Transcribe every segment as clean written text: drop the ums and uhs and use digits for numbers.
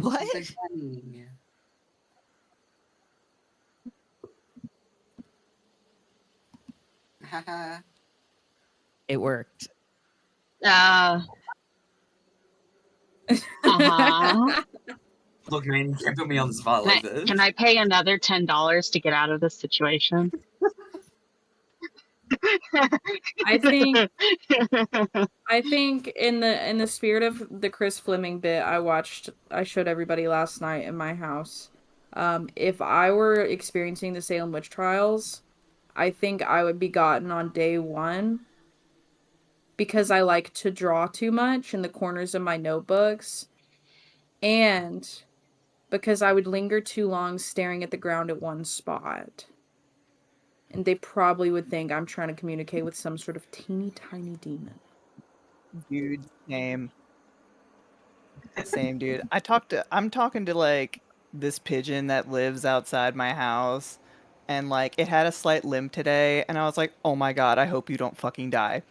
What? Something funny. Haha. It worked. Uh-huh. Look, man, you can't put me on the spot like this. Can I pay another $10 to get out of this situation? I think in the spirit of the Chris Fleming bit I showed everybody last night in my house. If I were experiencing the Salem witch trials, I think I would be gotten on day 1 because I like to draw too much in the corners of my notebooks, and because I would linger too long staring at the ground at one spot. And they probably would think I'm trying to communicate with some sort of teeny tiny demon. Dude, same. Same, dude. I'm talking to, like, this pigeon that lives outside my house, and, like, it had a slight limp today, and I was like, oh my god, I hope you don't fucking die.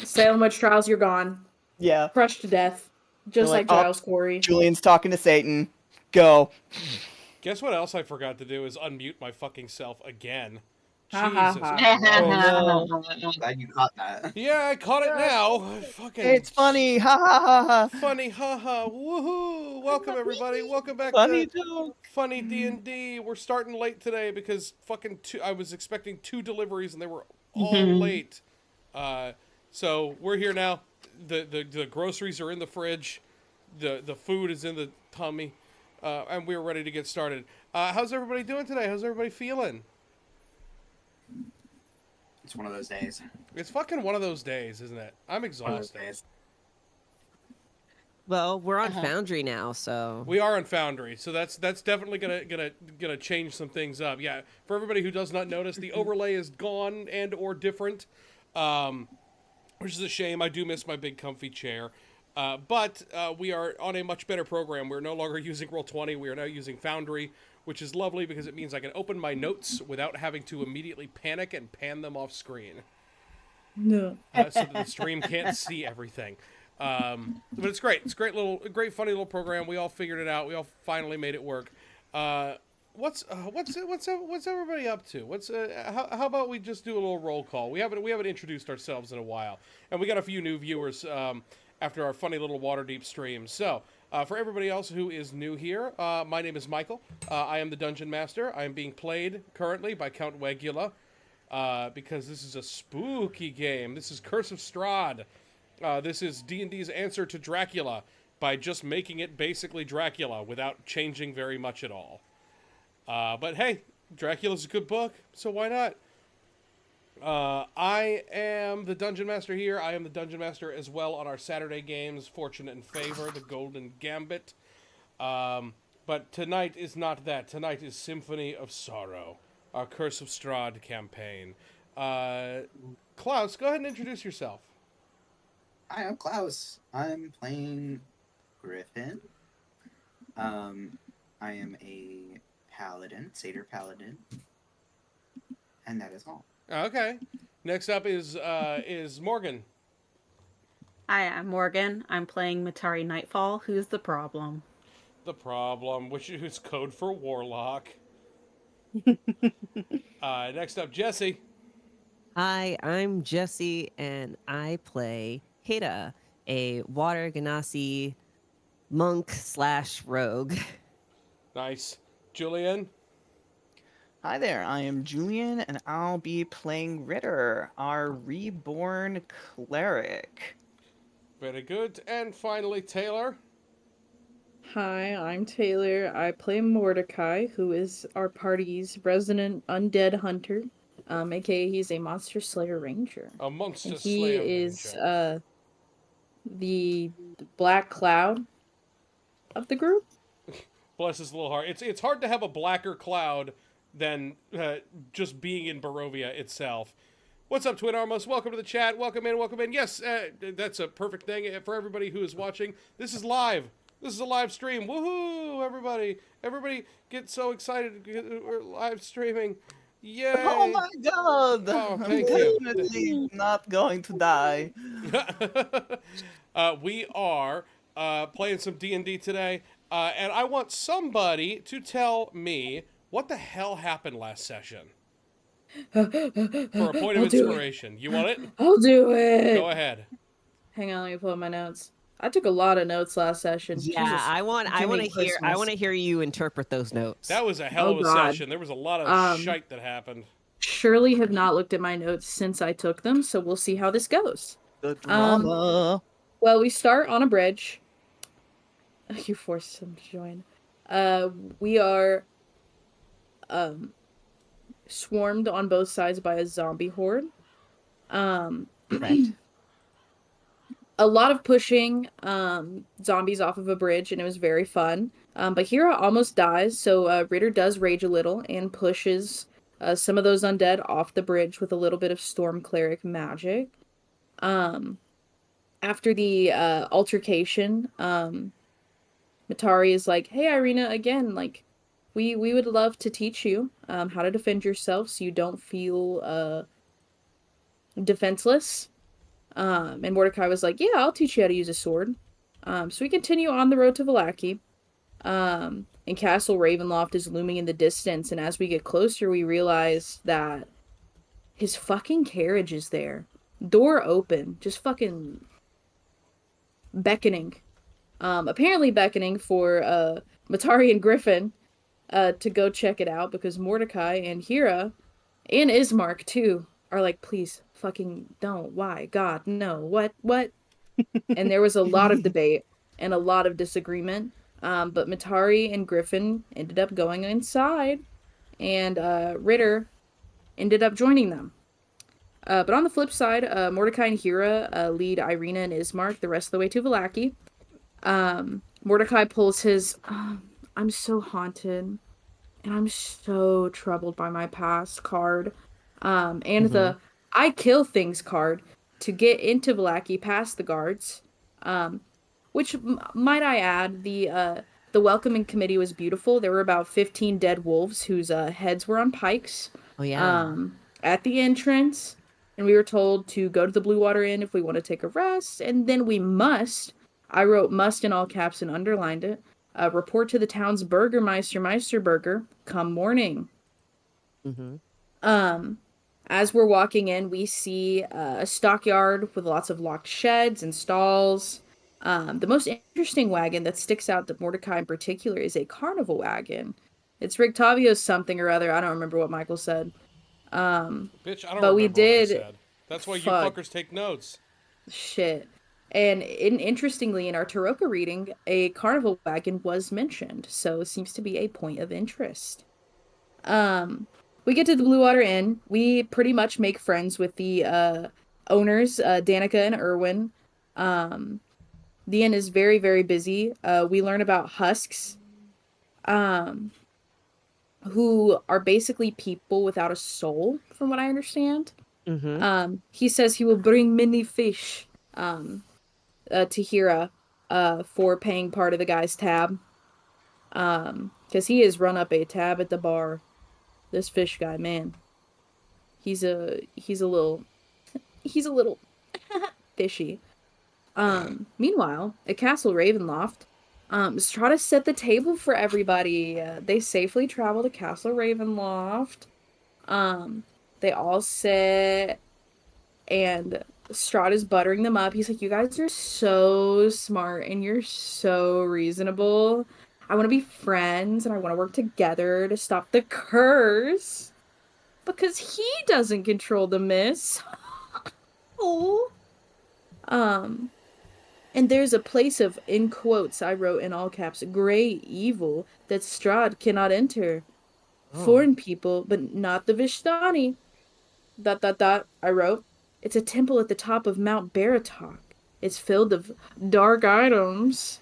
Salem witch trials, you're gone. Yeah. Crushed to death. Just like oh, Giles Corey. Julian's talking to Satan. Go. Guess what else I forgot to do is unmute my fucking self again. Ha, ha, Jesus ha. Christ. no. Glad you caught that. Yeah, I caught it now. Fucking It's funny. Ha ha ha ha. funny, haha, woohoo! Welcome everybody. Welcome back Funny to joke. Funny D&D. We're starting late today because fucking I was expecting 2 deliveries and they were all late. So we're here now. The groceries are in the fridge. The food is in the tummy. And we're ready to get started. How's everybody doing today? How's everybody feeling? It's one of those days. It's fucking one of those days, isn't it? I'm exhausted. Well, we're on Foundry now, so We are on Foundry, so that's definitely gonna change some things up. Yeah, for everybody who does not notice, the overlay is gone and or different, which is a shame. I do miss my big comfy chair, but we are on a much better program. We're no longer using Roll20. We are now using Foundry, which is lovely because it means I can open my notes without having to immediately panic and pan them off screen. No. So that the stream can't see everything. But it's great. It's a great, funny little program. We all figured it out. We all finally made it work. What's everybody up to? How about we just do a little roll call? We haven't introduced ourselves in a while, and we got a few new viewers after our funny little Waterdeep stream. So. For everybody else who is new here, my name is Michael. I am the Dungeon Master. I am being played currently by Count Wagula, because this is a spooky game. This is Curse of Strahd. This is D&D's answer to Dracula by just making it basically Dracula without changing very much at all. But hey, Dracula's a good book, so why not? I am the Dungeon Master here. I am the Dungeon Master as well on our Saturday games, Fortunate and Favor, the Golden Gambit. But tonight is not that. Tonight is Symphony of Sorrow, our Curse of Strahd campaign. Klaus, go ahead and introduce yourself. Hi, I'm Klaus. I'm playing Griffin. I am a paladin, satyr paladin, and that is all. Okay. Next up is Morgan. Hi, I'm Morgan. I'm playing Matari Nightfall. Who's the problem? The problem, which is code for Warlock. Next up, Jesse. Hi, I'm Jesse, and I play Hida, a Water Genasi monk/rogue. Nice. Julian. Hi there, I am Julian, and I'll be playing Ritter, our reborn cleric. Very good. And finally, Taylor. Hi, I'm Taylor. I play Mordecai, who is our party's resident undead hunter. AKA he's a monster slayer ranger. A monster And he slayer is ranger. The black cloud of the group. Bless his little heart. It's hard to have a blacker cloud than just being in Barovia itself. What's up, Twin Armos? Welcome to the chat. Welcome in, welcome in. Yes, that's a perfect thing for everybody who is watching. This is live. This is a live stream. Woohoo, everybody. Everybody get so excited. We're live streaming. Yay. Oh my god! Oh, I'm thank you. definitely not going to die. We are playing some D&D today. And I want somebody to tell me what the hell happened last session for a point of I'll do it. inspiration. You want it? I'll do it. Go ahead. Hang on, let me pull up my notes. I took a lot of notes last session. Yeah, Jesus, I want Jimmy to hear I Christmas. want to hear you interpret those notes. That was a hell of a God. session. There was a lot of shite that happened. Surely have not looked at my notes since I took them, so we'll see how this goes. The drama. Well, we start on a bridge. You forced him to join. We are swarmed on both sides by a zombie horde. Correct. A lot of pushing zombies off of a bridge, and it was very fun. But Hira almost dies, so Ritter does rage a little and pushes some of those undead off the bridge with a little bit of Storm Cleric magic. After the altercation, Matari is like, "Hey, Irina, again, like, we would love to teach you how to defend yourself so you don't feel defenseless." And Mordecai was like, "Yeah, I'll teach you how to use a sword." So we continue on the road to Vallaki. And Castle Ravenloft is looming in the distance, and as we get closer, we realize that his fucking carriage is there. Door open, just fucking beckoning. Apparently beckoning for Matari and Griffin to go check it out, because Mordecai and Hira and Ismark too are like, "Please fucking don't, why, God, no, what?" And there was a lot of debate and a lot of disagreement, but Matari and Griffin ended up going inside, and Ritter ended up joining them. But on the flip side, Mordecai and Hira lead Irina and Ismark the rest of the way to Vallaki. Mordecai pulls his, "I'm so haunted, and I'm so troubled by my past" card, and the "I kill things" card to get into Vallaki past the guards. Which, might I add, the welcoming committee was beautiful. There were about 15 dead wolves whose heads were on pikes. Oh yeah. At the entrance, and we were told to go to the Blue Water Inn if we want to take a rest, and then we must, I wrote "must" in all caps and underlined it, report to the town's Burgermeister Meisterburger come morning. As we're walking in, we see a stockyard with lots of locked sheds and stalls. The most interesting wagon that sticks out to Mordecai in particular is a carnival wagon. It's Rictavio's something or other. I don't remember what Michael said. Bitch, I don't But remember we what I did- said. That's why you Fuck. fuckers take notes. Shit. And interestingly, in our Taroka reading, a carnival wagon was mentioned, so it seems to be a point of interest. We get to the Blue Water Inn. We pretty much make friends with the owners, Danica and Erwin. The inn is very, very busy. We learn about husks, who are basically people without a soul, from what I understand. He says he will bring many fish to Hira for paying part of the guy's tab. Because he has run up a tab at the bar. This fish guy, man. He's a little fishy. Meanwhile, at Castle Ravenloft, Strahd set the table for everybody. They safely travel to Castle Ravenloft. They all sit, and Strahd is buttering them up. He's like, "You guys are so smart, and you're so reasonable. I want to be friends, and I want to work together to stop the curse. Because he doesn't control the mist." Oh. And there's a place of, in quotes, I wrote in all caps, "great evil" that Strahd cannot enter. Foreign people, but not the Vishtani. ... I wrote. It's a temple at the top of Mount Baratok. It's filled of dark items.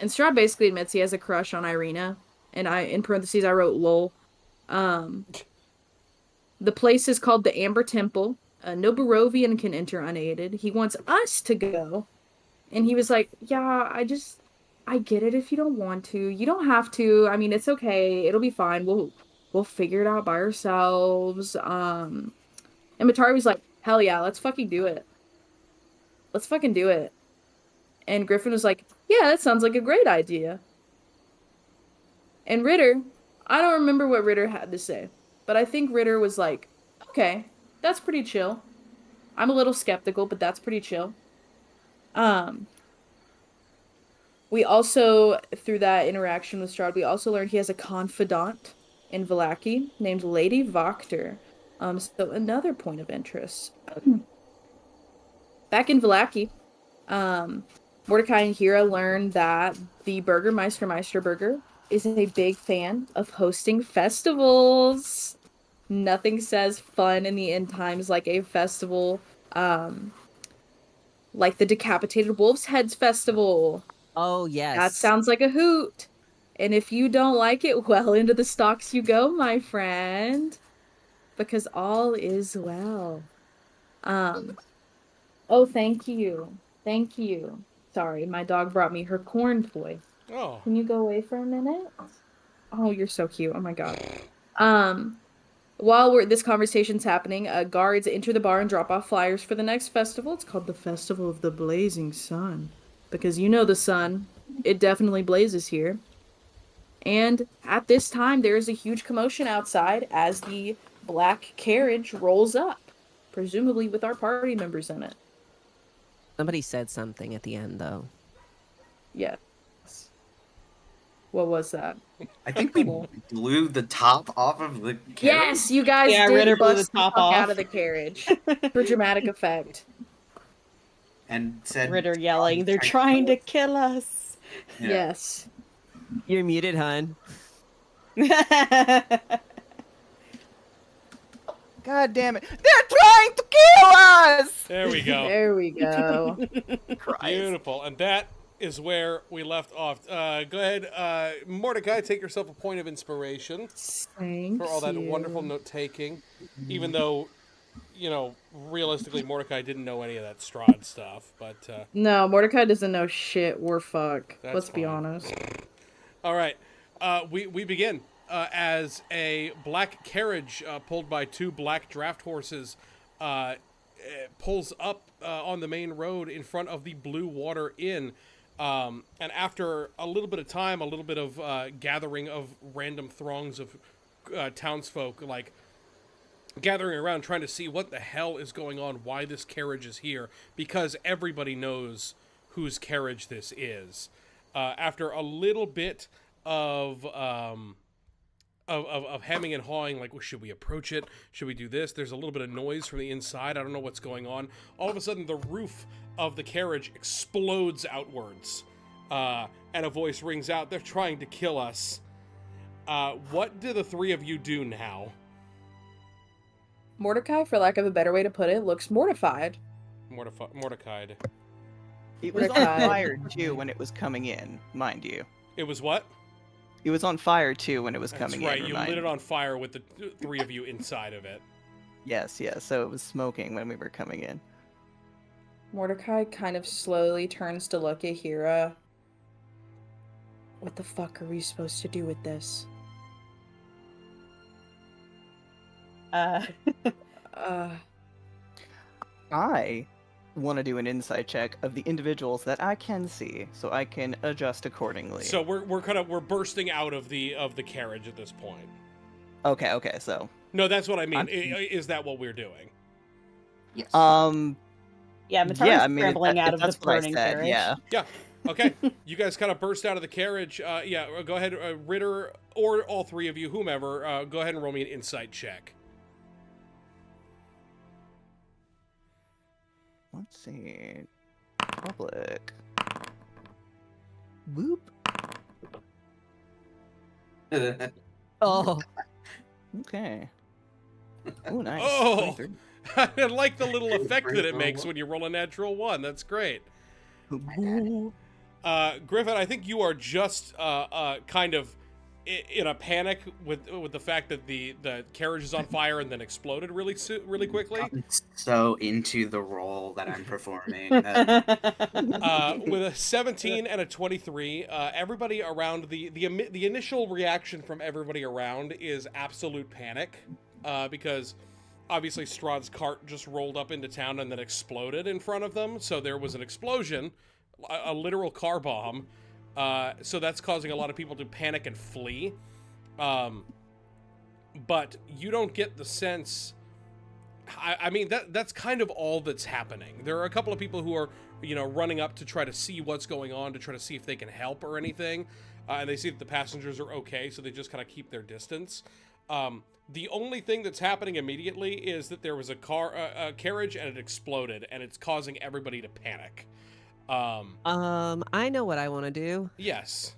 And Strahd basically admits he has a crush on Irina. And in parentheses, I wrote lol. The place is called the Amber Temple. No Barovian can enter unaided. He wants us to go. And he was like, "Yeah, I get it if you don't want to. You don't have to. I mean, it's okay. It'll be fine. We'll figure it out by ourselves." And Matari was like, "Hell yeah, let's fucking do it. Let's fucking do it." And Griffin was like, "Yeah, that sounds like a great idea." And Ritter, I don't remember what Ritter had to say, but I think Ritter was like, okay, that's pretty chill. I'm a little skeptical, but that's pretty chill. We also, through that interaction with Strahd, we also learned he has a confidant in Vallaki named Lady Voctor. So another point of interest. Back in Vallaki, Mordecai and Hira learned that the Burgermeister Meisterburger is a big fan of hosting festivals. Nothing says fun in the end times like a festival, like the Decapitated Wolf's Heads Festival. Oh, That yes. sounds like a hoot. And if you don't like it, well, into the stocks you go, my friend. Because all is well. Oh, thank you. Thank you. Sorry, my dog brought me her corn toy. Oh. Can you go away for a minute? Oh, you're so cute. Oh my god. While this conversation's happening, guards enter the bar and drop off flyers for the next festival. It's called the Festival of the Blazing Sun. Because you know the sun. It definitely blazes here. And at this time, there is a huge commotion outside as the black carriage rolls up, presumably with our party members in it. Somebody said something at the end, though. Yes. What was that? I think we blew the top off of the carriage. Yes, you guys Yeah, did Ritter blew the bust the top fuck off. out of the carriage for dramatic effect. And said Ritter yelling, "They're trying to kill us." Yeah. Yes. You're muted, hun. God damn it! They're trying to kill us. There we go. There we go. Beautiful. And that is where we left off. Go ahead, Mordecai, take yourself a point of inspiration Thank for all that you. wonderful note-taking. Even though, you know, realistically, Mordecai didn't know any of that Strahd stuff. But No, Mordecai doesn't know shit or fuck. That's Let's be fine. honest. all right, we begin as a black carriage pulled by two black draft horses pulls up on the main road in front of the Blue Water Inn. And after a little bit of time, a little bit of gathering of random throngs of townsfolk, like gathering around trying to see what the hell is going on, why this carriage is here, because everybody knows whose carriage this is. After a little bit of hemming and hawing, like, well, should we approach it? Should we do this? There's a little bit of noise from the inside. I don't know what's going on. All of a sudden, the roof of the carriage explodes outwards, and a voice rings out, "They're trying to kill us." What do the three of you do now? Mordecai, for lack of a better way to put it, looks mortified. Mordecai. It was on Mordecai. fire too when it was coming in, mind you. It was what? It was on fire too when it was That's coming right. in. You lit it on fire with the three of you inside of it. Yes, yes. So it was smoking when we were coming in. Mordecai kind of slowly turns to look at Hira. What the fuck are we supposed to do with this? Uh, I want to do an insight check of the individuals that I can see, so I can adjust accordingly. So we're bursting out of the carriage at this point. Okay. So No, that's what I mean. Is that what we're doing? Yes. yeah, Matara's yeah, I mean, scrambling out of the that's what I burning said, carriage. yeah. Yeah. Okay. You guys kind of burst out of the carriage. Yeah. Go ahead, Ritter, or all three of you, whomever. Go ahead and roll me an insight check. Let's see. Public. Whoop. Oh, Okay. Oh, nice. Oh! 23. I like the little effect that it makes when you roll a natural one. That's great. Ooh. Griffin, I think you are just kind of in a panic with the fact that the carriage is on fire and then exploded really quickly. I'm so into the role that I'm performing. that- With a 17 and a 23, everybody around the initial reaction from everybody around is absolute panic, because obviously Strahd's cart just rolled up into town and then exploded in front of them. So there was an explosion, a literal car bomb. So that's causing a lot of people to panic and flee. But you don't get the sense. I mean, that's kind of all that's happening. There are a couple of people who are, running up to try to see what's going on, to try to see if they can help or anything. And they see that the passengers are okay, so they just kind of keep their distance. The only thing that's happening immediately is that there was a carriage, and it exploded, and it's causing everybody to panic. I know what I want to do. Yes.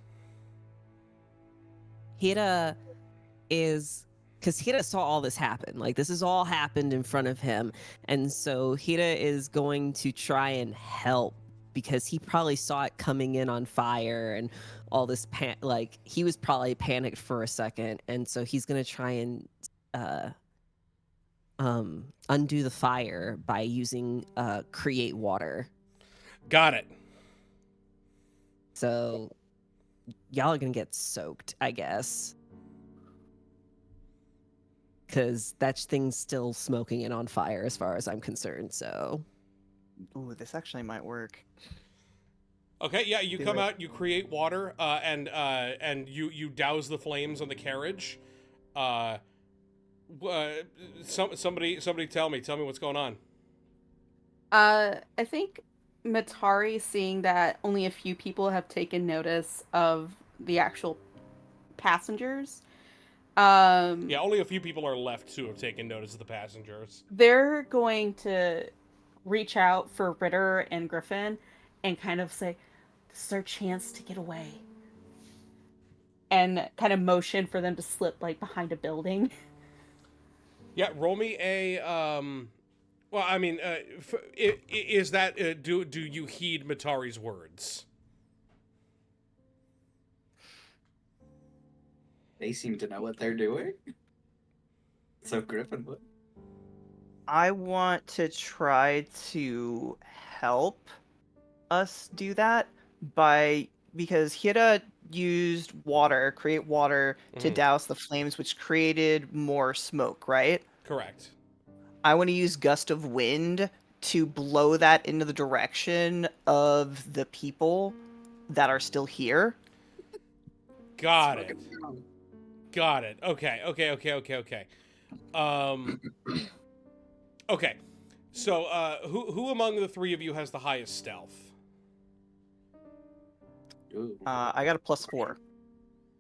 Hira is, because Hira saw all this happen. Like, this has all happened in front of him. And so Hira is going to try and help, because he probably saw it coming in on fire and all this, like, he was probably panicked for a second. And so he's going to try and undo the fire by using create water. Got it. So y'all are going to get soaked, I guess. Because that thing's still smoking and on fire as far as I'm concerned, so... Ooh, this actually might work. Okay, yeah, you Do come it. out, you create water, and you douse the flames on the carriage. Somebody tell me what's going on. I think Matari, seeing that only a few people have taken notice of the actual passengers, Yeah, only a few people are left to have taken notice of the passengers. they're going to reach out for Ritter and Griffin and kind of say, "This is our chance to get away." And kind of motion for them to slip like behind a building. Yeah, roll me a well, I mean, is that do you heed Matari's words? They seem to know what they're doing. So Griffin would. I want to try to help us do that because Hira used water, create water to Mhm. douse the flames, which created more smoke, right? Correct. I want to use gust of wind to blow that into the direction of the people that are still here. Got it. Smoking down. Got it. Okay. Okay. So, who among the three of you has the highest stealth? Ooh. I got a +4.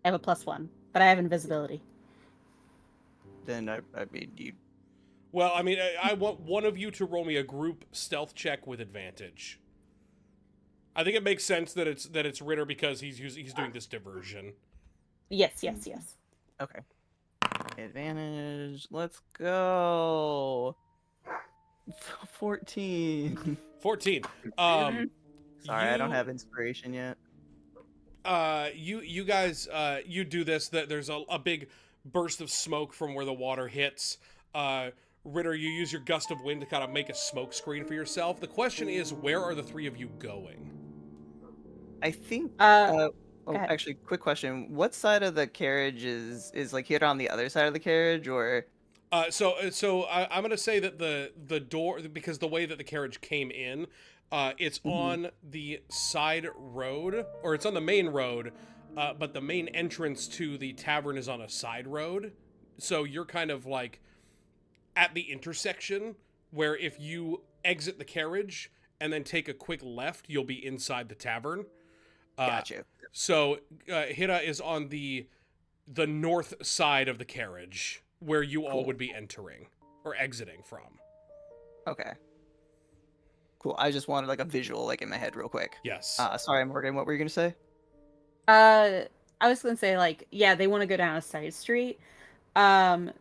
I have a +1, but I have invisibility. Then I mean, you. Well, I mean, I want one of you to roll me a group stealth check with advantage. I think it makes sense that it's Ritter because he's doing this diversion. Yes. Okay. Advantage. Let's go. 14. 14. Sorry, I don't you- have inspiration yet. You guys, you do this. That there's a big burst of smoke from where the water hits. Ritter, you use your gust of wind to kind of make a smoke screen for yourself. The question is, where are the three of you going? I think. Go ahead. Actually, quick question: what side of the carriage is like here on the other side of the carriage, or? So I'm gonna say that the door, because the way that the carriage came in, it's on the side road, or it's on the main road, but the main entrance to the tavern is on a side road. So you're kind of like at the intersection where if you exit the carriage and then take a quick left, you'll be inside the tavern. Gotcha. So Hira is on the north side of the carriage where you all would be entering or exiting from. Okay. Cool. I just wanted like a visual, like in my head, real quick. Yes. Sorry, Morgan. What were you gonna say? I was gonna say, like, yeah, they want to go down a side street. So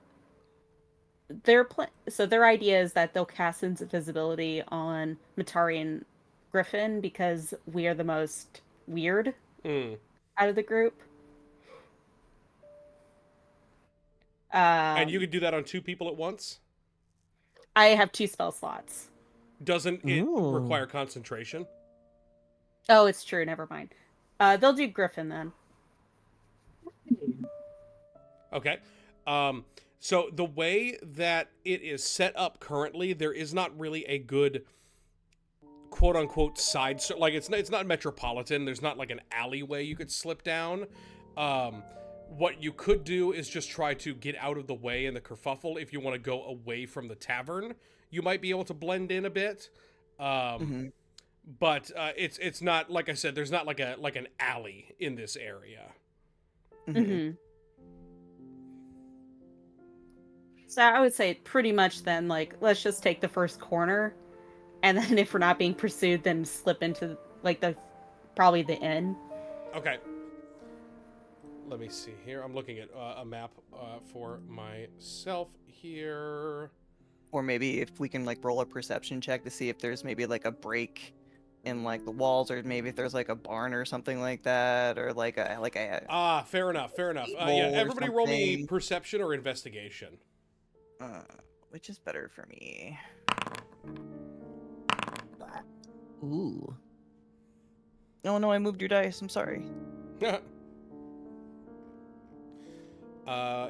their idea is that they'll cast invisibility on Matari and Griffin because we are the most weird out of the group. And you could do that on 2 people at once? I have 2 spell slots. Doesn't it Ooh. require concentration? Oh, it's true. Never mind. They'll do Griffin then. Okay. So the way that it is set up currently, there is not really a good quote unquote side, like it's not metropolitan. There's not like an alleyway you could slip down. What you could do is just try to get out of the way in the kerfuffle. If you want to go away from the tavern, you might be able to blend in a bit. But it's not, like I said, there's not like an alley in this area. So I would say pretty much then, like, let's just take the first corner, and then if we're not being pursued, then slip into like probably the inn. Okay. Let me see here. I'm looking at a map for myself here. Or maybe if we can like roll a perception check to see if there's maybe like a break in like the walls, or maybe if there's like a barn or something like that, or like a fair enough. Yeah, Roll or everybody roll me something. perception or investigation. which is better for me. Ooh. Oh no, I moved your dice. I'm sorry.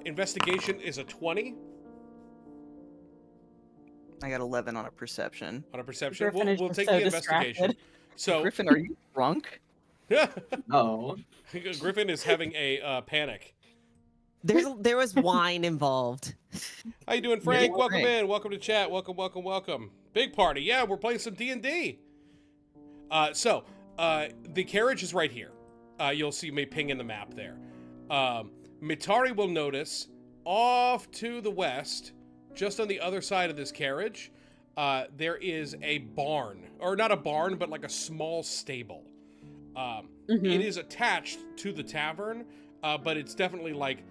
Investigation is a 20 I got 11 on a perception. on a perception. Griffin is We'll just take so the investigation. distracted. So Griffin, are you drunk? No. Griffin is having a panic. There was wine involved. How you doing, Frank? Yeah, Welcome Frank. in. Welcome to chat. Welcome. Big party. Yeah, we're playing some D&D. So the carriage is right here. You'll see me ping in the map there. Mitari will notice off to the west, just on the other side of this carriage, there is a barn. Or not a barn, but like a small stable. It is attached to the tavern, but it's definitely like...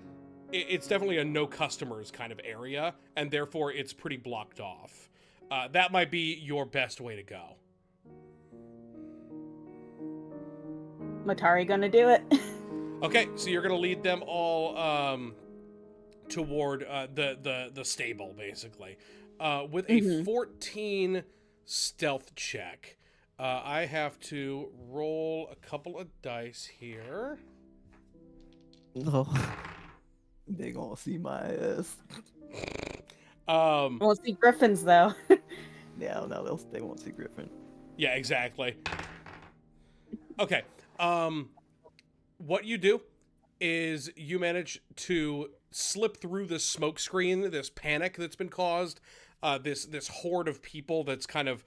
It's definitely a no customers kind of area, and therefore it's pretty blocked off. That might be your best way to go. Matari gonna do it. Okay, so you're gonna lead them all toward the stable, basically, with a 14 stealth check. I have to roll a couple of dice here. Oh. They gonna see my ass. Won't see Griffins though. Yeah, no, they won't see Griffin. Yeah, exactly. Okay. What you do is you manage to slip through this smoke screen, this panic that's been caused, this horde of people that's kind of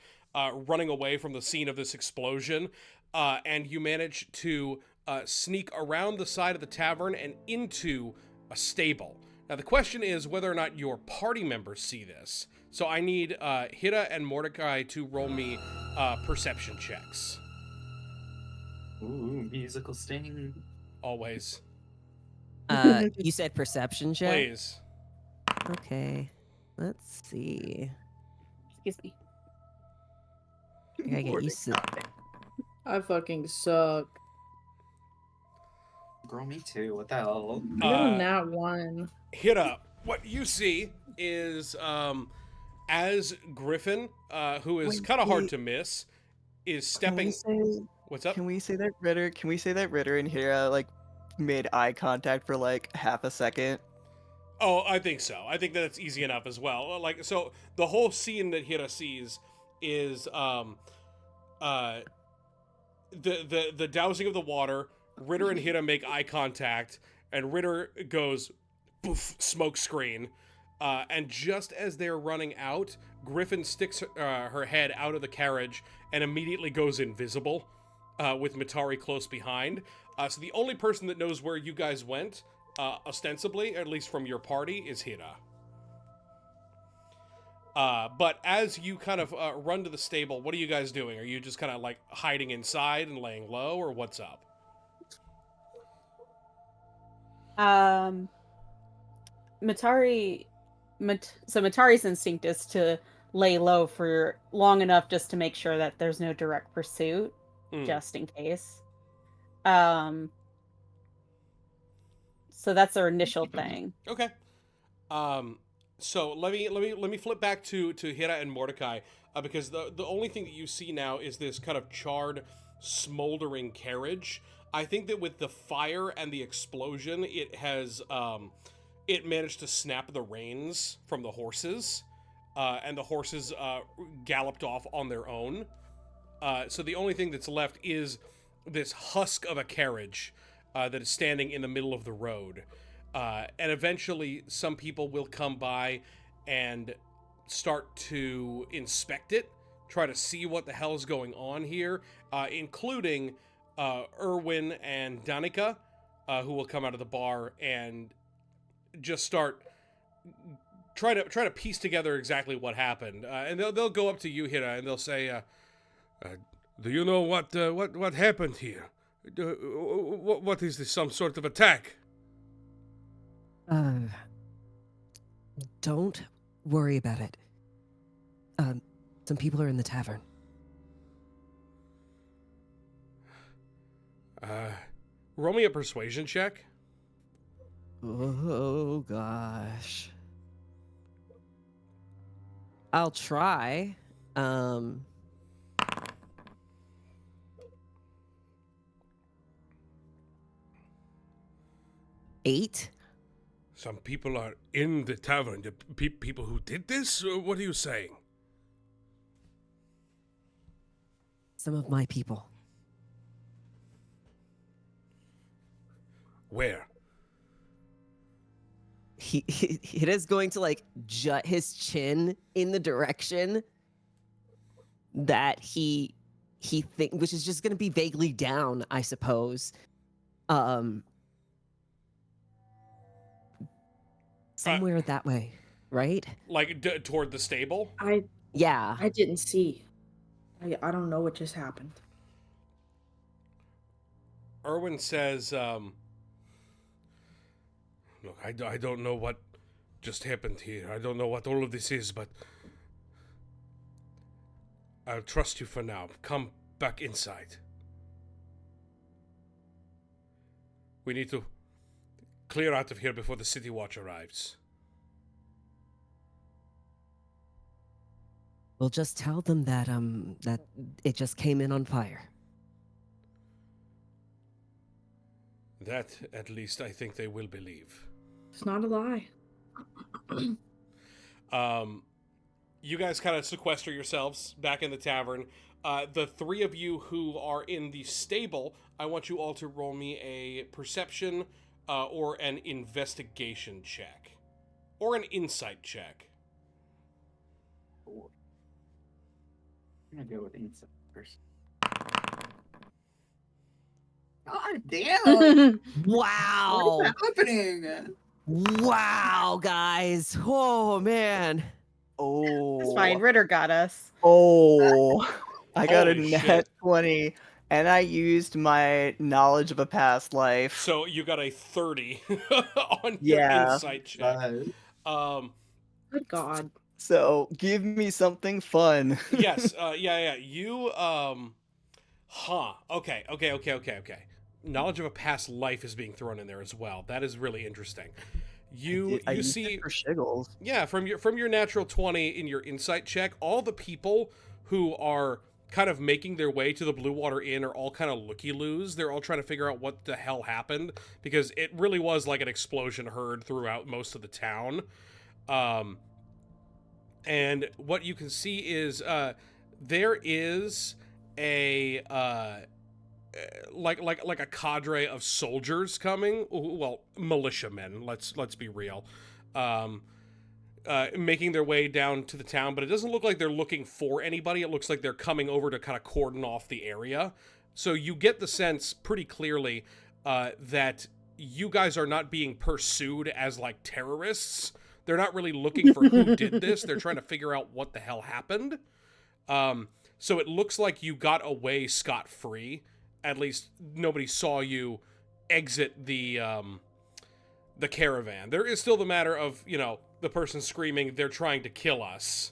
running away from the scene of this explosion, and you manage to sneak around the side of the tavern and into a stable. Now the question is whether or not your party members see this. So I need Hida and Mordecai to roll me perception checks. Ooh, musical sting. Always. You said perception check? Please. Okay. Let's see. Excuse me. I gotta get used to I fucking suck. Girl, me too. What the hell? I got a nat 1. Hida, what you see is as Griffin, who is kind of hard to miss, is stepping... What's up? Can we say that Ritter and Hira like made eye contact for like half a second? Oh, I think so. I think that's easy enough as well. Like, so the whole scene that Hira sees is the dousing of the water. Ritter and Hira make eye contact, and Ritter goes, poof, smoke screen. And just as they're running out, Griffin sticks her head out of the carriage and immediately goes invisible, with Mitari close behind. So the only person that knows where you guys went, ostensibly, at least from your party, is Hira. But as you kind of run to the stable, what are you guys doing? Are you just kind of like hiding inside and laying low, or what's up? Matari's instinct is to lay low for long enough just to make sure that there's no direct pursuit, just in case. So that's our initial thing. Okay. So let me flip back to Hira and Mordecai, because the only thing that you see now is this kind of charred, smoldering carriage. I think that with the fire and the explosion, it has it managed to snap the reins from the horses, and the horses galloped off on their own. So the only thing that's left is this husk of a carriage that is standing in the middle of the road. And eventually some people will come by and start to inspect it, try to see what the hell's going on here, including Erwin and Danica, who will come out of the bar and just start try to piece together exactly what happened. And they'll go up to you, Hira, and they'll say, "Do you know what happened here? What is this? Some sort of attack?" Don't worry about it. Some people are in the tavern. Roll me a persuasion check. Oh gosh. I'll try. 8. Some people are in the tavern. The people who did this? What are you saying? Some of my people. Where? He is going to like jut his chin in the direction that he think, which is just going to be vaguely down, I suppose. Somewhere that way, right? Like toward the stable? Yeah. I didn't see. I don't know what just happened. Erwin says, "Look, I don't know what just happened here. I don't know what all of this is, but I'll trust you for now. Come back inside. We need to clear out of here before the city watch arrives." We'll just tell them that that it just came in on fire. That, at least, I think they will believe. It's not a lie. You guys kind of sequester yourselves back in the tavern. The three of you who are in the stable, I want you all to roll me a perception or an investigation check. Or an insight check. I'm gonna go with insight first. God damn! Wow. What is happening? Wow, guys. Oh man. Oh. It's fine. Ritter got us. Oh. I got a Holy nat shit. 20, and I used my knowledge of a past life. So you got a 30 on Yeah. your insight check. Good God. So give me something fun. Yes, yeah. You, okay. Knowledge of a past life is being thrown in there as well. That is really interesting. I You used see, it for shiggles. yeah, from your natural 20 in your insight check, all the people who are kind of making their way to the Blue Water Inn are all kind of looky-loos. They're all trying to figure out what the hell happened, because it really was like an explosion heard throughout most of the town. And what you can see is there is a like a cadre of soldiers coming. Well, militiamen. Let's be real. Making their way down to the town, but it doesn't look like they're looking for anybody. It looks like they're coming over to kind of cordon off the area. So you get the sense pretty clearly that you guys are not being pursued as like terrorists. They're not really looking for who did this. They're trying to figure out what the hell happened. So it looks like you got away scot-free. At least nobody saw you exit the caravan. There is still the matter of, the person screaming, "They're trying to kill us."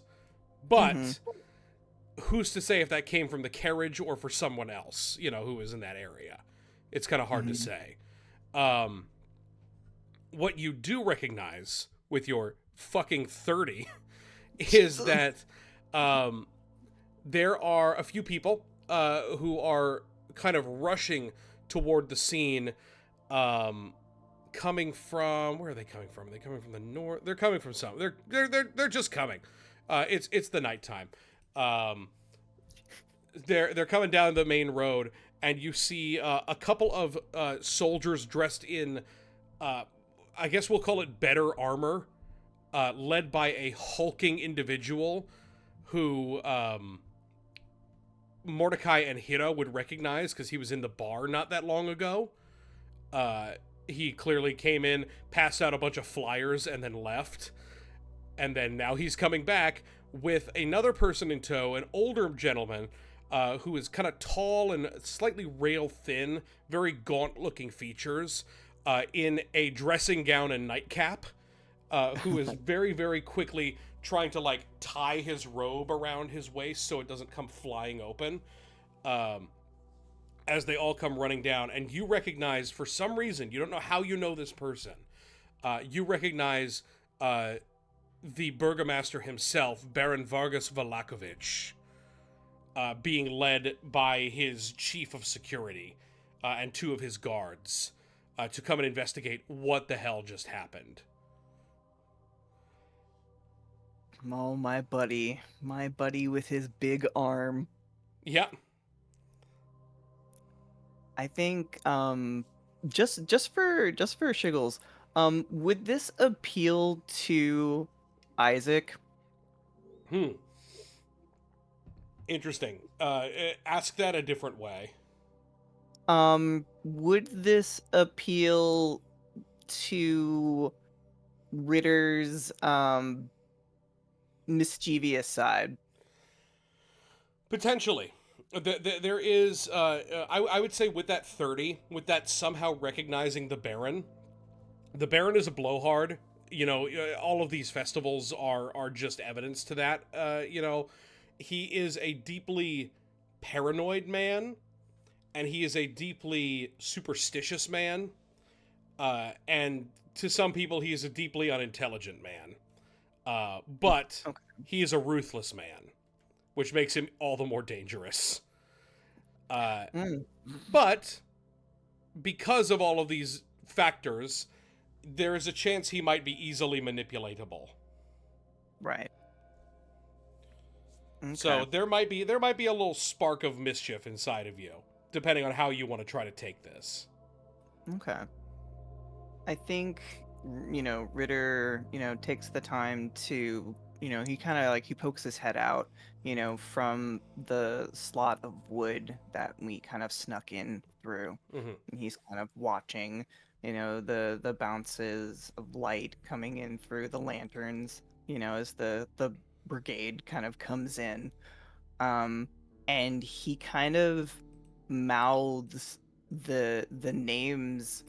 But who's to say if that came from the carriage or for someone else, who was in that area? It's kind of hard to say. What you do recognize with your fucking 30 is that there are a few people who are kind of rushing toward the scene, coming from, where are they coming from? Are they coming from the north? They're coming from some. They're just coming. It's the nighttime. they're coming down the main road, and you see a couple of soldiers dressed in, I guess we'll call it better armor, led by a hulking individual who Mordecai and Hira would recognize because he was in the bar not that long ago. He clearly came in, passed out a bunch of flyers, and then left. And then now he's coming back with another person in tow, an older gentleman who is kind of tall and slightly rail thin, very gaunt-looking features, in a dressing gown and nightcap, who is very, very quickly trying to, like, tie his robe around his waist so it doesn't come flying open. As they all come running down, and you recognize, for some reason, you don't know how you know this person, you recognize the burgomaster himself, Baron Vargas Valakovich, being led by his chief of security and two of his guards to come and investigate what the hell just happened. Oh, my buddy with his big arm. Yeah. I think just for shiggles, would this appeal to Isaac? Interesting. Ask that a different way. Would this appeal to Ritter's mischievous side? Potentially. There is, I would say with that 30, with that somehow recognizing the Baron is a blowhard. You know, all of these festivals are just evidence to that. You know, he is a deeply paranoid man, and he is a deeply superstitious man, and to some people, he is a deeply unintelligent man. But Okay. he is a ruthless man, which makes him all the more dangerous. But because of all of these factors, there is a chance he might be easily manipulatable. Right. Okay. So there might be a little spark of mischief inside of you, depending on how you want to try to take this. Okay. I think, Ritter, takes the time to, he kind of he pokes his head out, from the slot of wood that we kind of snuck in through. Mm-hmm. And he's kind of watching, the bounces of light coming in through the lanterns, as the brigade kind of comes in. And he kind of mouths the names.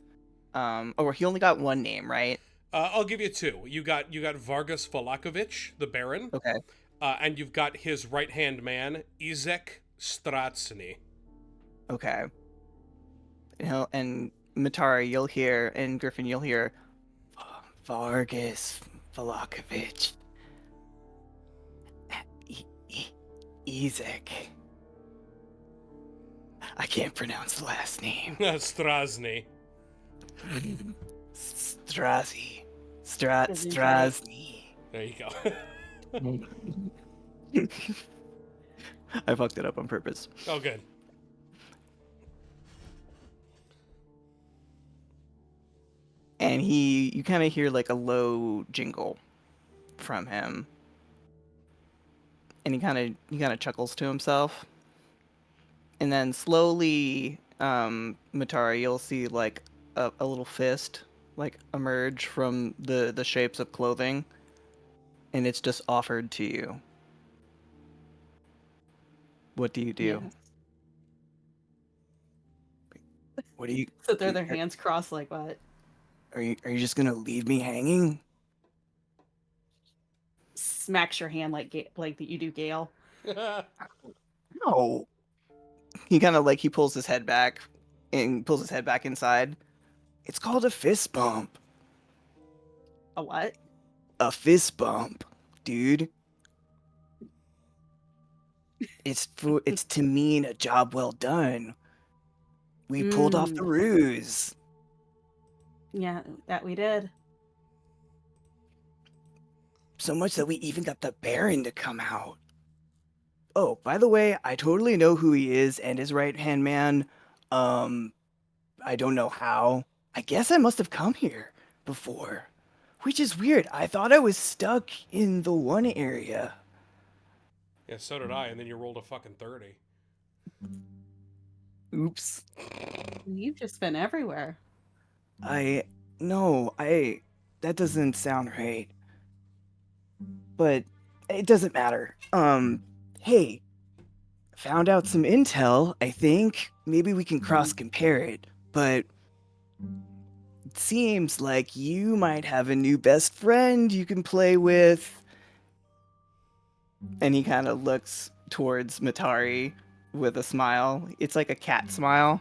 Or he only got one name, right? I'll give you two. You got Vargas Valakovich, the Baron. Okay. And you've got his right-hand man, Izek Stratsny. Okay. And Matari, you'll hear, and Griffin, you'll hear, Vargas Valakovich. Izek. I can't pronounce the last name. Strasny. Strasny. Strasny. There you go. I fucked it up on purpose. Oh, good. And you kind of hear like a low jingle from him. And he kind of chuckles to himself. And then slowly, Matari, you'll see like a little fist like emerge from the shapes of clothing, and it's just offered to you. What do you do? Yeah. What do you? So they're their hands crossed like what? Are you just gonna leave me hanging? Smacks your hand like that you do Gale. No. He kind of he pulls his head back and pulls his head back inside. It's called a fist bump. A what? A fist bump, dude. It's to mean a job well done. We pulled off the ruse. Yeah, that we did. So much that we even got the Baron to come out. oh, by the way, I totally know who he is and his right-hand man. Um, I don't know how. I guess I must have come here before. Which is weird. I thought I was stuck in the one area. Yeah, so did I, and then you rolled a fucking 30. Oops. You've just been everywhere. No, that doesn't sound right. But it doesn't matter. Hey, found out some intel, I think. Maybe we can cross-compare it. But it seems like you might have a new best friend you can play with. And he kind of looks towards Matari with a smile. It's like a cat smile.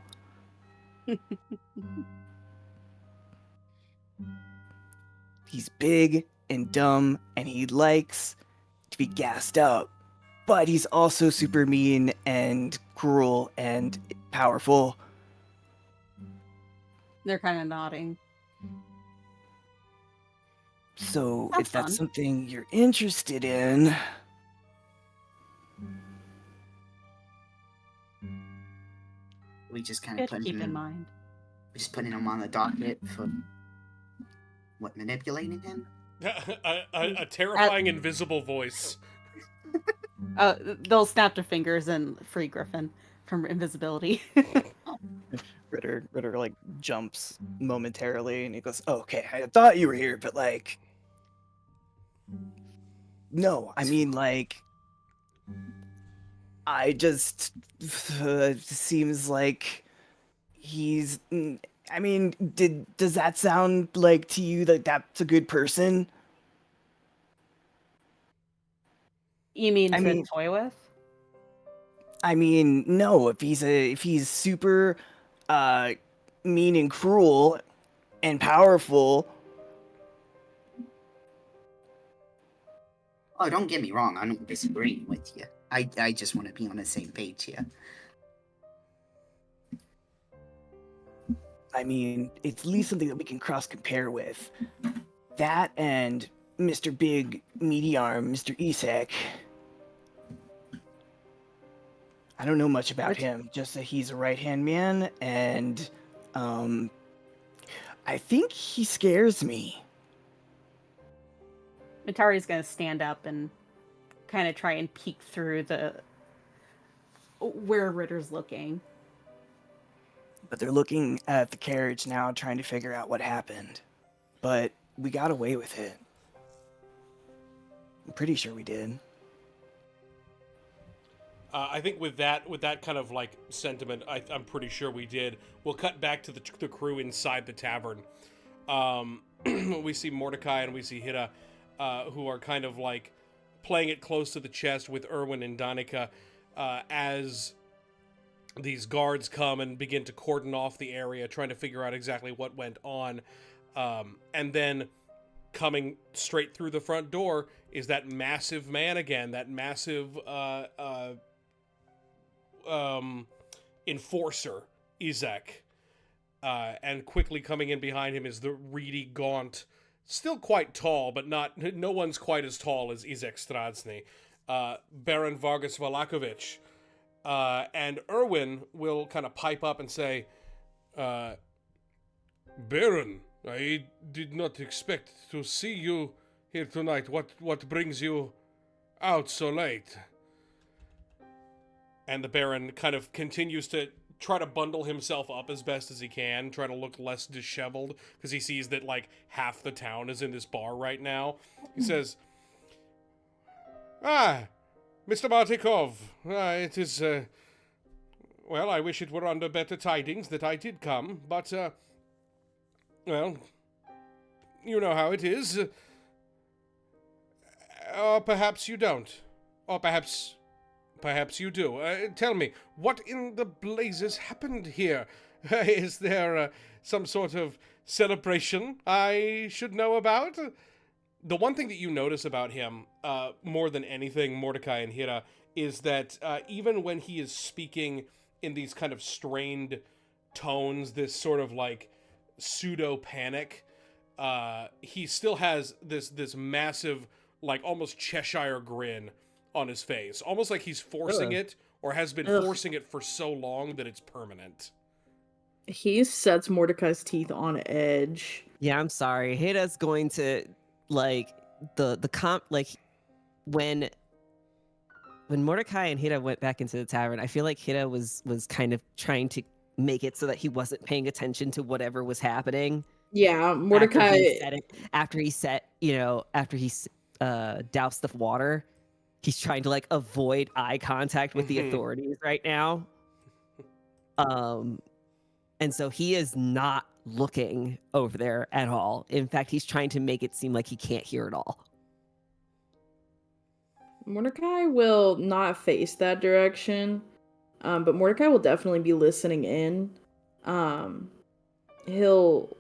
He's big and dumb, and he likes to be gassed up. But he's also super mean and cruel and powerful. They're kind of nodding. So Sounds if that's fun. something you're interested in, We just kind Good of to keep in mind. just putting him on the docket for what, manipulating him? a terrifying invisible voice. They'll snap their fingers and free Griffin from invisibility. Ritter like jumps momentarily and he goes, oh, okay, I thought you were here, but like, no, I mean like, I just, seems like he's, I mean, does that sound like to you that that's a good person? You mean I to mean- toy with? I mean, no, if he's super, mean and cruel and powerful. Oh, don't get me wrong. I'm not disagreeing with you. I just want to be on the same page here. I mean, it's at least something that we can cross-compare with. That and Mr. Big Meaty Arm, Mr. Isek. I don't know much about him, just that he's a right-hand man, and, I think he scares me. Matari's gonna stand up and kind of try and peek through where Ritter's looking. But they're looking at the carriage now, trying to figure out what happened. But we got away with it. I'm pretty sure we did. I think with that kind of like sentiment, I'm pretty sure we did. We'll cut back to the crew inside the tavern. We see Mordecai and we see Hida, who are kind of like playing it close to the chest with Erwin and Danica, as these guards come and begin to cordon off the area, trying to figure out exactly what went on. And then coming straight through the front door is that massive man again, that massive enforcer, Izek. And quickly coming in behind him is the reedy, gaunt, still quite tall, but no one's quite as tall as Izek Stradsny, Baron Vargas Valakovich. And Erwin will kind of pipe up and say, Baron, I did not expect to see you here tonight. What brings you out so late? And the Baron kind of continues to try to bundle himself up as best as he can, try to look less disheveled, because he sees that, like, half the town is in this bar right now. He says, Mr. Bartikov, it is, well, I wish it were under better tidings that I did come, but, well, you know how it is. Or perhaps you don't. Or perhaps you do. Tell me, what in the blazes happened here? Is there some sort of celebration I should know about? The one thing that you notice about him, more than anything, Mordecai and Hira, is that even when he is speaking in these kind of strained tones, this sort of like pseudo-panic, he still has this massive, like almost Cheshire grin on his face, almost like he's forcing it or has been forcing it for so long that it's permanent. He sets Mordecai's teeth on edge. Yeah, I'm sorry. Hida's going to like when Mordecai and Hida went back into the tavern, I feel like Hida was kind of trying to make it so that he wasn't paying attention to whatever was happening. Yeah, Mordecai. After he doused the water, he's trying to like avoid eye contact with the authorities right now. And so he is not looking over there at all. In fact, he's trying to make it seem like he can't hear it all. Mordecai will not face that direction, but Mordecai will definitely be listening in. He'll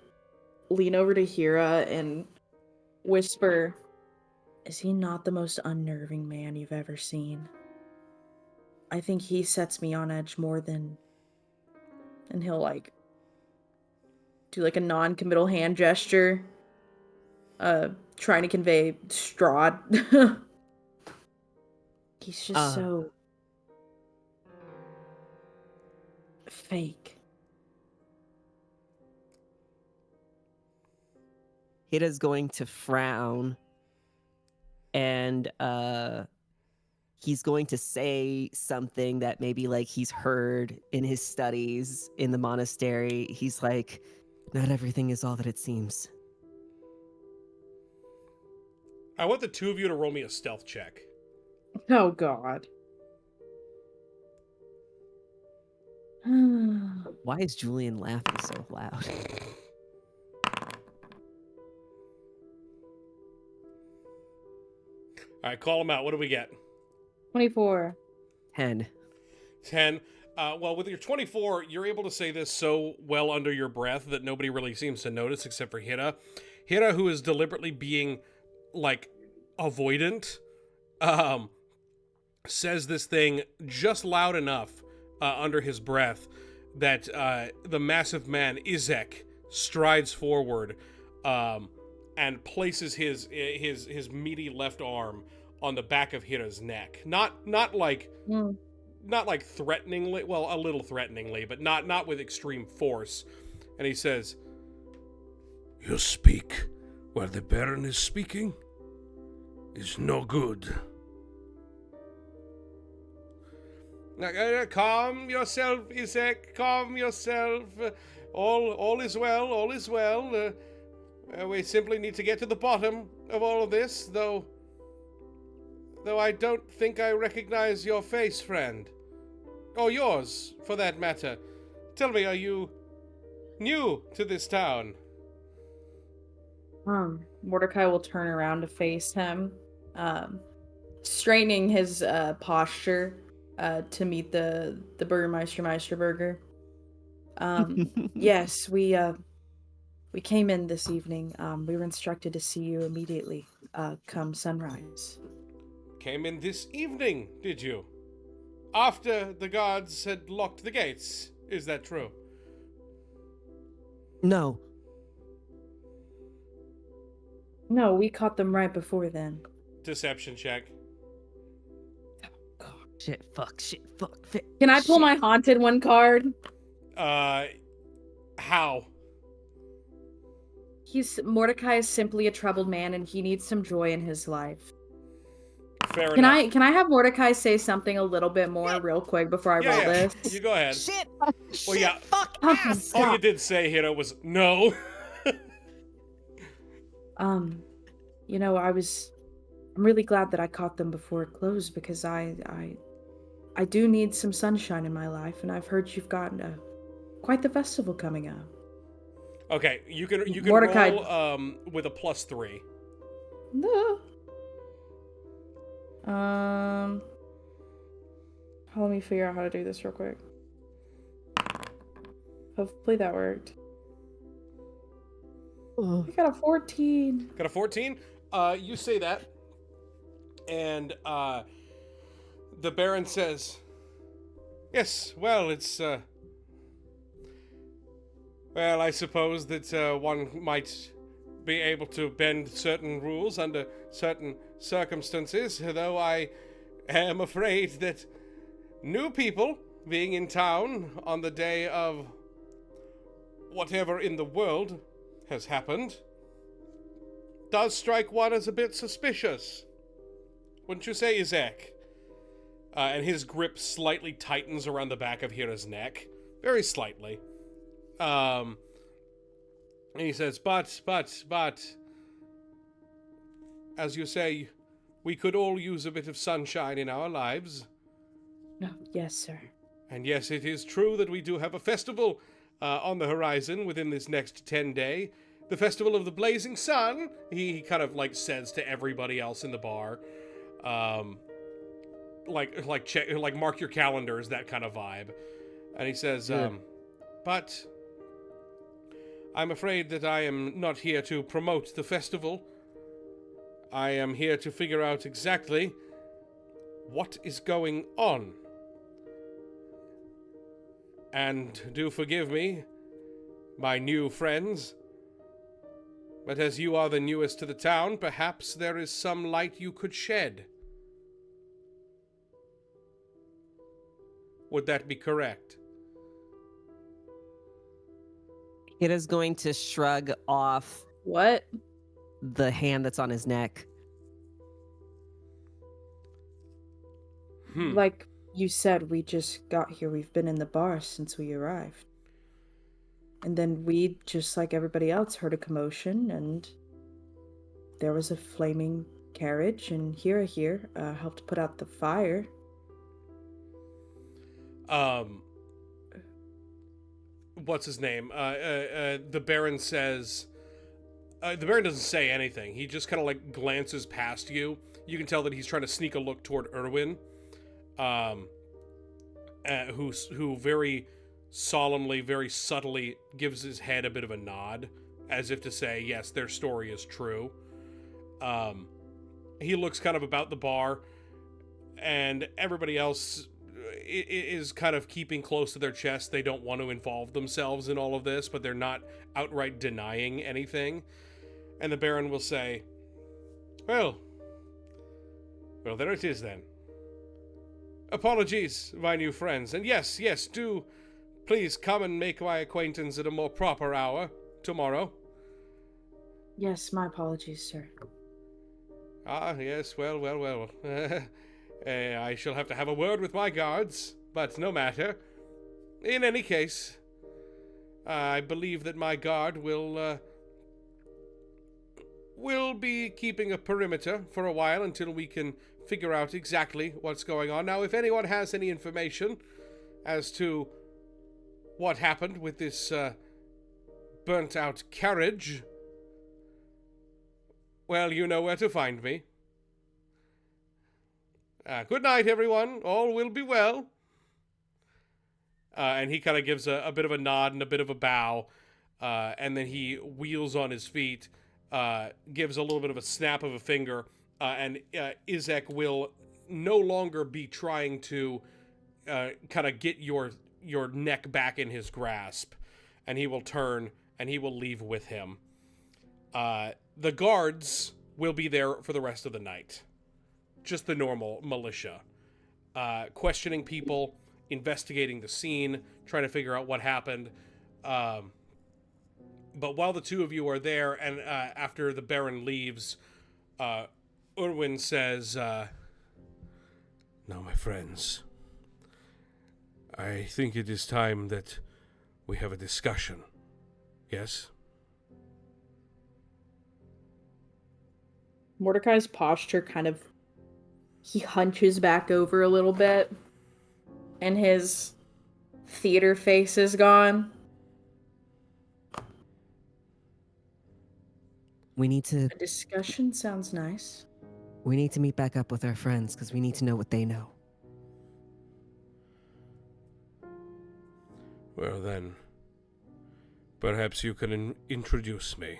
lean over to Hira and whisper, "Is he not the most unnerving man you've ever seen? I think he sets me on edge more than..." And he'll like do like a non-committal hand gesture, trying to convey Strahd. He's just so fake. Hida's going to frown, and he's going to say something that maybe like he's heard in his studies in the monastery. He's like, "Not everything is all that it seems." I want the two of you to roll me a stealth check. Oh, God. Why is Julian laughing so loud? All right, call him out. What do we get? 24. 10. 10. Well, with your 24, you're able to say this so well under your breath that nobody really seems to notice except for Hira. Hira, who is deliberately being, like, avoidant, says this thing just loud enough under his breath that the massive man, Izek, strides forward and places his meaty left arm on the back of Hira's neck. Not like threateningly, well, a little threateningly, but not with extreme force. And he says, "You speak while the Baron is speaking? Is no good. Now, calm yourself, Isaac. Calm yourself. All is well. All is well. We simply need to get to the bottom of all of this, though I don't think I recognize your face, friend. Or yours, for that matter. Tell me, are you new to this town?" Mordecai will turn around to face him, straightening his posture to meet the Meisterburger. Yes, we came in this evening. We were instructed to see you immediately, come sunrise. Came in this evening, did you? After the guards had locked the gates. Is that true? No. No, we caught them right before then. Deception check. Shit, fuck. Can I pull my haunted one card? How? Mordecai is simply a troubled man, and he needs some joy in his life. Fair enough. Can I have Mordecai say something a little bit more real quick before I roll this? You go ahead. Shit. Well, yeah. Fuck. All you did say, Hira, was no. I'm really glad that I caught them before it closed, because I do need some sunshine in my life, and I've heard you've got quite the festival coming up. Okay, you can Mordecai... roll with a +3. No. Let me figure out how to do this real quick. Hopefully that worked. I got a 14. Got a 14? You say that, and the Baron says, "Yes, well, it's, well, I suppose that one might be able to bend certain rules under certain circumstances, though I am afraid that new people being in town on the day of whatever in the world has happened does strike one as a bit suspicious. Wouldn't you say, Izek? And his grip slightly tightens around the back of Hira's neck. Very slightly. And he says, but, as you say, we could all use a bit of sunshine in our lives. No, yes, sir. And yes, it is true that we do have a festival on the horizon within this next 10-day. The Festival of the Blazing Sun, he kind of, like, says to everybody else in the bar. Like mark your calendars, that kind of vibe. And he says, but I'm afraid that I am not here to promote the festival. I am here to figure out exactly what is going on. And do forgive me, my new friends, but as you are the newest to the town, perhaps there is some light you could shed. Would that be correct? Hira's going to shrug off What? the hand that's on his neck. Like you said, we just got here. We've been in the bar since we arrived. And then we, just like everybody else, heard a commotion, and there was a flaming carriage, and Hira here helped put out the fire. What's his name? The Baron says... the Baron doesn't say anything. He just kind of, like, glances past you. You can tell that he's trying to sneak a look toward Erwin. Who very solemnly, very subtly gives his head a bit of a nod, as if to say, yes, their story is true. He looks kind of about the bar, and everybody else is kind of keeping close to their chest. They don't want to involve themselves in all of this, but they're not outright denying anything. And the Baron will say, well, there it is then. Apologies, my new friends, and yes, do please come and make my acquaintance at a more proper hour tomorrow. Yes, my apologies, sir. Ah, yes, well. I shall have to have a word with my guards, but no matter. In any case, I believe that my guard will be keeping a perimeter for a while until we can figure out exactly what's going on. Now, if anyone has any information as to what happened with this burnt-out carriage, well, you know where to find me. Good night, everyone. All will be well. And he kind of gives a bit of a nod and a bit of a bow, and then he wheels on his feet, gives a little bit of a snap of a finger, and Izek will no longer be trying to kind of get your neck back in his grasp, and he will turn and he will leave with him. The guards will be there for the rest of the night. Just the normal militia. Questioning people, investigating the scene, trying to figure out what happened. But while the two of you are there, and after the Baron leaves, Erwin says, now, my friends, I think it is time that we have a discussion. Yes? Mordecai's posture kind of... He hunches back over a little bit, and his theater face is gone. We need to A discussion sounds nice. meet back up with our friends because we need to know what they know. Well then, perhaps you can introduce me.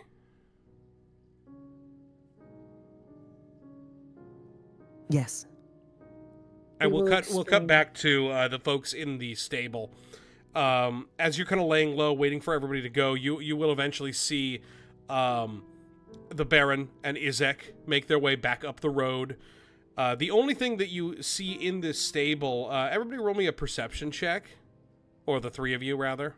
Yes. And We will we'll cut explain. back to the folks in the stable. As you're kind of laying low, waiting for everybody to go, you will eventually see the Baron and Izek make their way back up the road. The only thing that you see in this stable, everybody roll me a perception check. Or the three of you, rather.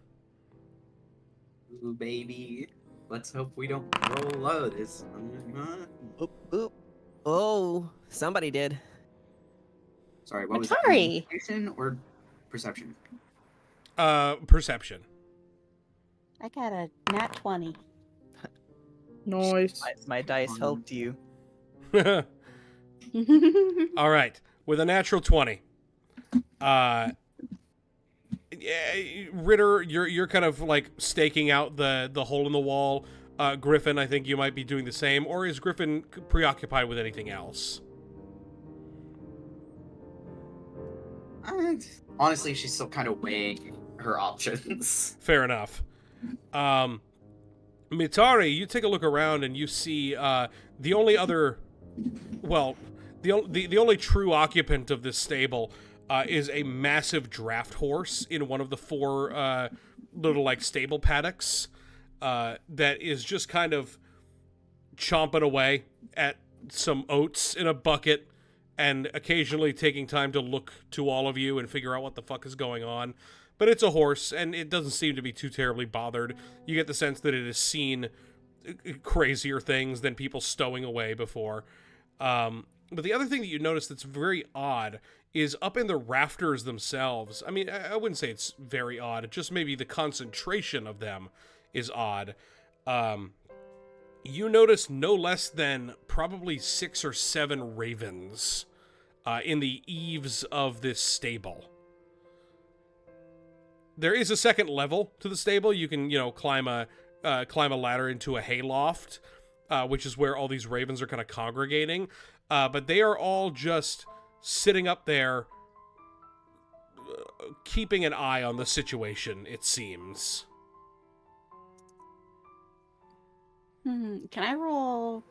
Ooh, baby. Let's hope we don't roll low this. Boop, boop. Oh, somebody did. Sorry, what was that? Matari! Investigation or perception? Perception. I got a nat 20. Nice. My dice helped you. All right. With a natural 20. Yeah, Ritter, you're kind of like staking out the hole in the wall. Griffin, I think you might be doing the same. Or is Griffin preoccupied with anything else? Honestly, she's still kind of weighing her options. Fair enough. Mitari, you take a look around and you see the only other, well, the only true occupant of this stable is a massive draft horse in one of the four little like stable paddocks that is just kind of chomping away at some oats in a bucket and occasionally taking time to look to all of you and figure out what the fuck is going on. But it's a horse, and it doesn't seem to be too terribly bothered. You get the sense that it has seen crazier things than people stowing away before. But the other thing that you notice that's very odd is up in the rafters themselves. I mean, I wouldn't say it's very odd. Just maybe the concentration of them is odd. You notice no less than probably 6 or 7 ravens in the eaves of this stable. There is a second level to the stable. You can, climb a ladder into a hayloft, which is where all these ravens are kind of congregating. But they are all just sitting up there, keeping an eye on the situation, it seems. Can I roll?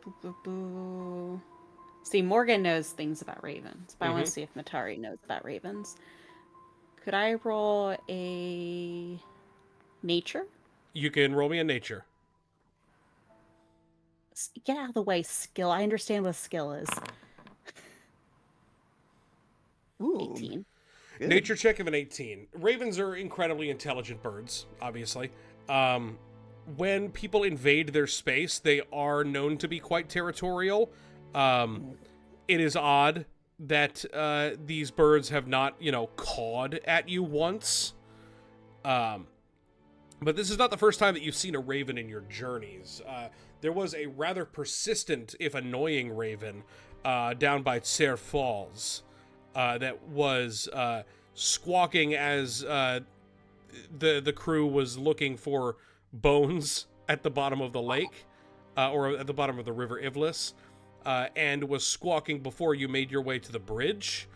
See, Morgan knows things about ravens, but I want to see if Matari knows about ravens. Could I roll a nature? You can roll me a nature. Get out of the way, skill. I understand what skill is. Ooh, 18. good. Nature check of an 18. Ravens are incredibly intelligent birds, obviously. When people invade their space, they are known to be quite territorial. It is odd that these birds have not, cawed at you once. But this is not the first time that you've seen a raven in your journeys. There was a rather persistent, if annoying, raven down by Tser Falls that was squawking as the crew was looking for bones at the bottom of the lake, or at the bottom of the river Ivlis. And was squawking before you made your way to the bridge.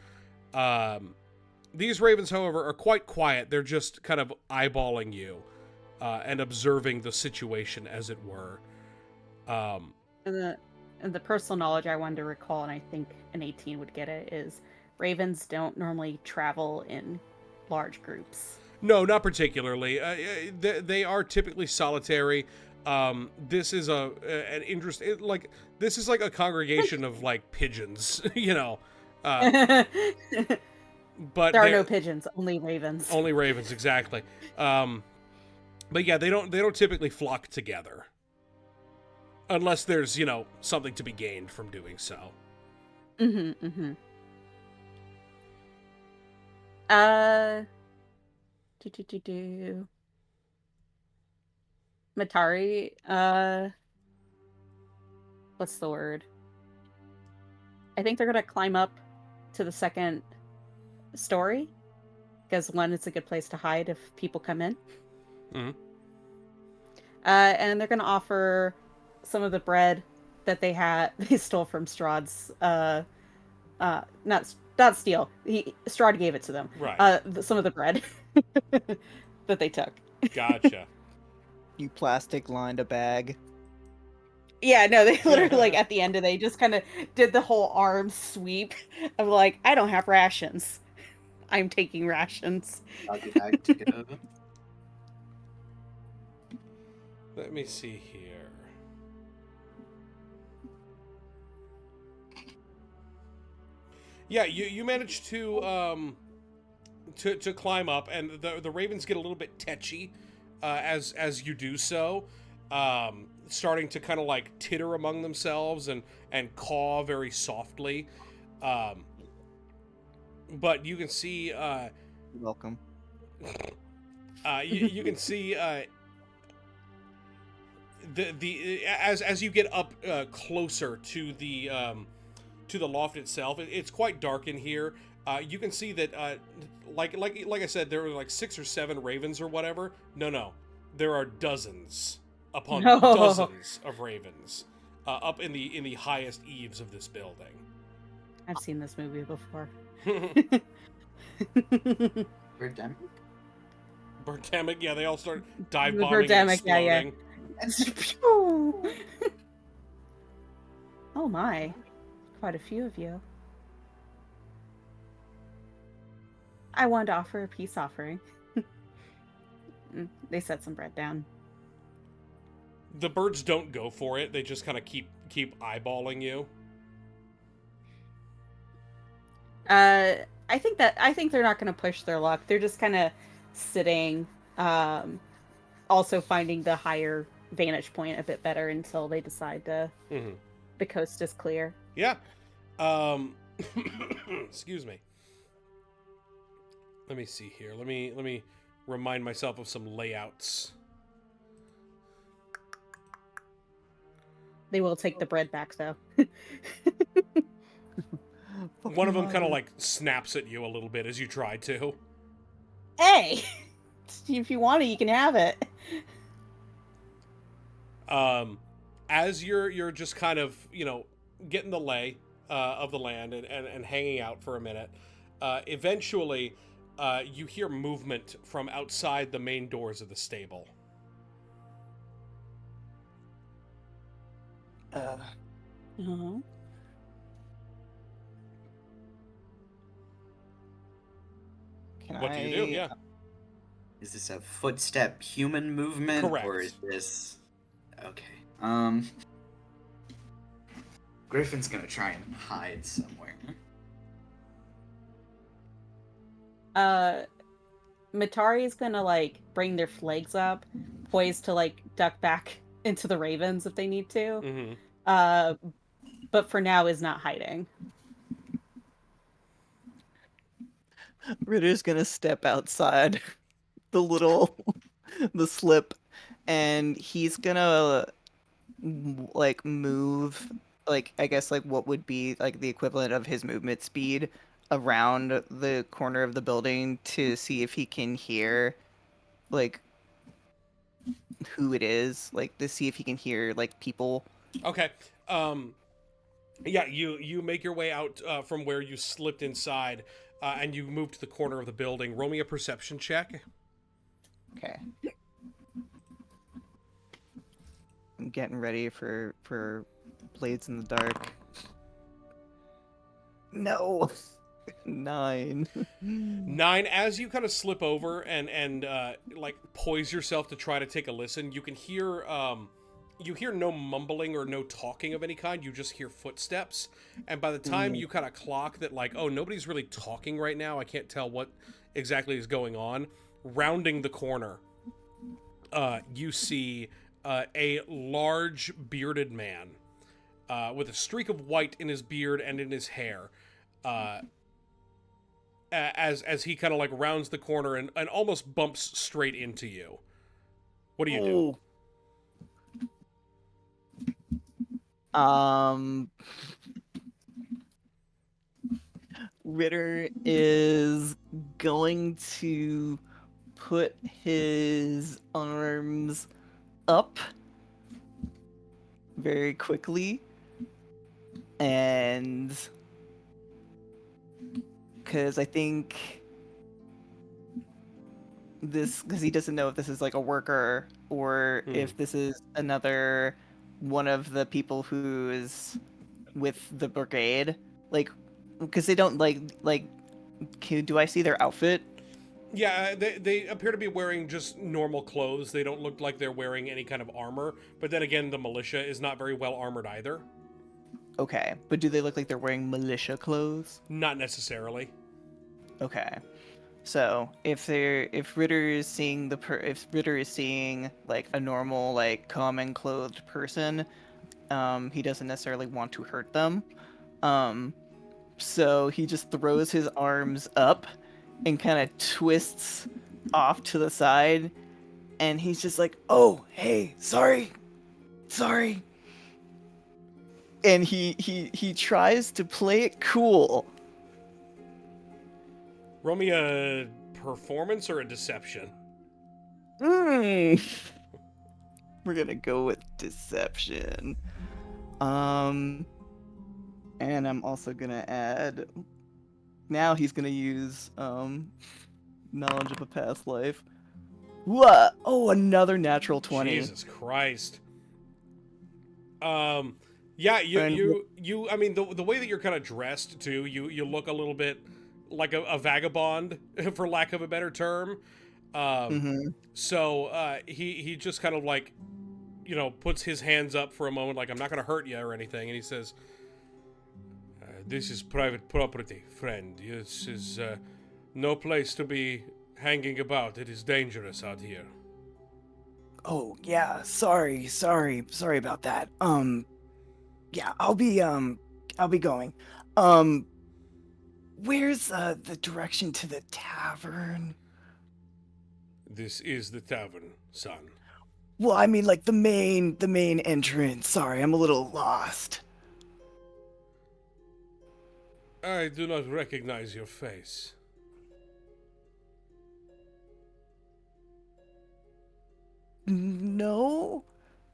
These ravens, however, are quite quiet. They're just kind of eyeballing you and observing the situation, as it were. And the personal knowledge I wanted to recall, and I think an 18 would get it, is ravens don't normally travel in large groups. No, not particularly. They are typically solitary. This is an interest. This is like a congregation of like pigeons, But there are no pigeons, only ravens. Only ravens, exactly. But yeah, they don't typically flock together, unless there's something to be gained from doing so. Matari, what's the word? I think they're gonna climb up to the second story, because one, it's a good place to hide if people come in. And they're gonna offer some of the bread that they stole from Strahd's, not steal. Strahd gave it to them. Right. Some of the bread that they took. Gotcha. You plastic lined a bag. Yeah, no, they literally at the end of they just kind of did the whole arm sweep of like, I don't have rations. I'm taking rations. Let me see here. Yeah, you manage to climb up, and the ravens get a little bit tetchy as you do so, starting to kind of like titter among themselves and caw very softly. But you can see You're welcome. you can see the as you get up closer to the loft itself. It's quite dark in here. You can see that like I said, there were like 6 or 7 ravens or whatever. No, there are dozens upon No. dozens of ravens up in the highest eaves of this building. I've seen this movie before. Birdemic? Birdemic, yeah, they all start dive The bombing and Birdemic, yeah, exploding. Oh my. Quite a few of you. I wanted to offer a peace offering. They set some bread down. The birds don't go for it. They just kind of keep eyeballing you. I think they're not going to push their luck. They're just kind of sitting, also finding the higher vantage point a bit better until they decide to. Mm-hmm. The coast is clear. Yeah. Excuse me. Let me see here. Let me remind myself of some layouts. They will take the bread back, though. One of them kind of like snaps at you a little bit as you try to. Hey! If you want it, you can have it. As you're just kind of, getting the lay of the land and hanging out for a minute, eventually you hear movement from outside the main doors of the stable. Uh-huh. What do you do? Yeah. Is this a footstep human movement? Correct. Or is this... Okay. Griffin's gonna try and hide somewhere. Matari's gonna, bring their flags up, poised to, duck back into the ravens if they need to. Mm-hmm. But for now is not hiding. Ritter's gonna step outside the slip, and he's gonna move, I guess what would be the equivalent of his movement speed around the corner of the building to see if he can hear who it is, to see if he can hear people. Okay. Yeah, you make your way out from where you slipped inside, and you move to the corner of the building. Roll me a perception check. Okay. I'm getting ready for Blades in the Dark. No. 9. 9. As you kind of slip over and poise yourself to try to take a listen, you can hear no mumbling or no talking of any kind. You just hear footsteps, and by the time you kind of clock that, oh, nobody's really talking right now, I can't tell what exactly is going on. Rounding the corner, you see a large bearded man with a streak of white in his beard and in his hair. As he kind of rounds the corner and almost bumps straight into you. What do you do? Ritter is going to put his arms up very quickly, and because I think because he doesn't know if this is a worker or if this is another one of the people who is with the brigade, because they don't do I see their outfit? Yeah, they appear to be wearing just normal clothes. They don't look like they're wearing any kind of armor, but then again, the militia is not very well armored either. Okay, but do they look like they're wearing militia clothes? Not necessarily. Okay. So if Ritter is seeing if Ritter is seeing like a normal like common clothed person, he doesn't necessarily want to hurt them. So he just throws his arms up and kind of twists off to the side, and he's just like, "Oh, hey, sorry." And he tries to play it cool. Roll me a performance or a deception. We're gonna go with deception. And I'm also gonna add. Now he's gonna use knowledge of a past life. What? Oh, another natural 20. Jesus Christ. Yeah, And- you. I mean, the way that you're kind of dressed too, you look a little bit like a vagabond, for lack of a better term. So he just kind of like, puts his hands up for a moment, like I'm not gonna hurt you or anything, and he says, "This is private property, friend. This is no place to be hanging about. It is dangerous out here." Oh, yeah, sorry about that. Yeah, I'll be going. Where's the direction to the tavern? This is the tavern, son. Well, I mean, like the main entrance. Sorry, I'm a little lost. I do not recognize your face. No?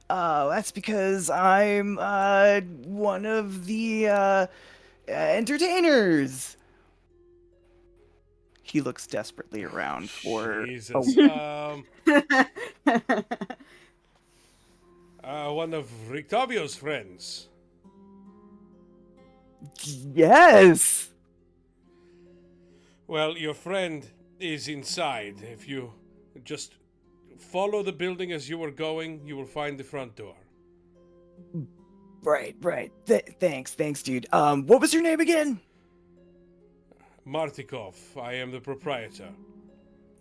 That's because I'm one of the entertainers. He looks desperately around for. Jesus. Oh, One of Rictavio's friends. yes. Well, your friend is inside. If you just follow the building as you were going, you will find the front door. Right. Thanks, dude. What was your name again? Martikov. I am the proprietor.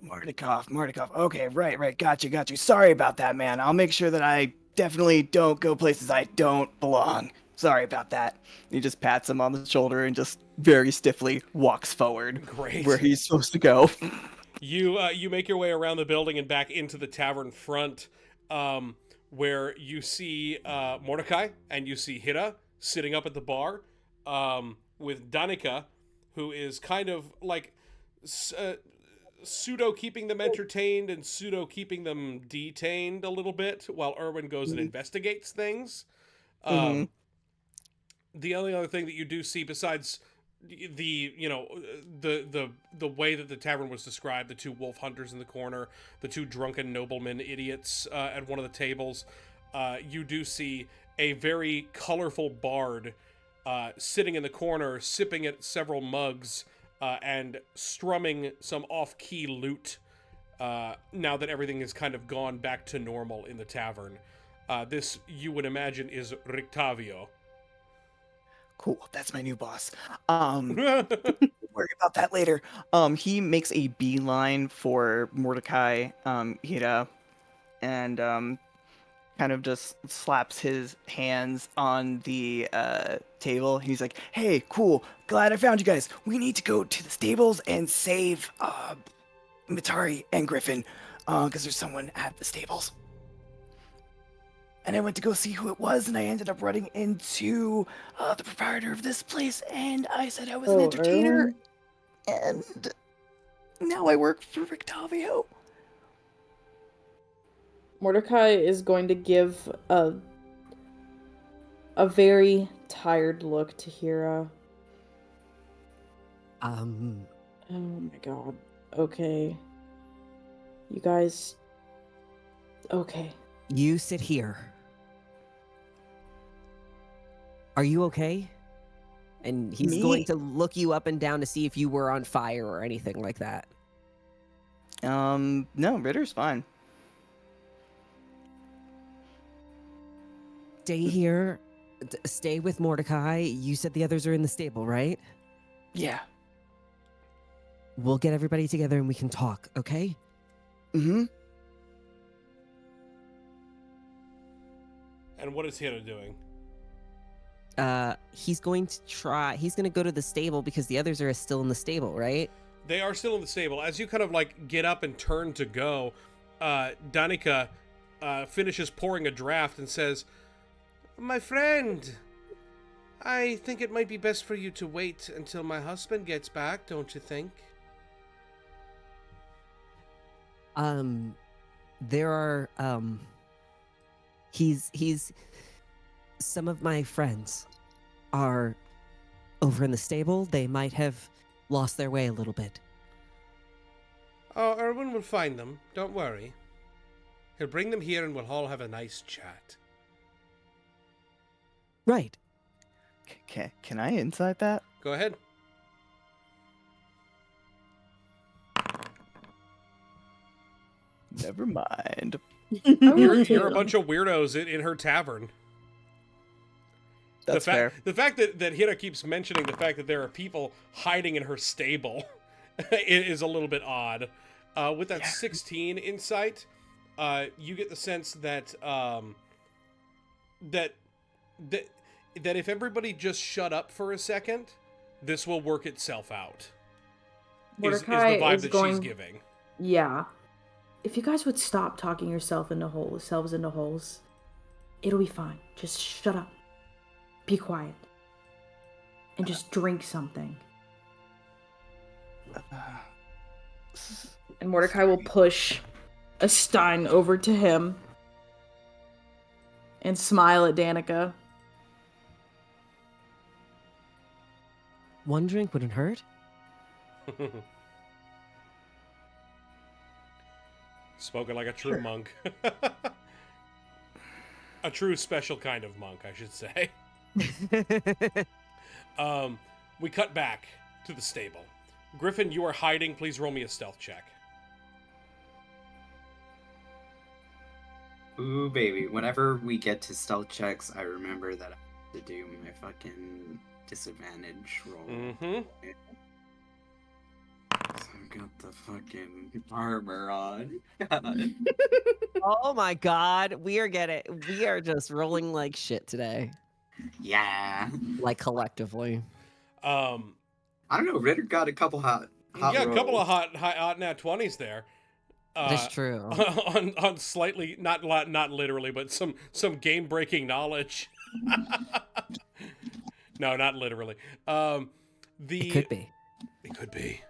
Martikov. Okay, right. Got you. Sorry about that, man. I'll make sure that I definitely don't go places I don't belong. Sorry about that. he just pats him on the shoulder and just very stiffly walks forward Great. where he's supposed to go. You make your way around the building and back into the tavern front, where you see Mordecai and you see Hira sitting up at the bar, with Danica, who is kind of like pseudo keeping them entertained and pseudo keeping them detained a little bit while Erwin goes and investigates things. The only other thing that you do see besides the way that the tavern was described, the two wolf hunters in the corner, the two drunken noblemen idiots at one of the tables, you do see a very colorful bard sitting in the corner, sipping at several mugs and strumming some off-key lute, now that everything has kind of gone back to normal in the tavern. This, you would imagine, is Rictavio. Cool, that's my new boss. Worry about that later. He makes a beeline for Mordecai, Hira, and kind of just slaps his hands on the table. He's like, "Hey, cool. Glad I found you guys. We need to go to the stables and save Mitari and Griffin, because there's someone at the stables." And I went to go see who it was, and I ended up running into the proprietor of this place, and I said I was an entertainer, and now I work for Rictavio. Mordecai is going to give a very tired look to Hira. Oh my god. Okay. You guys. Okay. You sit here. Are you okay? And he's Me? going to look you up and down to see if you were on fire or anything like that. No, Ritter's fine. Stay here. stay with Mordecai. You said the others are in the stable, right? Yeah. We'll get everybody together and we can talk, okay? Mm-hmm. And what is Hira doing? He's going to go to the stable because the others are still in the stable, right? They are still in the stable. As you kind of like get up and turn to go, Danica finishes pouring a draft and says, "My friend, I think it might be best for you to wait until my husband gets back, don't you think?" There are, he's, some of my friends are over in the stable. They might have lost their way a little bit. Oh, Erwin will find them. Don't worry. He'll bring them here and we'll all have a nice chat. Right. Can I insight that? Go ahead. Never mind. You're a bunch of weirdos in her tavern. That's fair. The fact that Hira keeps mentioning the fact that there are people hiding in her stable is a little bit odd. With that 16 insight, you get the sense that that if everybody just shut up for a second, this will work itself out. Is the Mordecai vibe is that going- she's giving. Yeah. If you guys would stop talking yourselves into holes, it'll be fine. Just shut up. Be quiet. And just drink something. And Mordecai will push a stein over to him and smile at Danica. One drink wouldn't hurt. Spoken like a true monk. A true special kind of monk, I should say. We cut back to the stable. Griffin, you are hiding. Please roll me a stealth check. Ooh, baby. Whenever we get to stealth checks, I remember that I have to do my fucking disadvantage roll. Mm-hmm. So I've got the fucking armor on. God. Oh my god, we are just rolling like shit today. Yeah. Like collectively. I don't know. Ritter got a couple hot Yeah, a couple of rolls. hot nat 20s there. That's true. On slightly not literally, but some game breaking knowledge. No, not literally. It could be. It could be.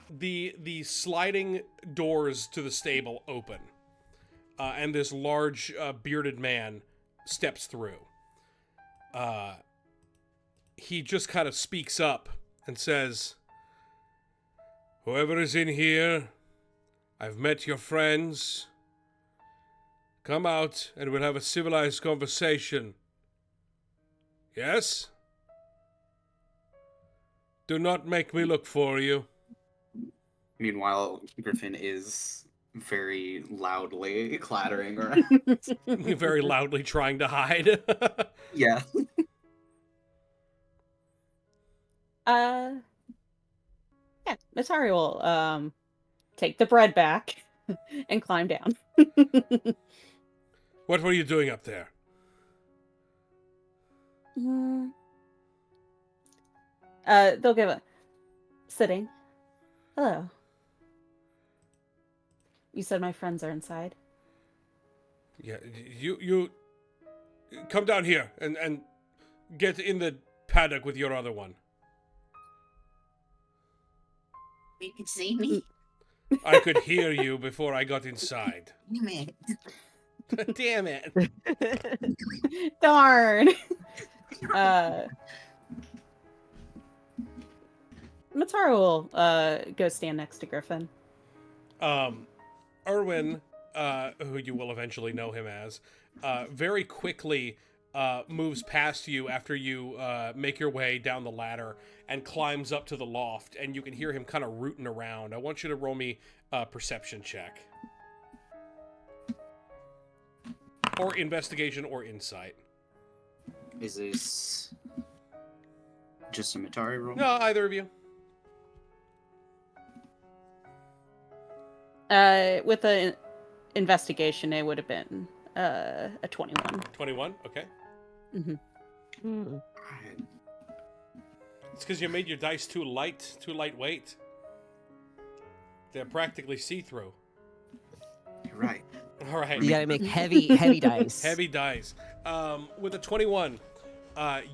The sliding doors to the stable open, and this large bearded man steps through. He just kind of speaks up and says, "Whoever is in here, I've met your friends. Come out and we'll have a civilized conversation. Yes? Do not make me look for you." Meanwhile, Griffin is very loudly clattering around. Very loudly trying to hide. Yeah. Yeah, Matari will take the bread back and climb down. What were you doing up there? They'll give a sitting. Hello. You said my friends are inside. Yeah, you come down here and get in the paddock with your other one. You can see me. I could hear you before I got inside. Damn it. Damn it. Darn. Matara will go stand next to Griffin. Erwin, who you will eventually know him as, very quickly moves past you after you make your way down the ladder and climbs up to the loft, and you can hear him kind of rooting around. I want you to roll me a perception check. or investigation or insight. Is this just a Matari roll? No, either of you. With the investigation, it would have been a 21. 21. Okay. Mm-hmm. Alright. It's because you made your dice too lightweight. They're practically see-through. You're right. All right. You gotta make heavy dice. Heavy dice. With a 21,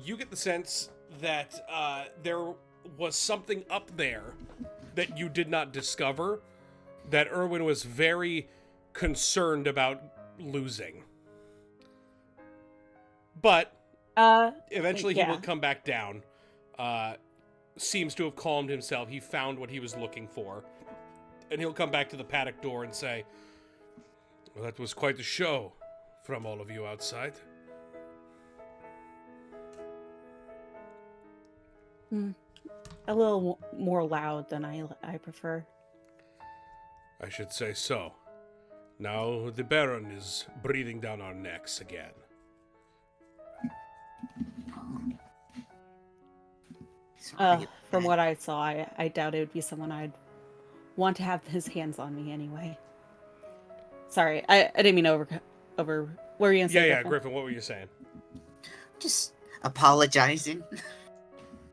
you get the sense that there was something up there that you did not discover, that Erwin was very concerned about losing. But eventually he will come back down. Seems to have calmed himself. He found what he was looking for. And he'll come back to the paddock door and say, "Well, that was quite a show from all of you outside." A little more loud than I prefer. I should say so. Now the Baron is breathing down our necks again. Sorry. From what I saw, I doubt it would be someone I'd want to have his hands on me anyway. Sorry, I didn't mean over. What were you gonna say? Yeah, Griffin, what were you saying? Just apologizing.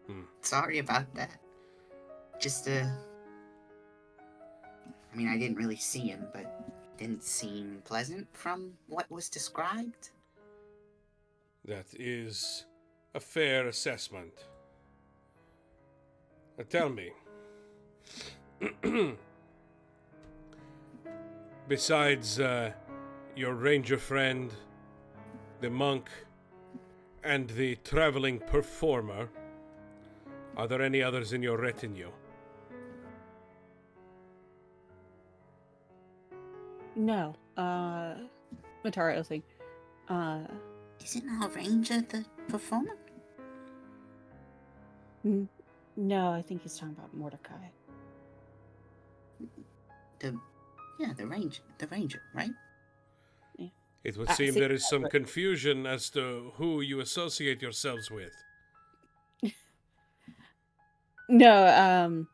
Hmm. Sorry about that. Just, I mean, I didn't really see him, but it didn't seem pleasant from what was described. That is a fair assessment. Now tell me, besides your ranger friend, the monk, and the traveling performer, are there any others in your retinue? No. Mataro thing. Isn't our ranger the performer? No, I think he's talking about Mordecai. The ranger, right? It would I seem see- there is some confusion as to who you associate yourselves with. No,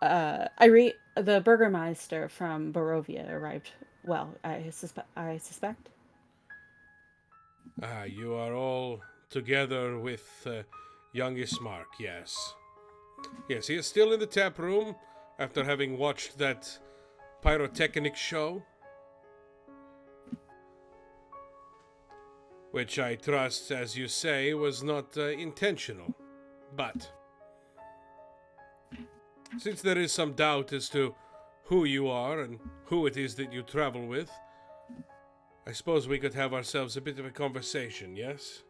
the Burgermeister from Barovia arrived. Well, I suspect. You are all together with young Ismark, yes. Yes, he is still in the tap room after having watched that pyrotechnic show. Which I trust, as you say, was not intentional. But since there is some doubt as to who you are and who it is that you travel with, I suppose we could have ourselves a bit of a conversation, yes?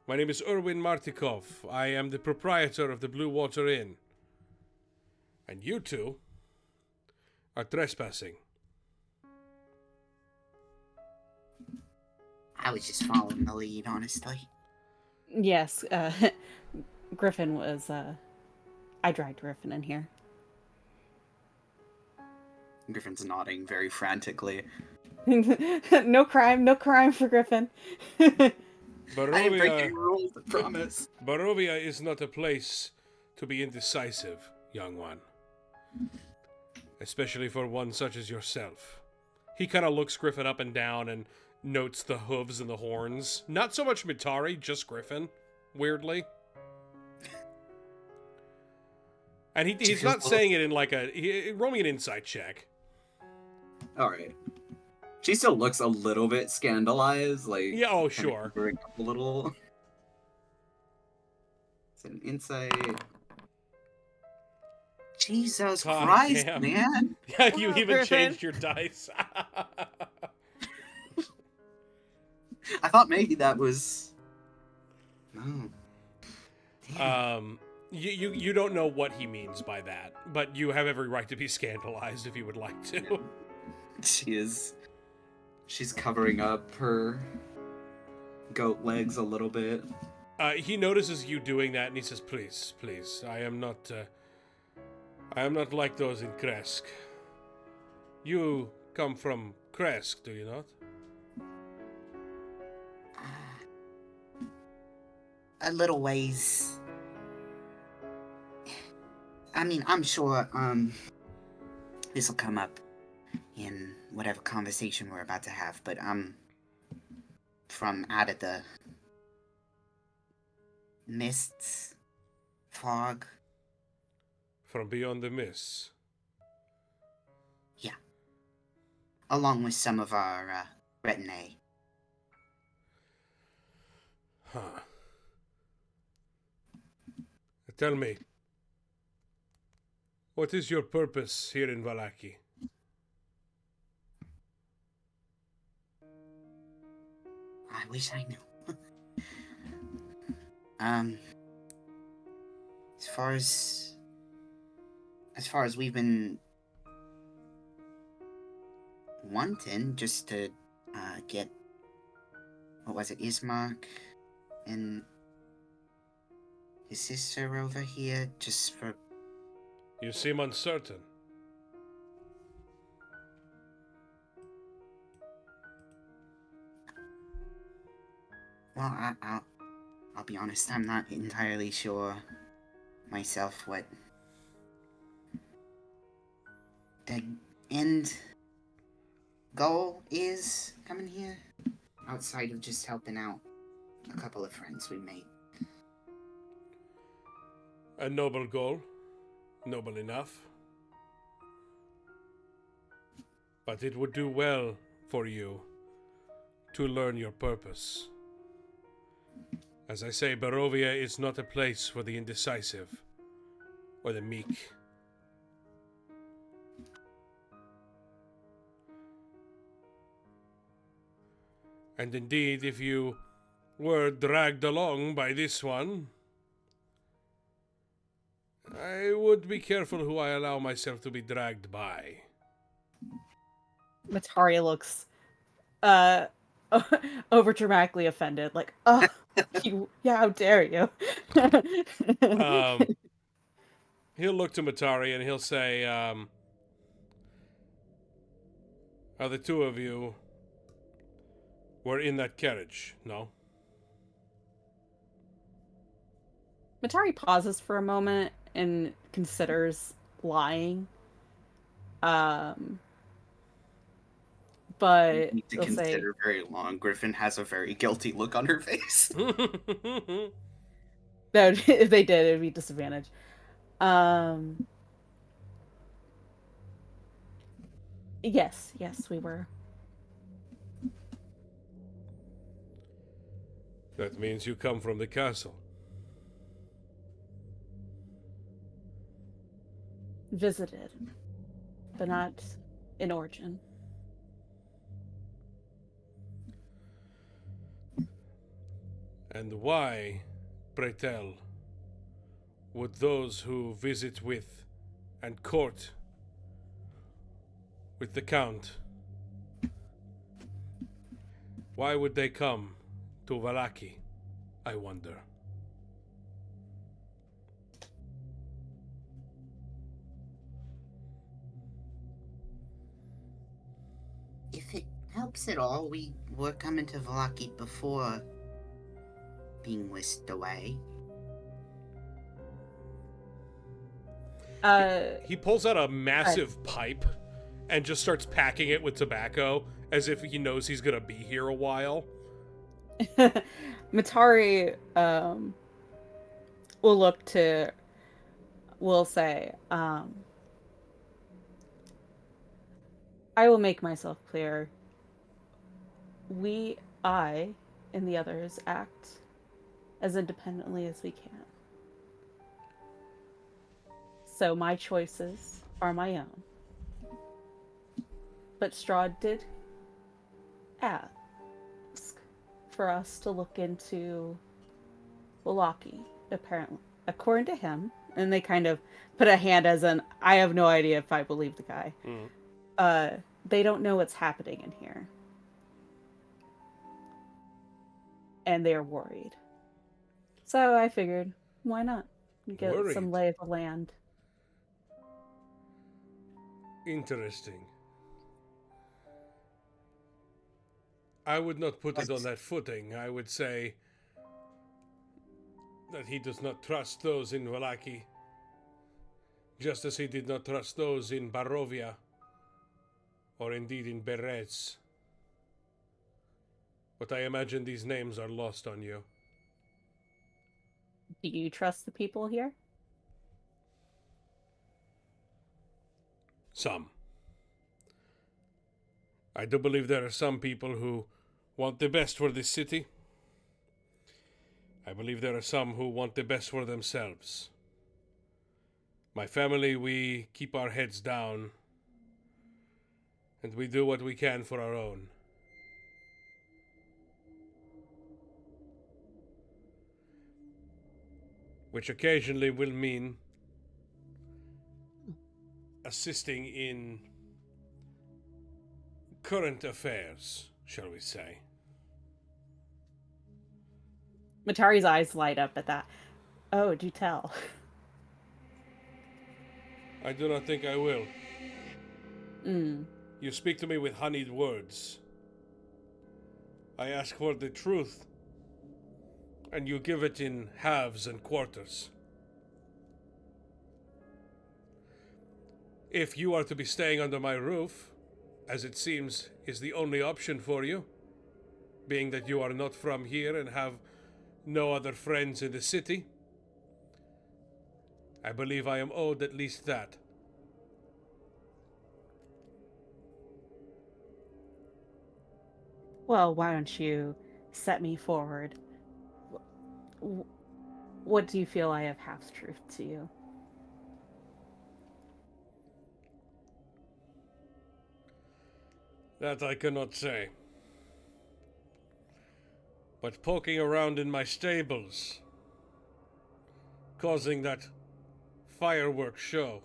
My name is Erwin Martikov. I am the proprietor of the Blue Water Inn. And you two are trespassing. I was just following the lead, honestly. Yes, Griffin was. I dragged Griffin in here. Griffin's nodding very frantically. No crime for Griffin. I didn't break any rules, I promise. Barovia is not a place to be indecisive, young one. Especially for one such as yourself. He kind of looks Griffin up and down and notes the hooves and the horns. Not so much Mitari, just Griffin, weirdly. And he's not saying it in like roll me an insight check. Alright. She still looks a little bit scandalized, like... Yeah, oh, kinda sure. covering up a little. It's an insight. Jesus God Christ, damn. man! Yeah, you Wow, even Griffin. changed your dice. I thought maybe that was... Oh. Damn. You don't know what he means by that, but you have every right to be scandalized if you would like to. She's covering up her goat legs a little bit. He notices you doing that, and he says, "Please, I am not like those in Kresk. You come from Kresk, do you not? A little ways. I mean, I'm sure, this'll come up in whatever conversation we're about to have, but I'm from out of the mists, fog. From beyond the mists. Yeah. Along with some of our, retinue. Huh. Tell me, what is your purpose here in Vallaki? I wish I knew. As far as we've been wanting, just to get, what was it, Ismark and his sister over here, just for... You seem uncertain. Well, I'll be honest, I'm not entirely sure myself what the end goal is coming here, outside of just helping out a couple of friends we made. A noble goal. Noble enough. But it would do well for you to learn your purpose. As I say, Barovia is not a place for the indecisive or the meek. And indeed, if you were dragged along by this one, I would be careful who I allow myself to be dragged by. Matari looks over dramatically offended, like, oh, how dare you? He'll look to Matari and he'll say, are the two of you were in that carriage, no? Matari pauses for a moment and considers lying. But You need to he'll say, consider very long. Griffin has a very guilty look on her face. no, if they did, it would be disadvantage. Yes, we were. That means you come from the castle. Visited, but not in origin. And why, pray tell, would those who visit with and court with the Count, why would they come to Vallaki, I wonder? If it helps at all, we were coming to Vallaki before being whisked away. He pulls out a massive pipe and just starts packing it with tobacco as if he knows he's gonna be here a while. Matari will say, I will make myself clear. I and the others act as independently as we can. So my choices are my own. But Strahd did ask for us to look into Vallaki, apparently. According to him, and they kind of put a hand as in, I have no idea if I believe the guy. They don't know what's happening in here. And they're worried. So I figured, why not? Get some lay of the land. Interesting. I would not put it on that footing. I would say that he does not trust those in Vallaki, just as he did not trust those in Barovia, or indeed in Berez. But I imagine these names are lost on you. Do you trust the people here? Some. I do believe there are some people who want the best for this city. I believe there are some who want the best for themselves. My family, we keep our heads down, and we do what we can for our own. Which occasionally will mean assisting in current affairs, shall we say. Matari's eyes light up at that. Oh, do tell. I do not think I will. Mm. You speak to me with honeyed words. I ask for the truth, and you give it in halves and quarters. If you are to be staying under my roof, as it seems is the only option for you, being that you are not from here and have no other friends in the city, I believe I am owed at least that. Well, why don't you set me forward? What do you feel I have half-truth to you? That I cannot say. But poking around in my stables, causing that fireworks show,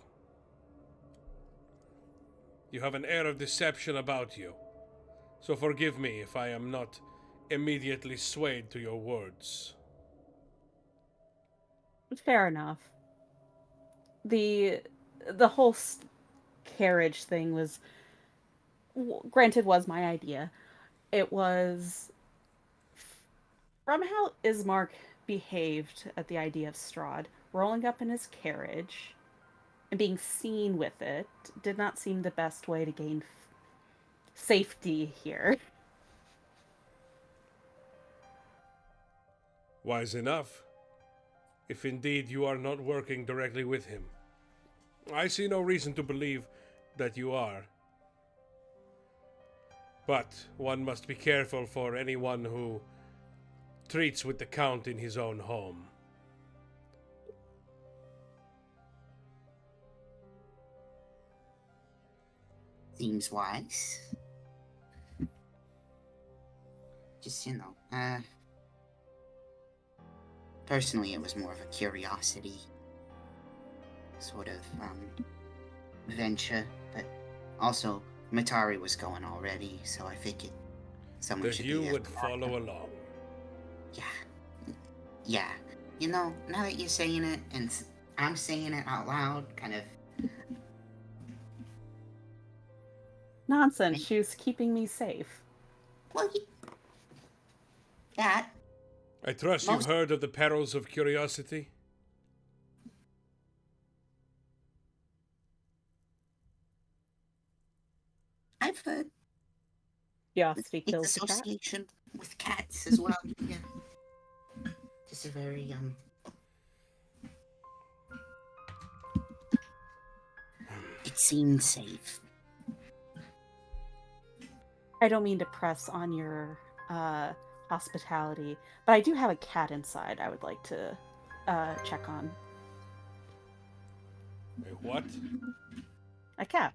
you have an air of deception about you. So forgive me if I am not immediately swayed to your words. Fair enough. The whole carriage thing was, granted, was my idea. It was from how Ismark behaved at the idea of Strahd rolling up in his carriage and being seen with it did not seem the best way to gain safety here. Wise enough, if indeed you are not working directly with him. I see no reason to believe that you are. But one must be careful for anyone who treats with the Count in his own home. Seems wise. Just, personally, it was more of a curiosity sort of, venture, but also Matari was going already, so I figured someone That should you be there would for her. follow along. Yeah. Now that you're saying it, and I'm saying it out loud, kind of... Nonsense, she was keeping me safe. Well, that... I trust you've heard of the perils of curiosity? I've heard. Curiosity Its kills the cat. association with cats as well. Yeah. Just a very, It seemed safe. I don't mean to press on your hospitality, but I do have a cat inside I would like to check on. A what? A cat.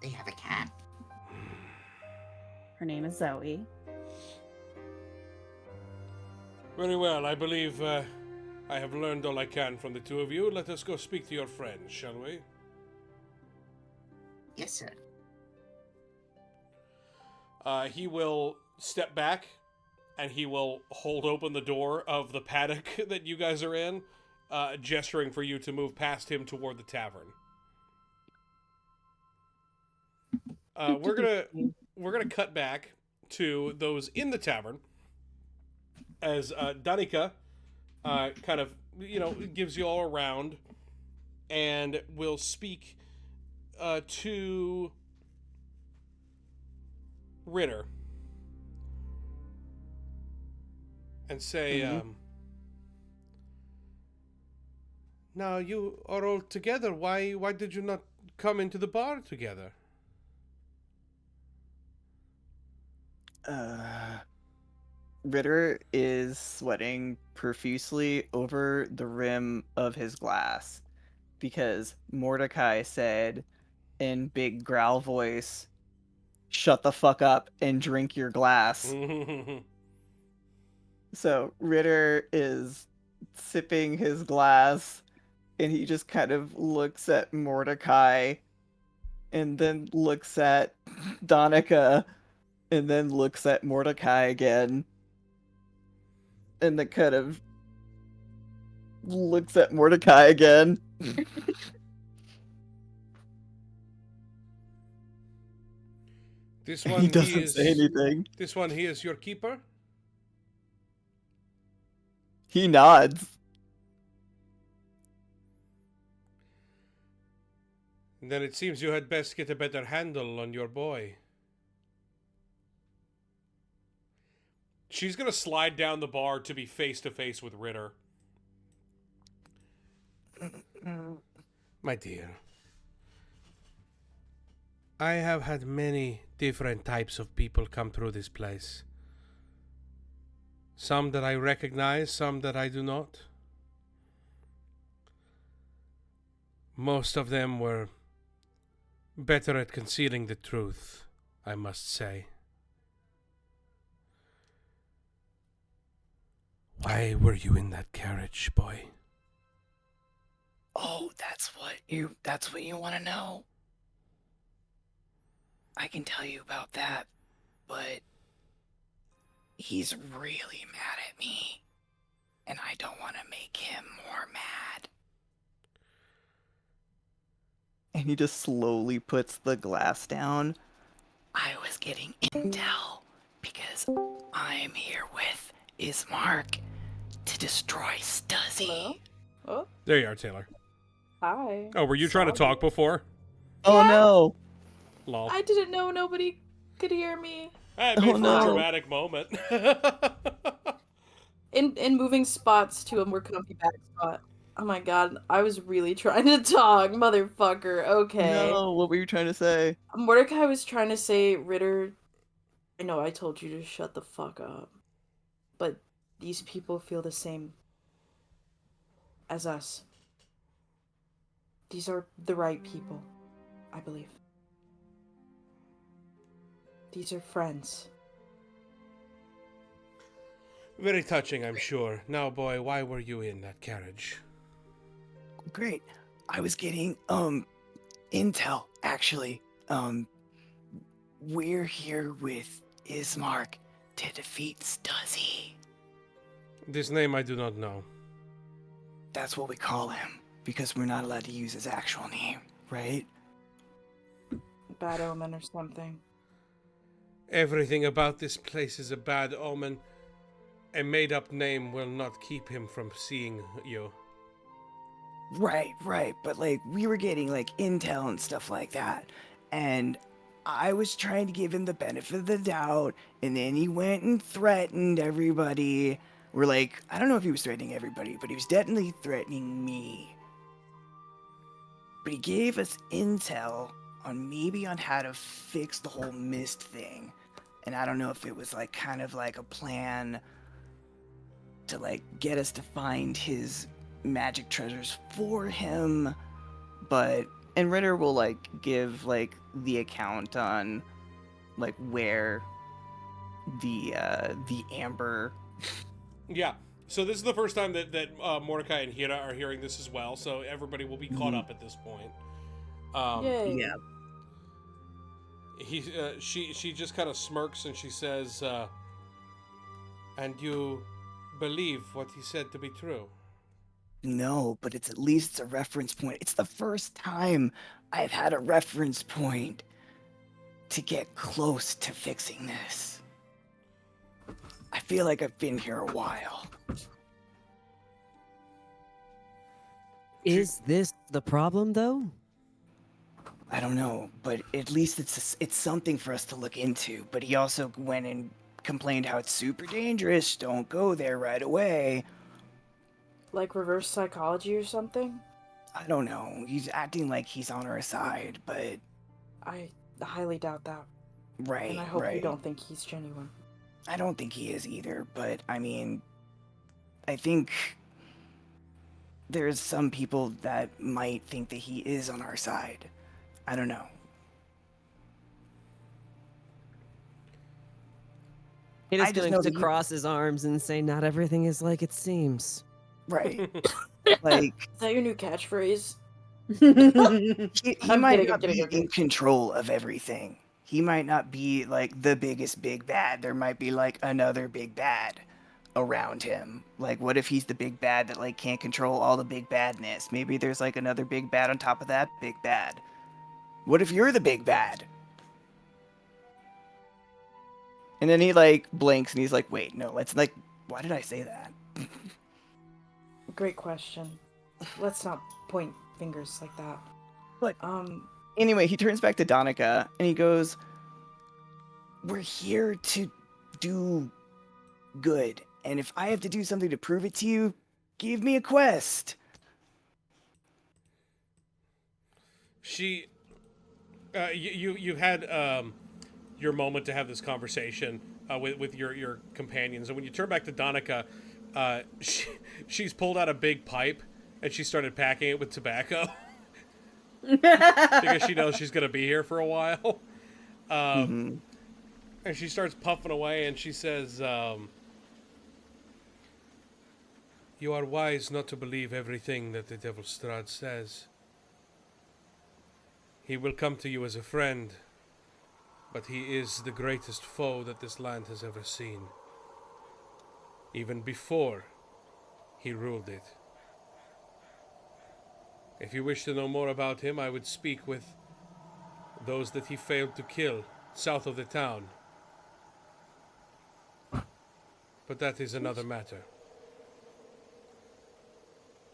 They have a cat. Her name is Zoe. Very well, I believe I have learned all I can from the two of you. Let us go speak to your friends, shall we? Yes, sir. He will step back, and he will hold open the door of the paddock that you guys are in, gesturing for you to move past him toward the tavern. We're gonna cut back to those in the tavern as Danica kind of gives you all a round and will speak to Ritter and say, now you are all together. Why did you not come into the bar together? Ritter is sweating profusely over the rim of his glass because Mordecai said in big growl voice, "Shut the fuck up and drink your glass." So Ritter is sipping his glass and he just kind of looks at Mordecai and then looks at Donica and then looks at Mordecai again and then kind of looks at Mordecai again. This one He doesn't say anything. This one he is your keeper? He nods. Then it seems you had best get a better handle on your boy. She's gonna slide down the bar to be face to face with Ritter. My dear, I have had many different types of people come through this place. Some that I recognize, some that I do not. Most of them were better at concealing the truth, I must say. Why were you in that carriage, boy? Oh, that's what you want to know. I can tell you about that, but he's really mad at me, and I don't want to make him more mad. And he just slowly puts the glass down. I was getting intel because I'm here with Ismark to destroy Stuzzy. Oh, There you are, Taylor. hi. Oh, were you trying to Sorry. talk before? Oh Yeah. no! Lol. I didn't know nobody could hear me. It made for no. a dramatic moment. In moving spots to a more comfy back spot. Oh my god, I was really trying to talk, motherfucker. Okay. No, what were you trying to say? Mordecai was trying to say, Ritter, I know I told you to shut the fuck up, but these people feel the same as us. These are the right people, I believe. These are friends. Very touching, I'm sure. Now, boy, why were you in that carriage? Great. I was getting intel actually. We're here with Ismark to defeat Stuzzy. This name I do not know. That's what we call him because we're not allowed to use his actual name, right? Bad omen or something. Everything about this place is a bad omen. A made-up name will not keep him from seeing you. Right. But like we were getting like intel and stuff like that. And I was trying to give him the benefit of the doubt, and then he went and threatened everybody. We're like, I don't know if he was threatening everybody, but he was definitely threatening me. But he gave us intel on how to fix the whole mist thing. And I don't know if it was like kind of like a plan to like get us to find his magic treasures for him, And Ritter will like give like the account on like where the amber. Yeah. So this is the first time that Mordecai and Hira are hearing this as well. So everybody will be caught up at this point. Yay. yeah. She just kind of smirks and she says, "And you believe what he said to be true?" No, but it's at least a reference point. It's the first time I've had a reference point. to get close to fixing this. I feel like I've been here a while. Is this the problem, though? I don't know, but at least it's something for us to look into. But he also went and complained how it's super dangerous. Don't go there right away. Like reverse psychology or something? I don't know. He's acting like he's on our side, but I highly doubt that. right, And I hope right. you don't think he's genuine. I don't think he is either, but I mean, I think there's some people that might think that he is on our side. I don't know. He I just just going know to that cross his arms and say, "Not everything is like it seems." Right. Like, Is that your new catchphrase? he I'm might kidding, not I'm kidding, be I'm kidding. in control of everything. He might not be like the biggest big bad. There might be like another big bad around him. Like, what if he's the big bad that like can't control all the big badness? Maybe there's like another big bad on top of that big bad. What if you're the big bad? And then he like blinks and he's like, wait, no, let's like, why did I say that? Great question. Let's not point fingers like that. But Um, anyway, he turns back to Donica and he goes, we're here to do good. And if I have to do something to prove it to you, give me a quest. She, you had your moment to have this conversation with your companions, and when you turn back to Donica, she's pulled out a big pipe and she started packing it with tobacco because she knows she's gonna be here for a while. And she starts puffing away and she says, "You are wise not to believe everything that the Devil Strahd says. He will come to you as a friend, but he is the greatest foe that this land has ever seen. Even before he ruled it. If you wish to know more about him, I would speak with those that he failed to kill south of the town. But that is another matter.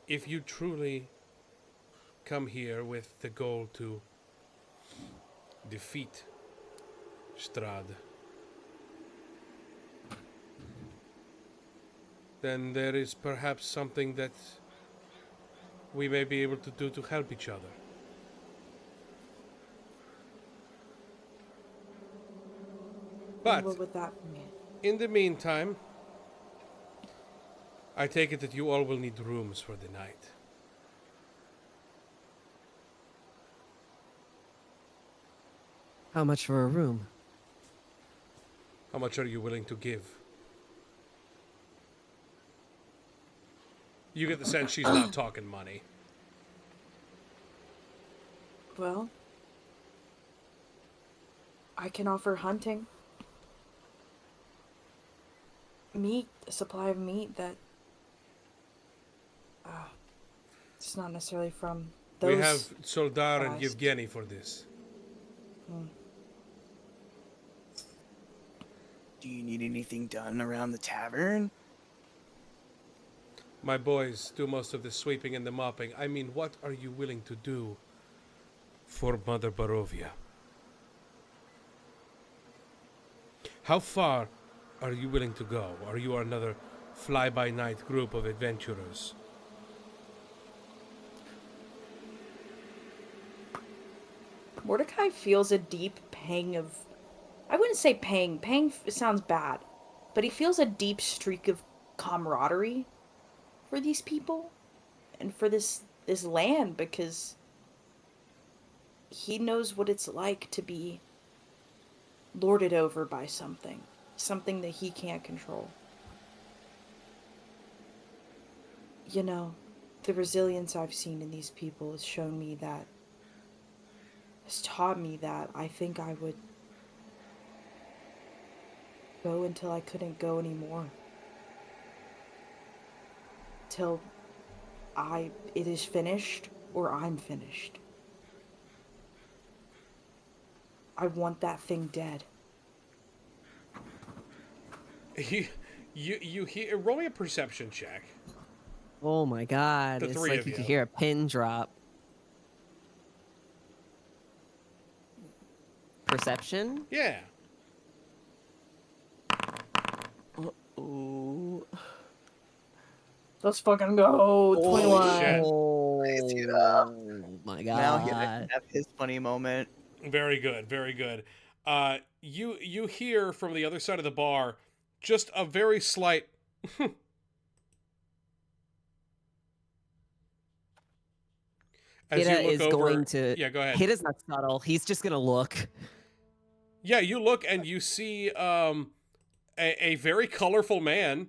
If you truly come here with the goal to defeat Strahd, then there is perhaps something that we may be able to do to help each other. But what would that mean? in the meantime, I take it that you all will need rooms for the night. How much for a room? How much are you willing to give? You get the sense she's not talking money. Well, I can offer hunting. Meat, a supply of meat that it's not necessarily from those. We have Soldar and guys. Yevgeny for this. Do you need anything done around the tavern? My boys do most of the sweeping and the mopping. I mean, what are you willing to do for Mother Barovia? How far are you willing to go? Are you another fly-by-night group of adventurers? Mordecai feels a deep pang of, I wouldn't say pang. Sounds bad. But he feels a deep streak of camaraderie for these people and for this land, because he knows what it's like to be lorded over by something that he can't control. You know, the resilience I've seen in these people has shown me that, has taught me that I think I would go until I couldn't go anymore. Till it is finished or I'm finished. I want that thing dead. You hear? Roll me a perception check. Oh my god. The It's three like of you you. could hear a pin drop. Perception? Yeah. Ooh. Let's fucking go. 21. shit. Oh my god. Now he can have his funny moment. Very good. Very good. You hear from the other side of the bar just a very slight. As you Hida look is over, going to. yeah, go ahead. Hida's not subtle. He's just gonna look. Yeah, you look and you see a very colorful man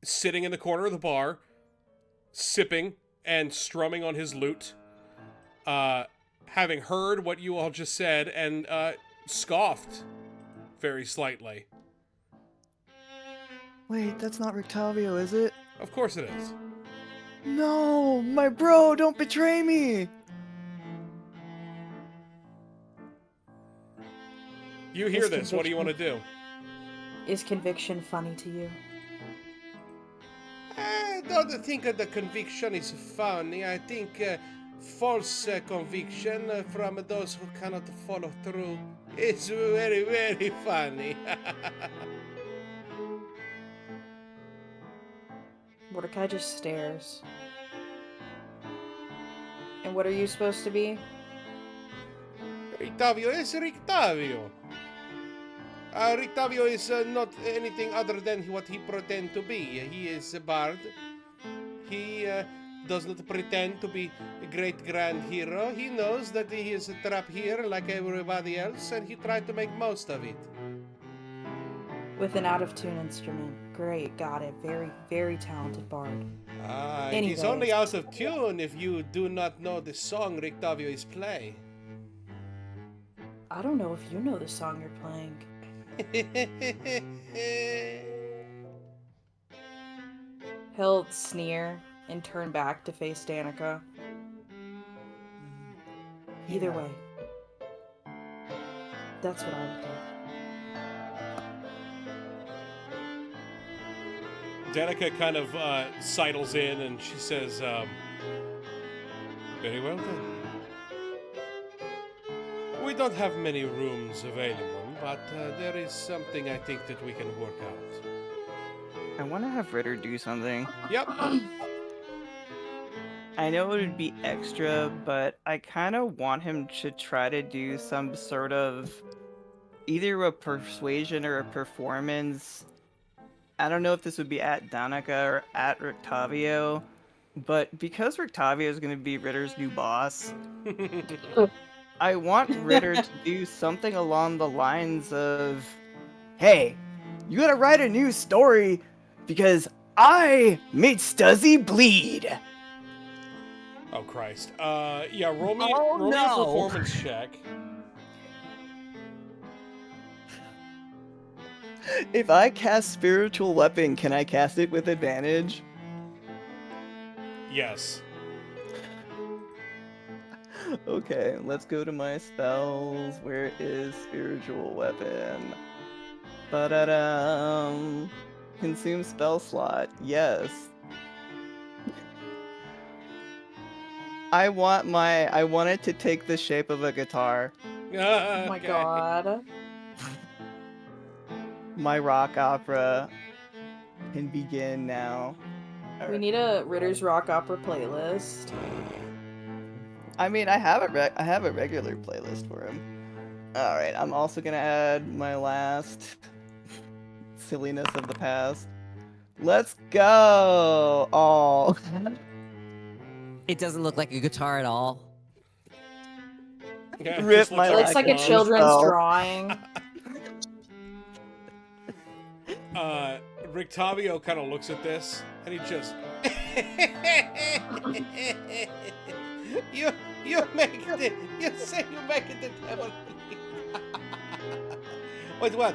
sitting in the corner of the bar, sipping and strumming on his lute, having heard what you all just said and scoffed very slightly. Wait, that's not Rictavio, is it? Of course it is. No, my bro, don't betray me. You hear this. What do you want to do? Is conviction funny to you? I don't think the conviction is funny. I think false conviction from those who cannot follow through is very, very funny. Mordecai just stares. And what are you supposed to be? Rictavio is Rictavio. Rictavio is not anything other than what he pretends to be. He is a bard. He does not pretend to be a great grand hero. He knows that he is trapped here like everybody else, and he tried to make most of it. With an out-of-tune instrument. Great, got it. Very, very talented bard. It is only out of tune if you do not know the song Rictavio is playing. I don't know if you know the song you're playing. He'll sneer and turn back to face Danica. Either way, that's what I would do. Danica kind of sidles in and she says, very well then. We don't have many rooms available, but there is something I think that we can work out. I want to have Ritter do something. Yep. I know it would be extra, but I kind of want him to try to do some sort of either a persuasion or a performance. I don't know if this would be at Danica or at Rictavio, but because Rictavio is going to be Ritter's new boss, I want Ritter to do something along the lines of, Hey, you gotta write a new story because I made Stuzzy bleed. Oh, Christ. Yeah, roll me, Oh, roll me a no. performance check. if I cast Spiritual Weapon, can I cast it with advantage? Yes. Okay, let's go to my spells. Where is Spiritual Weapon? Ba-da-dum. Consume spell slot. Yes. I want it to take the shape of a guitar. Oh my god. My rock opera can begin now. We need a Ritter's Rock Opera playlist. I mean, I have a regular playlist for him. All right, I'm also gonna add my last silliness of the past. Let's go! Oh, It doesn't look like a guitar at all. Yeah, it Rip just my It looks like a Icon children's spell. drawing. Rictavio kind of looks at this and he just you make it, you say you make it the devil. With what?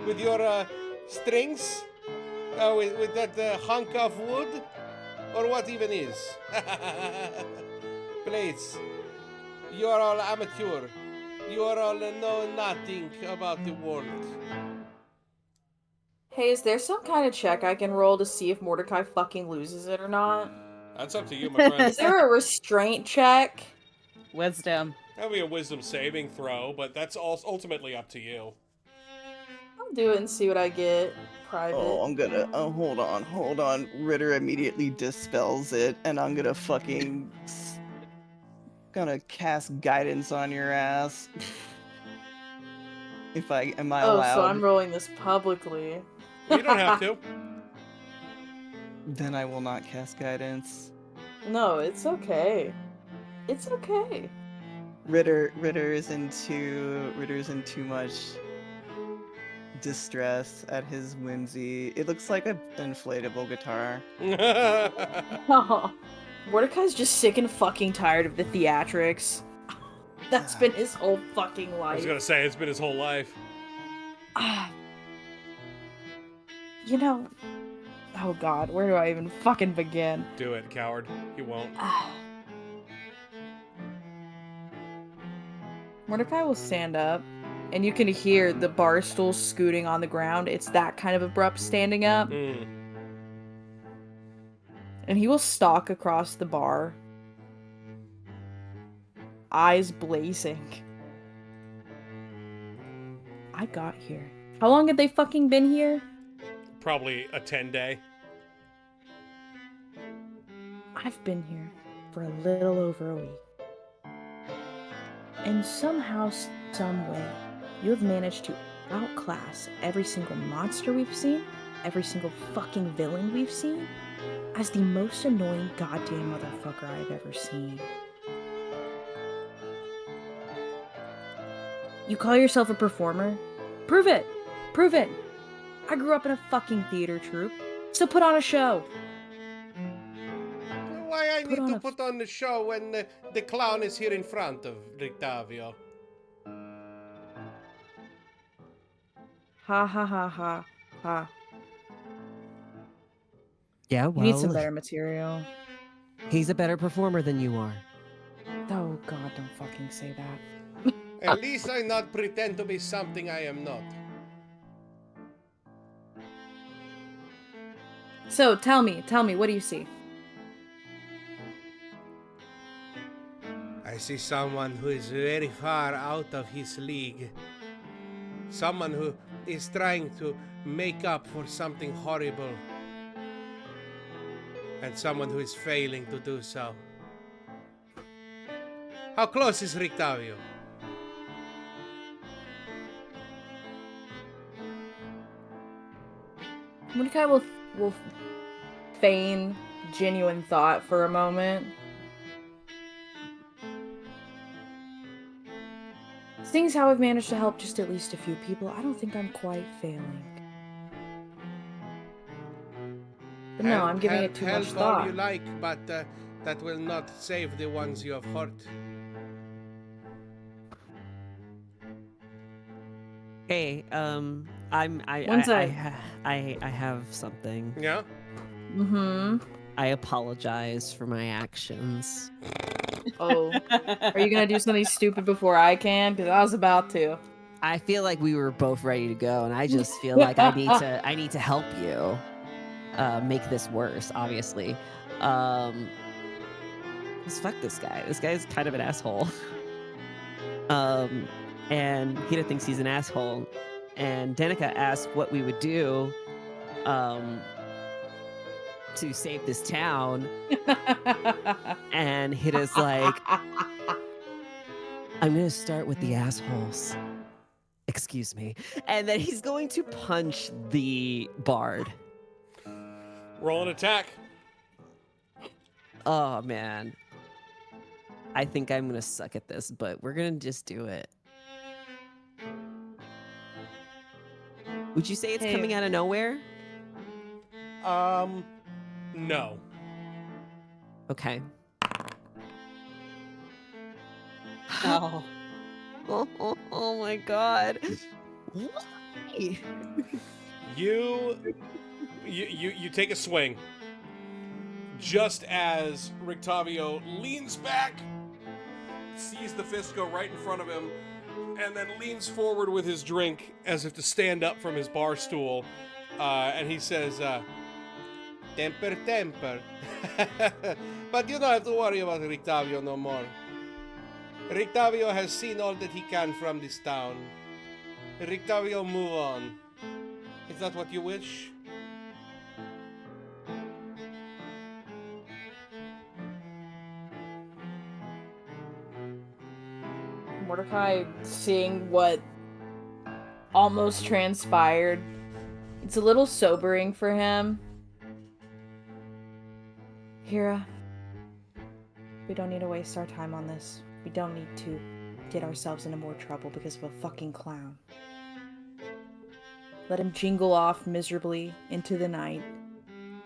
With your strings? With that hunk of wood? Or what even is? Please, you are all amateur. You are all know nothing about the world. Hey, is there some kind of check I can roll to see if Mordecai fucking loses it or not? That's up to you, my friend. Is there a restraint check? Wisdom. That'll be a wisdom saving throw, but that's ultimately up to you. I'll do it and see what I get. Private. Oh, I'm gonna. Oh, hold on. Ritter immediately dispels it, and I'm gonna fucking. Gonna cast guidance on your ass. Am I allowed? So I'm rolling this publicly. You don't have to. Then I will not cast guidance. No, it's okay. It's okay. Ritter is in too much distress at his whimsy. It looks like an inflatable guitar. Oh, Mordecai's just sick and fucking tired of the theatrics. That's been his whole fucking I life. was gonna say, it's been his whole life. You know... Oh god, where do I even fucking begin? Do it, coward. You won't. Mordecai will stand up, and you can hear the bar stool scooting on the ground. It's that kind of abrupt standing up. Mm. And he will stalk across the bar, eyes blazing. I got here. How long had they fucking been here? Probably a 10-day. I've been here for a little over a week. And somehow, some way, you have managed to outclass every single monster we've seen, every single fucking villain we've seen, as the most annoying goddamn motherfucker I've ever seen. You call yourself a performer? Prove it! Prove it! I grew up in a fucking theater troupe, so put on a show! Why I need to put on the show when the clown is here in front of Rictavio? Ha ha ha ha ha. Yeah, You well, need some better material. he's a better performer than you are. Oh god, don't fucking say that. At least I not pretend to be something I am not. So, tell me, what do you see? I see someone who is very far out of his league. Someone who is trying to make up for something horrible. And someone who is failing to do so. How close is Rictavio? Mordecai will feign genuine thought for a moment. Seeing as how I've managed to help just at least a few people, I don't think I'm quite failing. But no, I'm giving it too much help all thought. you like, but that will not save the ones you have hurt. Hey, I have something. Yeah? Mm-hmm. I apologize for my actions. Oh. Are you gonna do something stupid before I can? Because I was about to. I feel like we were both ready to go, and I just feel like I need to help you make this worse, obviously. Because fuck this guy. This guy's kind of an asshole. And Hida thinks he's an asshole. And Danica asked what we would do to save this town. And Hida's like, I'm going to start with the assholes. Excuse me. And then he's going to punch the bard. Roll an attack. Oh, man. I think I'm going to suck at this, but we're going to just do it. Would you say it's coming out of nowhere? No. Okay. Oh. Oh my god. Why? You take a swing. Just as Rictavio leans back, sees the fist go right in front of him, and then leans forward with his drink as if to stand up from his bar stool, and he says, temper, temper. But you don't have to worry about Rictavio no more. Rictavio has seen all that he can from this town. Rictavio, move on. Is that what you wish? Mordecai, seeing what almost transpired, it's a little sobering for him. Hira, we don't need to waste our time on this. We don't need to get ourselves into more trouble because of a fucking clown. Let him jingle off miserably into the night,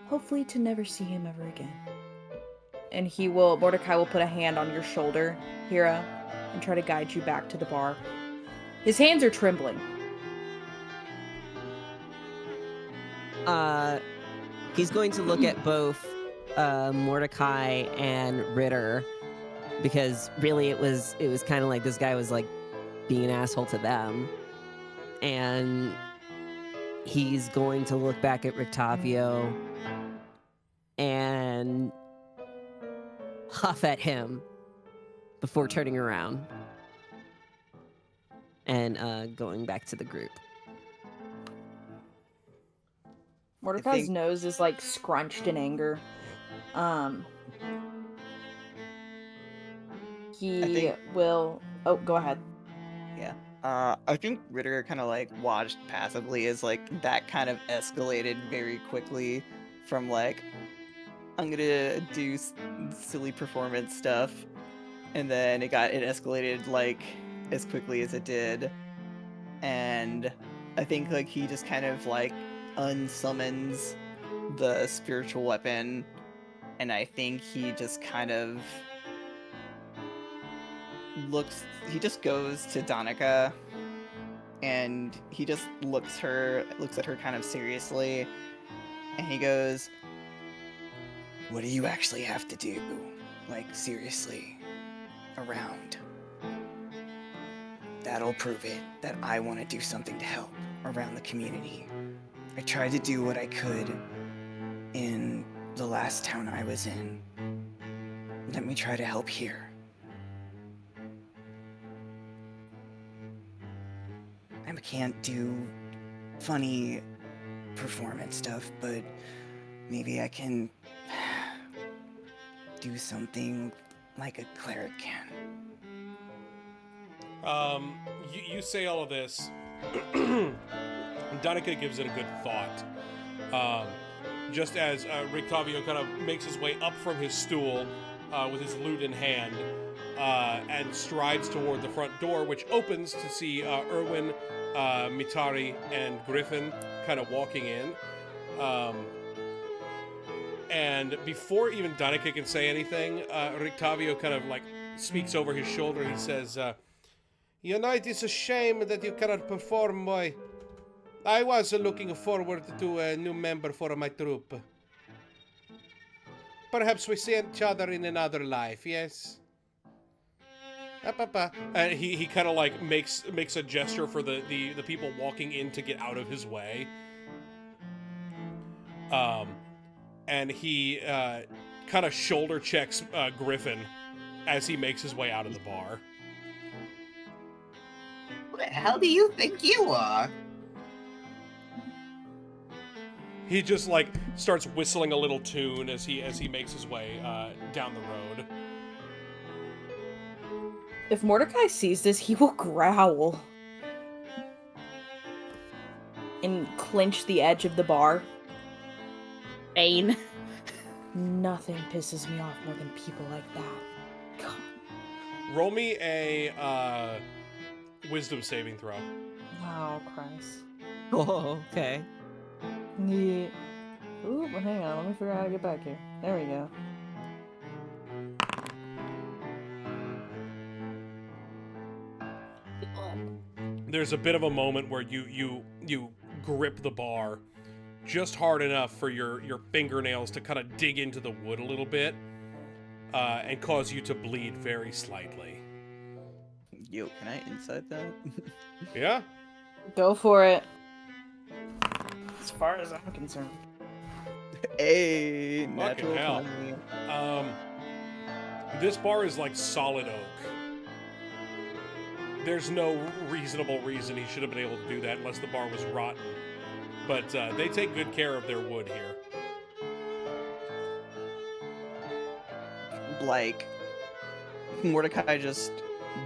hopefully to never see him ever again. And Mordecai will put a hand on your shoulder, Hira, and try to guide you back to the bar. His hands are trembling. He's going to look at both Mordecai and Ritter, because really it was kind of like this guy was like being an asshole to them, and he's going to look back at Rictavio and huff at him before turning around and going back to the group. Mordecai's nose is like scrunched in anger. He will. Oh, go ahead. Yeah. I think Ritter kind of like watched passively as like that kind of escalated very quickly from like, I'm gonna do silly performance stuff, and then it escalated like as quickly as it did, and I think like he just kind of like unsummons the spiritual weapon, and I think he just kind of goes to Donica, and he just looks at her kind of seriously, and he goes, What do you actually have to do? Like, seriously. Around. That'll prove it, that I want to do something to help around the community. I tried to do what I could in the last town I was in. Let me try to help here. I can't do funny performance stuff, but maybe I can do something like a cleric can. You say all of this. Donica gives it a good thought. Just as Rictavio kind of makes his way up from his stool with his lute in hand and strides toward the front door, which opens to see Erwin, Mitari, and Griffin kind of walking in. And before even Donica can say anything, Rictavio kind of like speaks over his shoulder. He says, you know, it is a shame that you cannot perform, boy. I was looking forward to a new member for my troupe. Perhaps we see each other in another life, yes? And he kind of like makes a gesture for the people walking in to get out of his way. And he kind of shoulder checks Griffin as he makes his way out of the bar. Who the hell do you think you are? He just like starts whistling a little tune as he makes his way down the road. If Mordecai sees this, he will growl and clench the edge of the bar. Bane. Nothing pisses me off more than people like that. God. Roll me a wisdom saving throw. Oh, Christ. Oh, okay. Yeah. Ooh, but hang on. Let me figure out how to get back here. There we go. There's a bit of a moment where you grip the bar just hard enough for your fingernails to kind of dig into the wood a little bit and cause you to bleed very slightly. Yo, can I insight that? Yeah. Go for it. As far as I'm concerned. Hey, Fucking natural hell. 20. This bar is like solid oak. There's no reasonable reason he should have been able to do that unless the bar was rotten. But they take good care of their wood here. Like, Mordecai just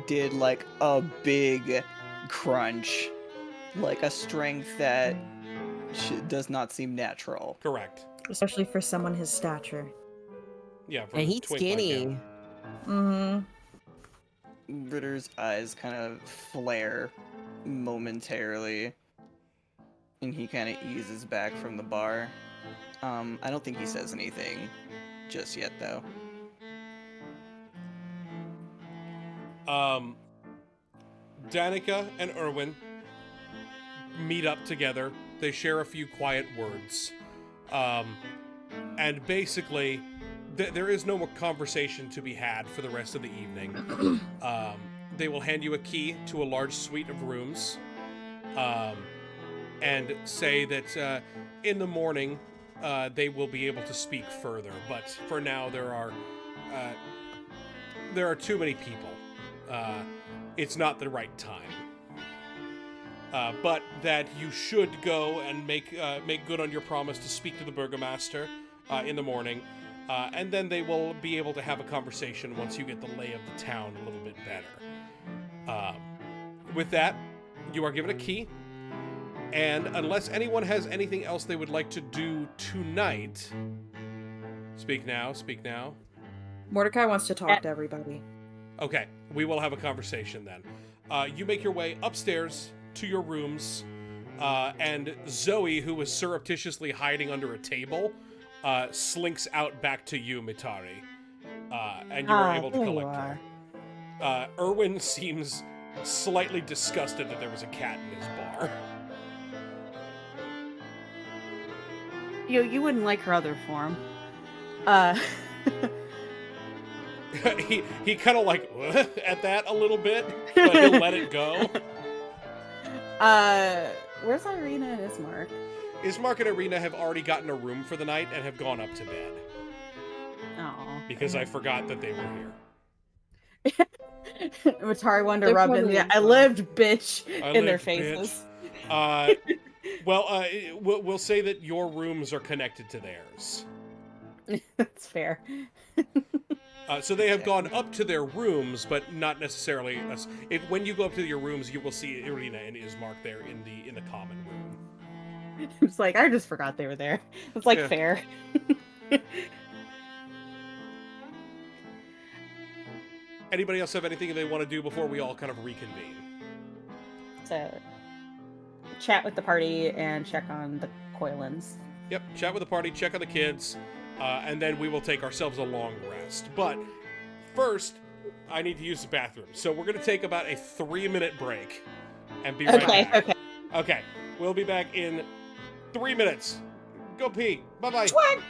did like a big crunch, like a strength that does not seem natural. Correct. Especially for someone his stature. Yeah, for And a he's twink like skinny. him. Mm-hmm. Ritter's eyes kind of flare momentarily, and he kind of eases back from the bar. I don't think he says anything just yet, though. Danica and Erwin meet up together. They share a few quiet words. And basically, there is no more conversation to be had for the rest of the evening. They will hand you a key to a large suite of rooms, and say that in the morning they will be able to speak further. But for now, there are too many people. It's not the right time. But that you should go and make good on your promise to speak to the burgomaster in the morning, and then they will be able to have a conversation once you get the lay of the town a little bit better. With that, you are given a key, and unless anyone has anything else they would like to do tonight, speak now, speak now. Mordecai wants to talk to everybody. Okay, we will have a conversation then. You make your way upstairs to your rooms, and Zoe, who was surreptitiously hiding under a table, slinks out back to you, Mitari, and you are able to there you collect her. Erwin seems slightly disgusted that there was a cat in his bar. You wouldn't like her other form. he kind of like at that a little bit, but he'll let it go. Where's Irina and Ismark? Ismark and Irina have already gotten a room for the night and have gone up to bed. Oh. Because I forgot that they were here. Matari wanted to They're rub in probably the "I lived, bitch" I in their lived, faces. We'll say that your rooms are connected to theirs. That's fair. So they have gone up to their rooms, but not necessarily. When you go up to your rooms, you will see Irina and Ismark there in the common room. It's like I just forgot they were there. It's like fair. Anybody else have anything they want to do before we all kind of reconvene? So, chat with the party and check on the Coilins. Yep, chat with the party, check on the kids, and then we will take ourselves a long rest. But first, I need to use the bathroom. So we're going to take about a 3-minute break and be right back. Okay, we'll be back in 3 minutes. Go pee. Bye-bye. Swag!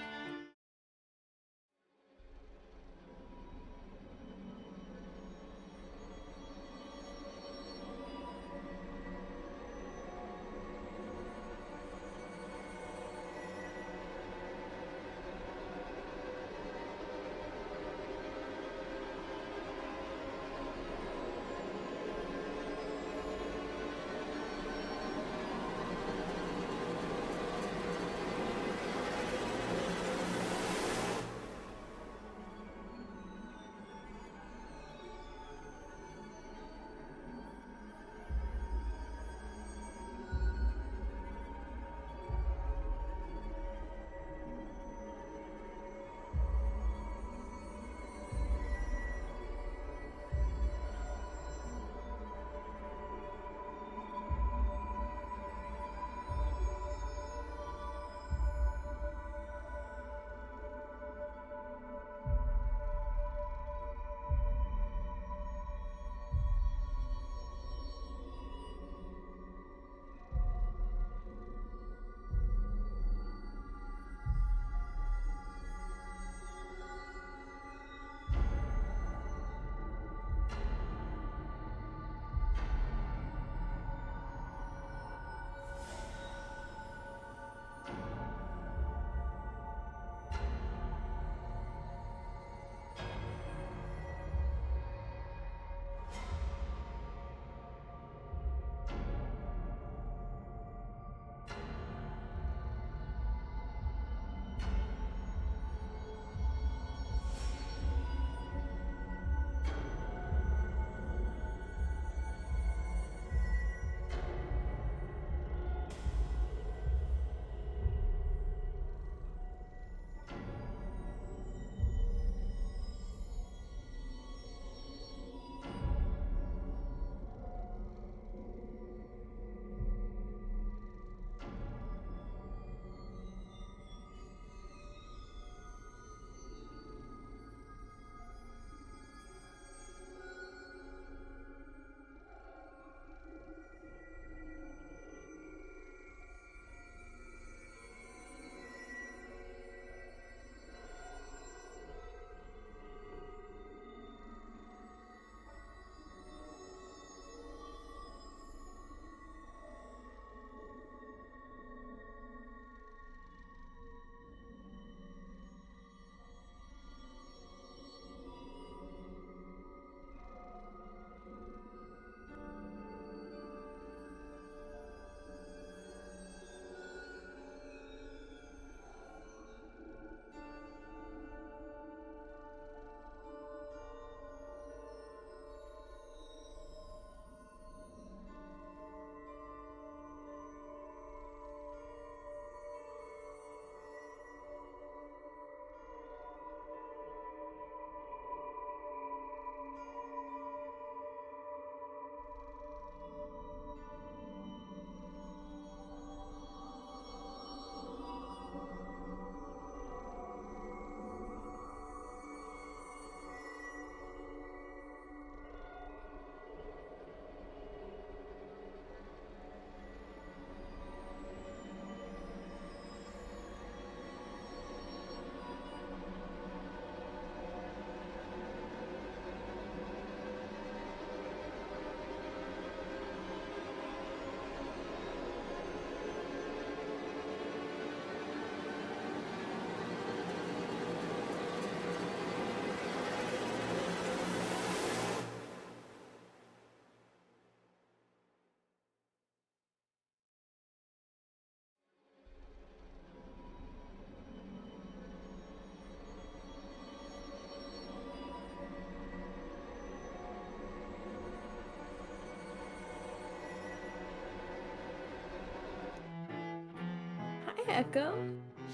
Echo?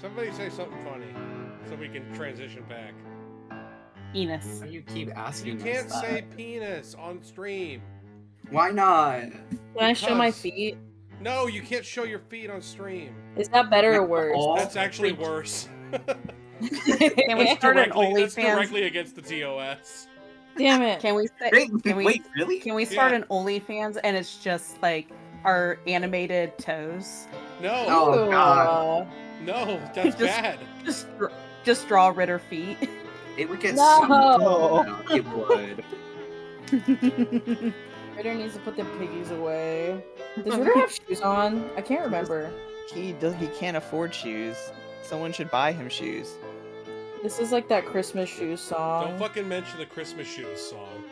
Somebody say something funny so we can transition back. Penis. Why do you keep asking You us can't that? say penis on stream. Why not? Can I show my Because- feet? No, you can't show your feet on stream. Is that better or worse? All That's actually worse. Can we start an That's OnlyFans? directly against the TOS. Damn it. Can we say, Wait, can we wait, really? can we start Yeah. an OnlyFans and it's just like our animated toes? No, Oh, God. no, that's Just- bad. Just draw Ritter feet. It would get No. so bad. It would. Ritter needs to put the piggies away. Does Ritter have shoes on? I can't remember. He can't afford shoes. Someone should buy him shoes. This is like that Christmas shoes song. Don't fucking mention the Christmas Shoes song.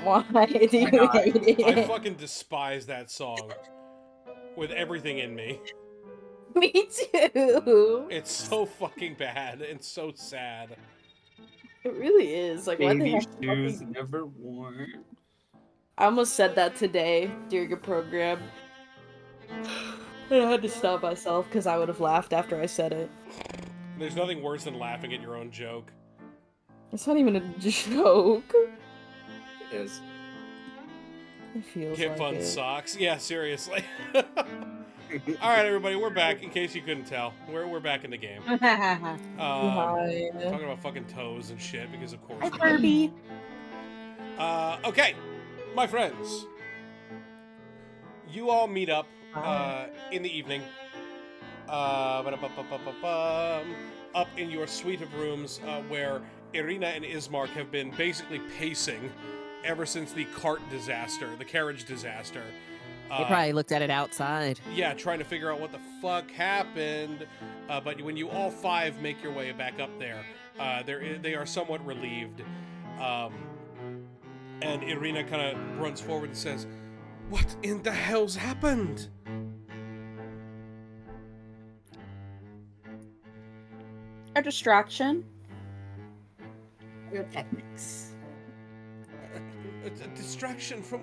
Why do you God. hate it? I fucking despise that song with everything in me. Me too. It's so fucking bad and so sad. It really is. Like, why the Baby heck shoes fucking- never worn. I almost said that today during a program. And I had to stop myself because I would have laughed after I said it. There's nothing worse than laughing at your own joke. It's not even a joke. It is. It feels Get like fun it. socks. Yeah, seriously. Alright, everybody, we're back, in case you couldn't tell. We're back in the game. Hi. Talking about fucking toes and shit, because of course Hi, we do. Barbie. Okay, my friends. You all meet up in the evening. Up in your suite of rooms where Irina and Ismark have been basically pacing ever since the cart disaster, the carriage disaster. They probably looked at it outside. Yeah, trying to figure out what the fuck happened. But when you all five make your way back up there, they are somewhat relieved. And Irina kind of runs forward and says, "What in the hell's happened?" A distraction. Pyrotechnics. A distraction from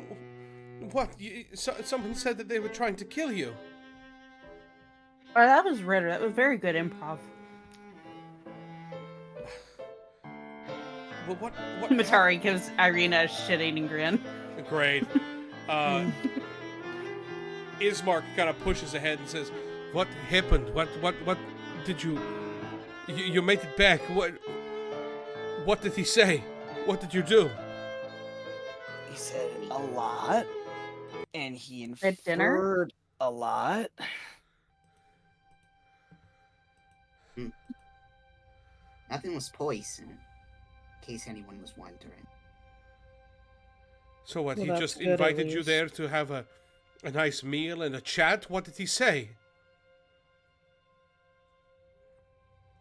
what? Someone said that they were trying to kill you. Oh, that was Ritter. That was very good improv. Well, what Matari gives Irina a shit-eating grin. Great. Ismark kind of pushes ahead and says, "What happened? What did you made it back? What did he say? What did you do?" He said a lot, and he At dinner? inferred a lot. Nothing was poison, in case anyone was wondering. So what? Well, He that's just good, at invited you least. there to have a nice meal and a chat? What did he say?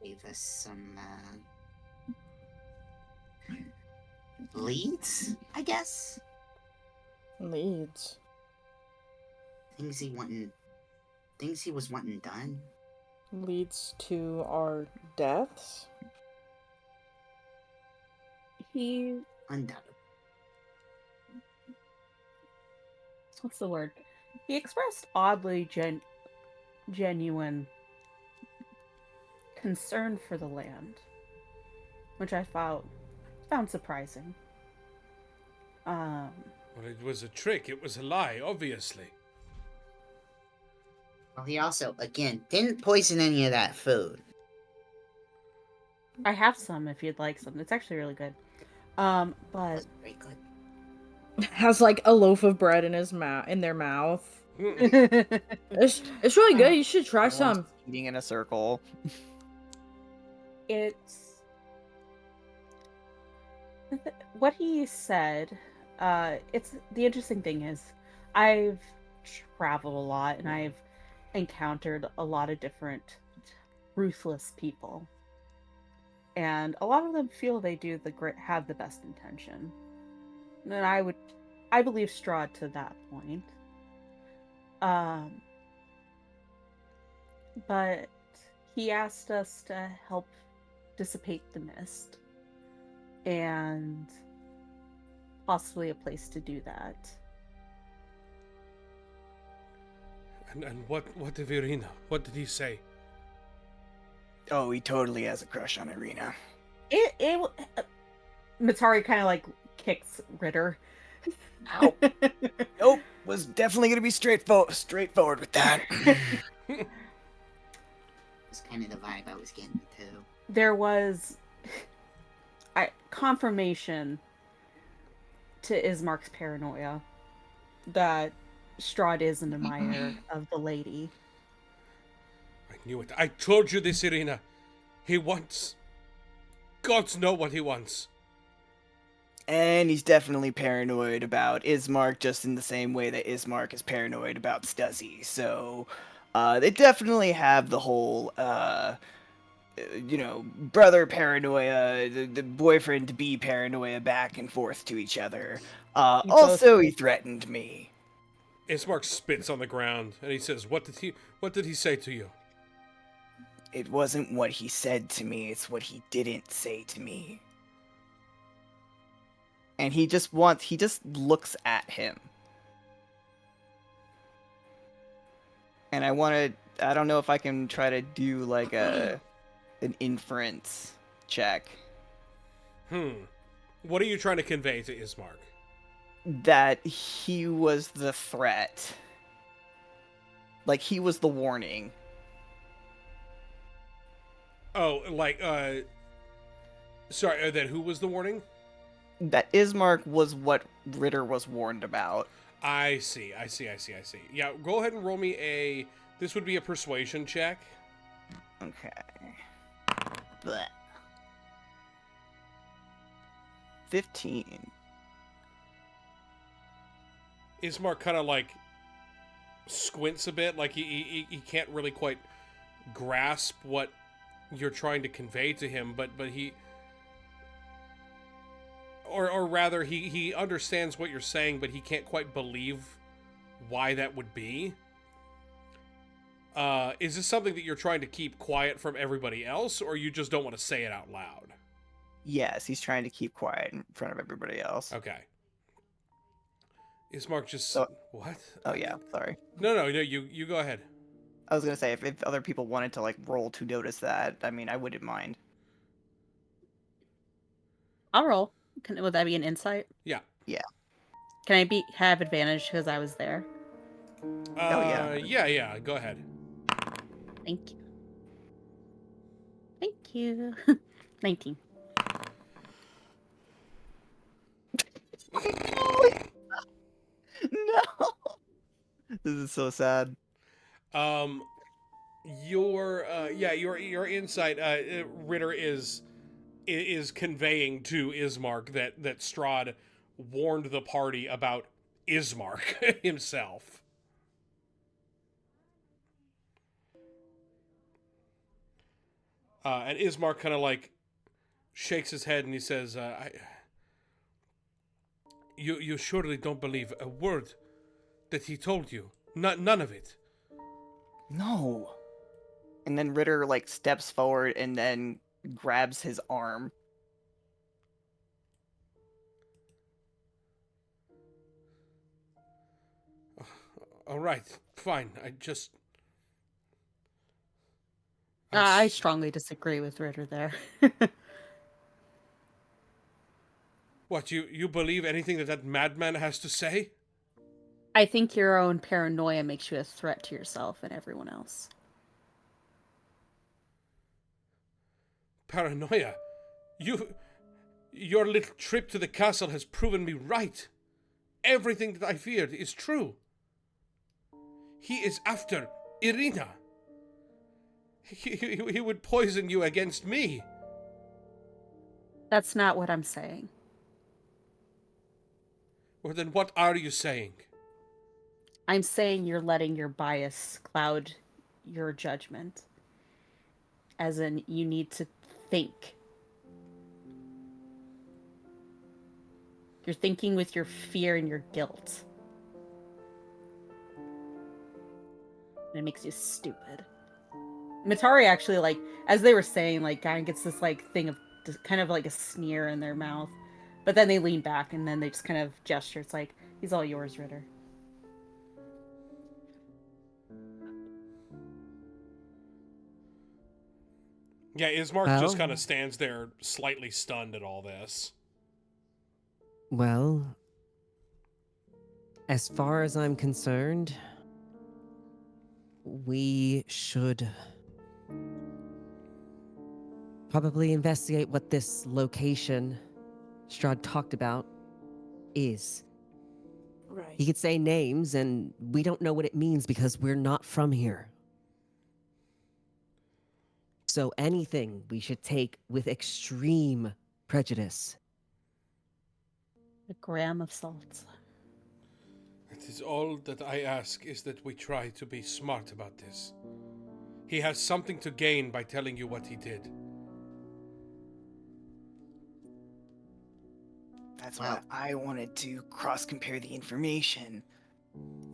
Gave us some leads, I guess. Leads. Things he was wanting done. Leads to our deaths? He, Undoubtedly. what's the word? He expressed oddly genuine concern for the land, which I found surprising. Well, it was a trick. It was a lie, obviously. Well, he also, again, didn't poison any of that food. I have some if you'd like some. It's actually really good. But That's very good. Has like a loaf of bread in his in their mouth. Mm-mm. It's really good. You should try Everyone's some. eating in a circle. it's what he said. It's the interesting thing is I've traveled a lot and I've encountered a lot of different ruthless people, and a lot of them feel they do have the best intention, and I believe Strahd to that point. But he asked us to help dissipate the mist, and possibly a place to do that. And what of Irina? What did he say? Oh, he totally has a crush on Irina. Matari kind of like kicks Ritter. Ow. Nope, was definitely gonna be straightforward with that. That's kind of the vibe I was getting too. There was confirmation to Ismark's paranoia that Strahd is an admirer of the lady. I knew it. I told you this, Irina. He wants... Gods know what he wants. And he's definitely paranoid about Ismark, just in the same way that Ismark is paranoid about Stuzzy. So, they definitely have the whole, brother paranoia, the boyfriend to be paranoia back and forth to each other. Also, he threatened me. Ismark spits on the ground and he says, What did he say to you? It wasn't what he said to me, it's what he didn't say to me. And he just looks at him. And I don't know if I can try to do like an inference check. What are you trying to convey to Ismark? That he was the threat. Like, he was the warning. Oh, like, sorry, that who was the warning? That Ismark was what Ritter was warned about. I see. Yeah, go ahead and roll me this would be a persuasion check. Okay. Blech. 15. Ismark kind of like squints a bit, like he can't really quite grasp what you're trying to convey to him, but he, or rather, he understands what you're saying, but he can't quite believe why that would be. Is this something that you're trying to keep quiet from everybody else, or you just don't want to say it out loud? Yes, he's trying to keep quiet in front of everybody else. Okay. Ismark just... what? Oh, yeah, sorry. No, you go ahead. I was gonna say, if other people wanted to, like, roll to notice that, I mean, I wouldn't mind. I'll roll. Would that be an insight? Yeah. Yeah. Can I have advantage because I was there? Oh, yeah. Yeah, go ahead. Thank you. Thank you. 19. No! This is so sad. Your insight, Ritter is conveying to Ismark that Strahd warned the party about Ismark himself. And Ismark kind of like shakes his head and he says, You surely don't believe a word that he told you. None of it. No. And then Ritter, like, steps forward and then grabs his arm. All right, fine. I strongly disagree with Ritter there. What, you believe anything that madman has to say? I think your own paranoia makes you a threat to yourself and everyone else. Paranoia? Your little trip to the castle has proven me right. Everything that I feared is true. He is after Irina. He would poison you against me. That's not what I'm saying. Well, then what are you saying? I'm saying you're letting your bias cloud your judgment. As in, you need to think. You're thinking with your fear and your guilt. And it makes you stupid. Matari actually, like, as they were saying, like, kind of gets this, like, thing of kind of like a sneer in their mouth. But then they lean back and then they just kind of gesture. It's like, he's all yours, Ritter. Yeah, Ismark Well, just kind of stands there, slightly stunned at all this. well, as far as I'm concerned, we should probably investigate what this location Strahd talked about is. Right. He could say names, and we don't know what it means because we're not from here. So anything we should take with extreme prejudice. A gram of salt. It is all that I ask is that we try to be smart about this. He has something to gain by telling you what he did. That's why I wanted to cross-compare the information.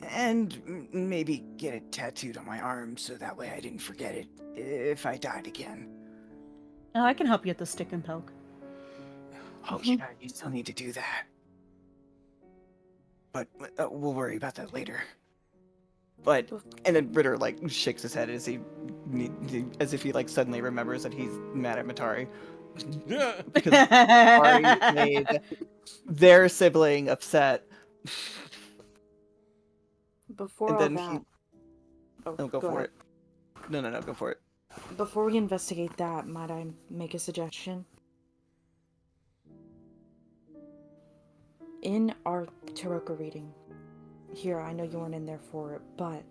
And maybe get it tattooed on my arm so that way I didn't forget it if I died again. Oh, I can help you with the stick and poke. Oh yeah, you still need to do that. But we'll worry about that later. But and then Ritter like shakes his head as if he like suddenly remembers that he's mad at Matari Yeah. because Matari made their sibling upset. Before And all then that, No, go for ahead. it. No, go for it. Before we investigate that, might I make a suggestion? In our Taroka reading, here, I know you weren't in there for it, but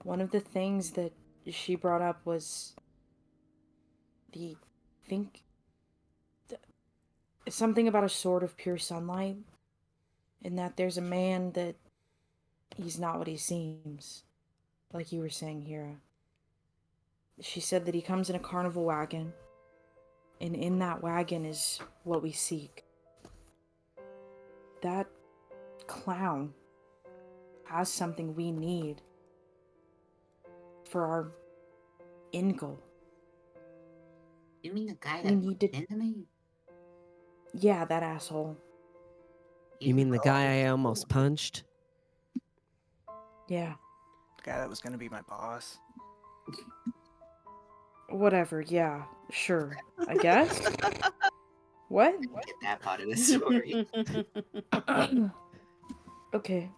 one of the things that she brought up was something about a sword of pure sunlight, and that there's a man that he's not what he seems, like you were saying, Hira. She said that he comes in a carnival wagon, and in that wagon is what we seek. That clown has something we need for our end goal. You mean the guy We that need bumped to- into me? Yeah, that asshole. You mean the guy I almost punched? Yeah. The guy that was gonna be my boss. Whatever, yeah. Sure. I guess? What? Get that part of the story. Okay.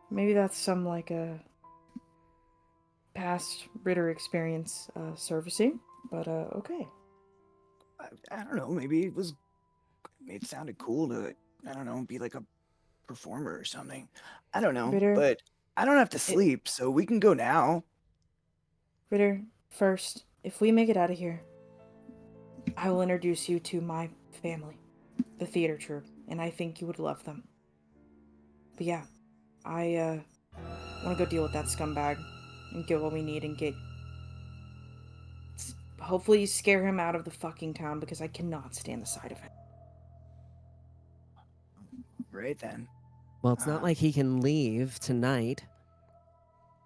Maybe that's some, like, a past Ritter experience servicing, but, okay. I don't know, maybe it sounded cool to, I don't know, be like a performer or something. I don't know, Ritter, but I don't have to sleep, so we can go now. Ritter, first, if we make it out of here, I will introduce you to my family, the theater troupe, and I think you would love them. But yeah, I want to go deal with that scumbag and get what we need and hopefully scare him out of the fucking town because I cannot stand the sight of him. Right then. Well, it's not like he can leave tonight.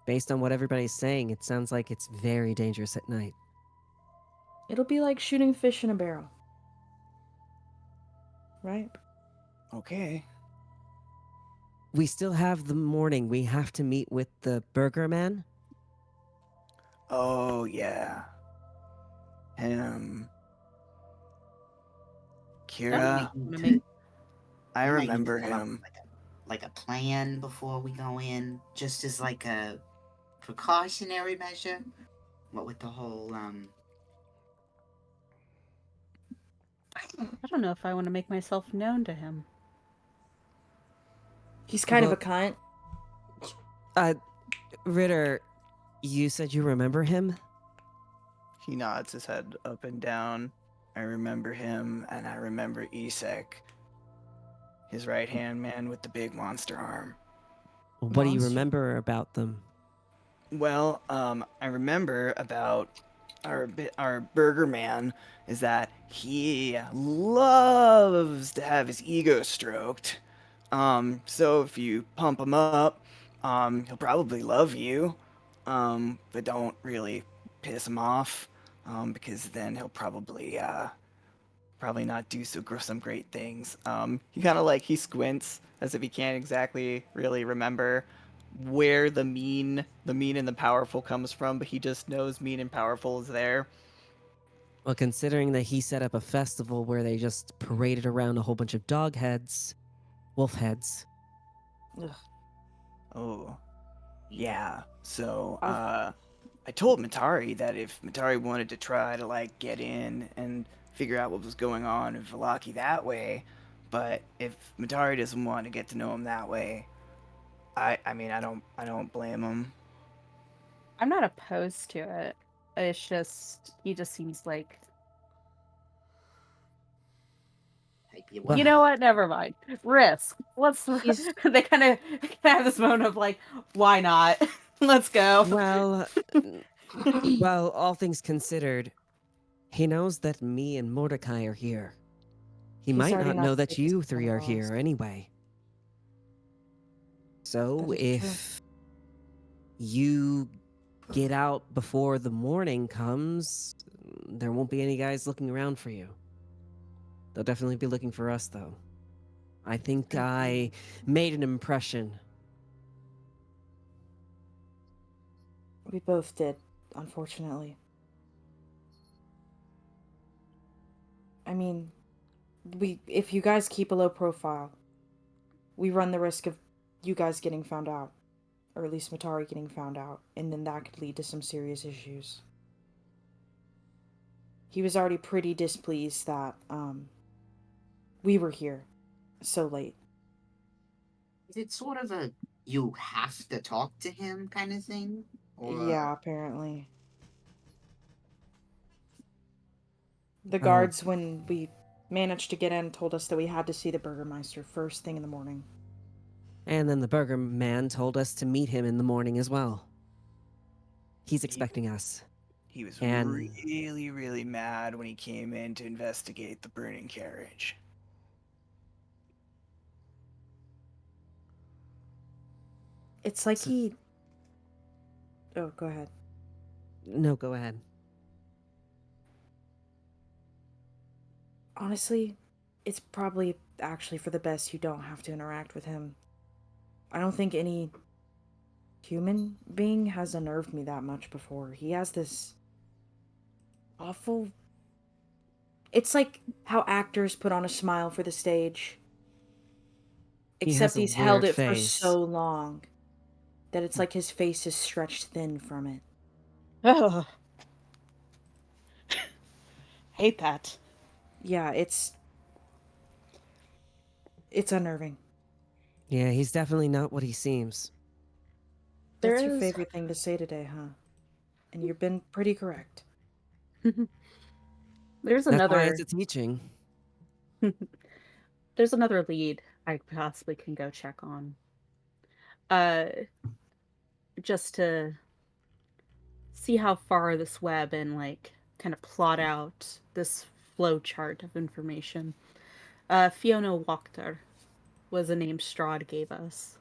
Based on what everybody's saying, it sounds like it's very dangerous at night. It'll be like shooting fish in a barrel. Right? Okay. We still have the morning. We have to meet with the burger man. Oh, yeah. Him. Kira, I We might need to remember come up him. with like a plan before we go in, just as like a precautionary measure. What with the whole I don't know if I want to make myself known to him. He's kind of a cunt. Ritter, you said you remember him? He nods his head up and down. I remember him, and I remember Isek. His right-hand man with the big monster arm. What do you remember about them? Well, I remember about our burger man is that he loves to have his ego stroked. So if you pump him up, he'll probably love you, but don't really piss him off, because then he'll probably not do some great things. He kind of he squints as if he can't exactly really remember, where the mean and the powerful comes from, but he just knows mean and powerful is there. Well, considering that he set up a festival where they just paraded around a whole bunch of dog heads, wolf heads. Oh, yeah. So, I've- I told Matari that if Matari wanted to try to like get in and figure out what was going on in Velaki that way, but if Matari doesn't want to get to know him that way, I mean I don't blame him. I'm not opposed to it. It's just he just seems like Well- you know what? Never mind. Risk. Let's. He's- They kind of have this moment of like, why not? Let's go. Well, well, all things considered, he knows that me and Mordecai are here. He He's might already not not know that safest you one three of are us. here anyway. So That is true. if you get out before the morning comes, there won't be any guys looking around for you. They'll definitely be looking for us, though. I think I made an impression. We both did, unfortunately. I mean, if you guys keep a low profile, we run the risk of you guys getting found out, or at least Matari getting found out, and then that could lead to some serious issues. He was already pretty displeased that we were here so late. Is it sort of a you have to talk to him kind of thing? Or Yeah, apparently. The Oh. guards, when we managed to get in, told us that we had to see the Burgermeister first thing in the morning. And then the burger man told us to meet him in the morning as well. He's expecting us. He was And- really, really mad when he came in to investigate the burning carriage. It's like he... Oh, go ahead. No, go ahead. Honestly, it's probably actually for the best you don't have to interact with him. I don't think any human being has unnerved me that much before. He has this awful... It's like how actors put on a smile for the stage. He has Except a he's held weird it for face. so long that it's like his face is stretched thin from it. Ugh. Hate that. Yeah, it's unnerving. Yeah, he's definitely not what he seems. That's your There's- favorite thing to say today, huh? And you've been pretty correct. There's That's why another. it's a teaching. There's another lead I possibly can go check on. Just to see how far this web and like kind of plot out this flow chart of information. Fiona Wachter was a name Strahd gave us.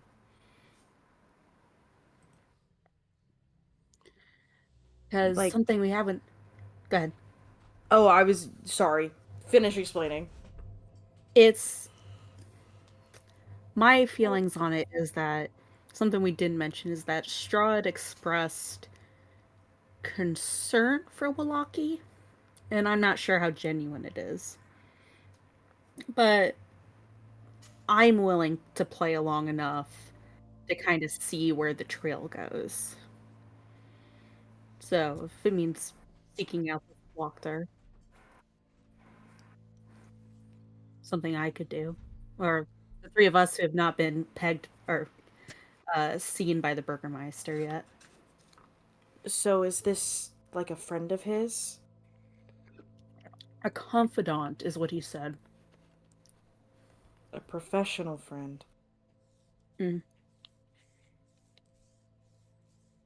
Because Like- something we haven't. Go ahead. Oh, I was sorry. Finish explaining. It's my feelings on it is that something we didn't mention is that Strahd expressed concern for Walaki, and I'm not sure how genuine it is. But I'm willing to play along enough to kind of see where the trail goes. So if it means seeking out this walkthrough, something I could do, or the three of us who have not been pegged or seen by the Burgermeister yet. So is this like a friend of his? A confidant is what he said. A professional friend?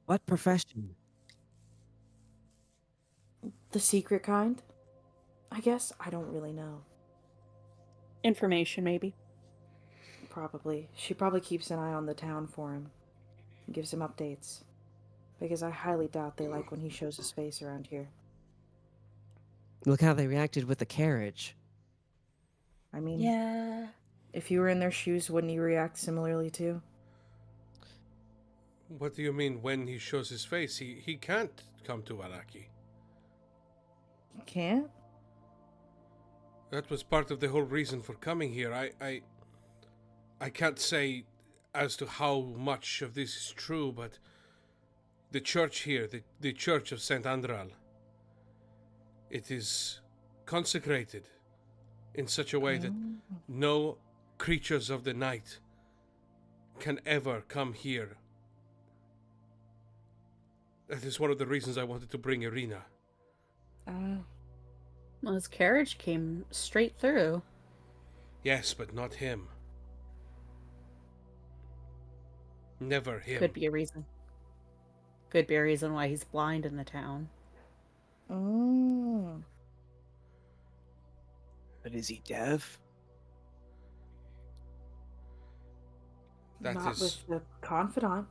What profession? The secret kind? I guess I don't really know. Information, maybe. Probably. She probably keeps an eye on the town for him. And gives him updates. Because I highly doubt they like when he shows his face around here. Look how they reacted with the carriage. I mean, Yeah. if you were in their shoes, wouldn't you react similarly too? What do you mean when he shows his face? He can't come to Vallaki. You can't? That was part of the whole reason for coming here. I can't say as to how much of this is true, but the church here, the Church of St. Andral, it is consecrated in such a way that no creatures of the night can ever come here. That is one of the reasons I wanted to bring Irina. Well, his carriage came straight through. Yes, but not him. Never him. Could be a reason. Could be a reason why he's blind in the town. Oh. But is he deaf? That Not is- with the confidant.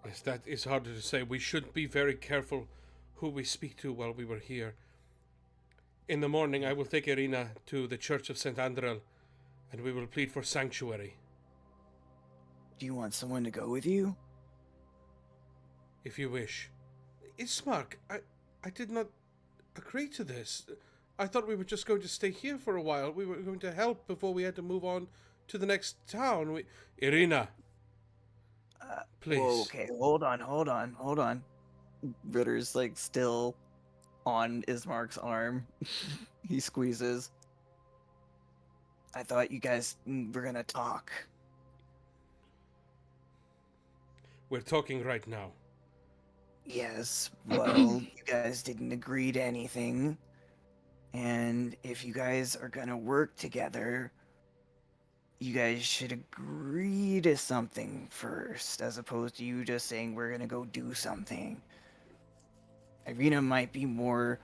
Yes, that is harder to say. We should be very careful who we speak to while we were here. In the morning, I will take Irina to the Church of St. Andrel, and we will plead for sanctuary. Do you want someone to go with you? If you wish. Ismark, I did not agree to this. I thought we were just going to stay here for a while. We were going to help before we had to move on to the next town. Irina, please. Whoa, okay, hold on. Ritter's like still on Ismark's arm. He squeezes. I thought you guys were gonna talk. We're talking right now. Yes, well, you guys didn't agree to anything. And if you guys are gonna work together, you guys should agree to something first, as opposed to you just saying we're gonna go do something. Irina might be more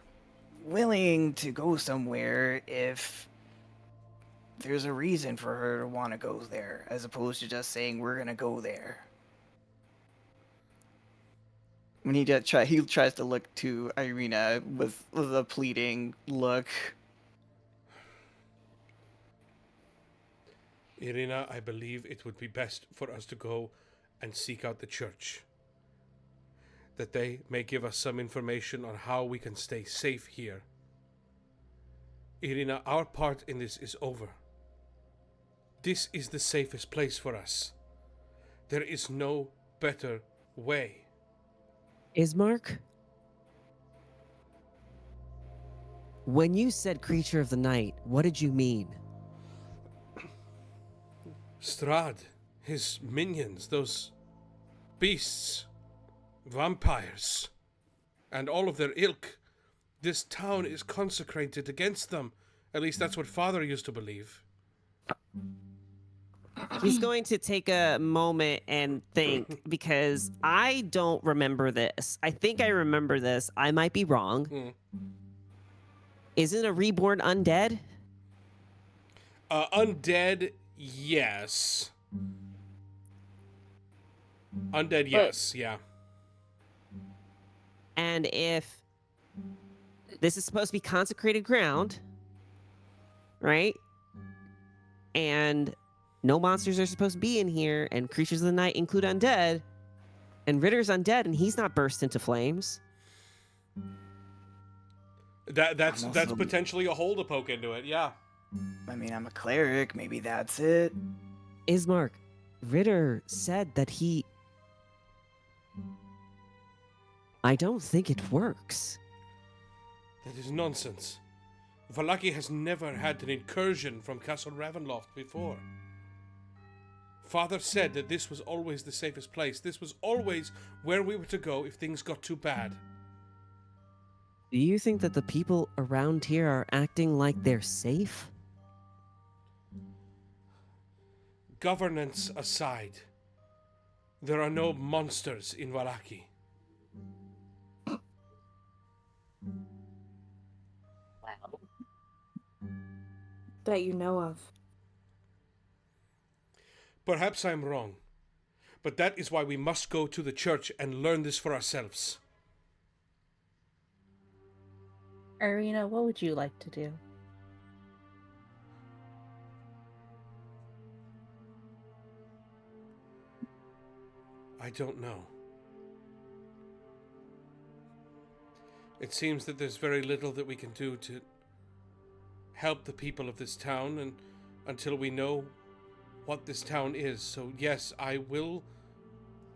willing to go somewhere if there's a reason for her to want to go there, as opposed to just saying we're gonna go there. When he tries to look to Irina with a pleading look. Irina, I believe it would be best for us to go and seek out the church. That they may give us some information on how we can stay safe here. Irina, our part in this is over. This is the safest place for us. There is no better way. Ismark? When you said creature of the night, what did you mean? Strahd, his minions, those beasts, vampires, and all of their ilk. This town is consecrated against them. At least that's what Father used to believe. He's going to take a moment and think because I don't remember this. I think I remember this. I might be wrong. Isn't a reborn undead? Undead, yes. Undead, yes, yeah. And if this is supposed to be consecrated ground, right? And no monsters are supposed to be in here, and creatures of the night include undead, and Ritter's undead, and he's not burst into flames. That's potentially a hole to poke into it, yeah. I mean, I'm a cleric, maybe that's it. Ismark, Ritter said that he... I don't think it works. That is nonsense. Vallaki has never had an incursion from Castle Ravenloft before. Father said that this was always the safest place. This was always where we were to go if things got too bad. Do you think that the people around here are acting like they're safe? Governance aside, there are no monsters in Vallaki. That you know of. Perhaps I'm wrong, but that is why we must go to the church and learn this for ourselves. Irina, what would you like to do? I don't know. It seems that there's very little that we can do to help the people of this town and until we know what this town is. So yes, I will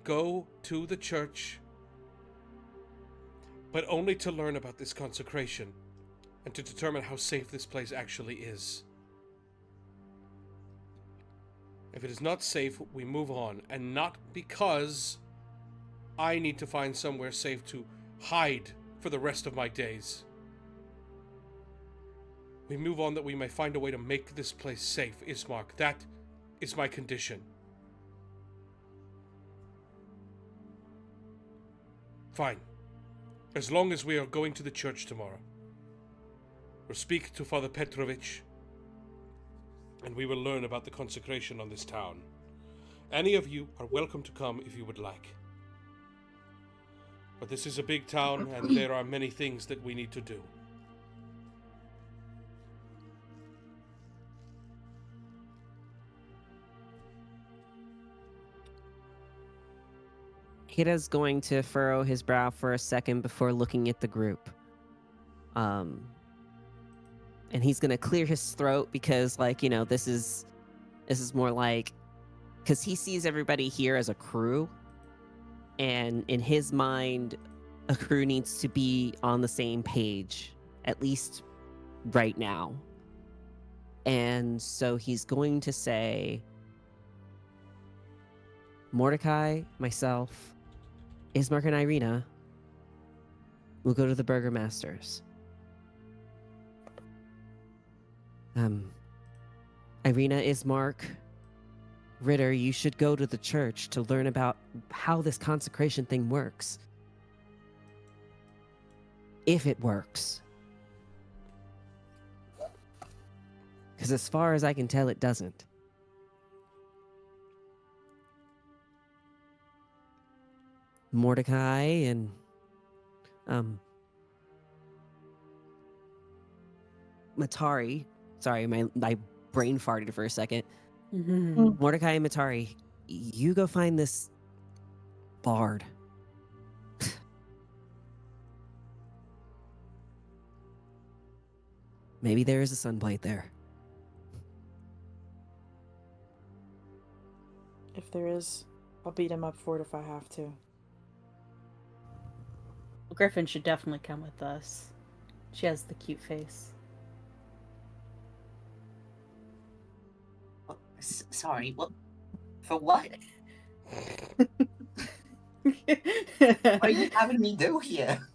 go to the church, but only to learn about this consecration and to determine how safe this place actually is. If it is not safe, we move on, and not because I need to find somewhere safe to hide for the rest of my days. We move on that we may find a way to make this place safe, Ismark. That is my condition. Fine. As long as we are going to the church tomorrow. We'll speak to Father Petrovich, and we will learn about the consecration on this town. Any of you are welcome to come if you would like. But this is a big town, and there are many things that we need to do. Hida's going to furrow his brow for a second before looking at the group. And he's going to clear his throat because, like, you know, this is more like, because he sees everybody here as a crew. And in his mind, a crew needs to be on the same page, at least right now. And so he's going to say, Mordecai, myself, Ismark, and Irina will go to the Burgermasters. Irina, Ismark, Ritter, you should go to the church to learn about how this consecration thing works. If it works. Because as far as I can tell, it doesn't. Mordecai and Matari. Sorry, my brain farted for a second. Mordecai and Matari, you go find this bard. Maybe there is a sunblade there. If there is, I'll beat him up for it if I have to. Griffin should definitely come with us. She has the cute face. Sorry, what? For what? What are you having me do here?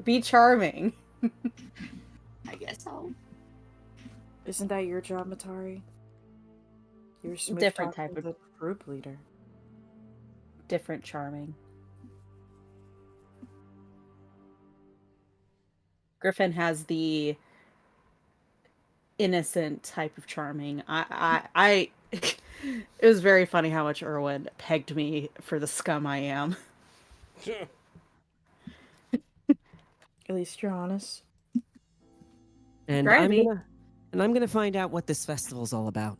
Be charming. I guess so. Isn't that your job, Matari? You're smooth Different talking type of- the group leader. Different charming. Griffin has the innocent type of charming. I it was very funny how much Erwin pegged me for the scum I am. At least you're honest. And Try to be. I'm gonna find out what this festival's all about.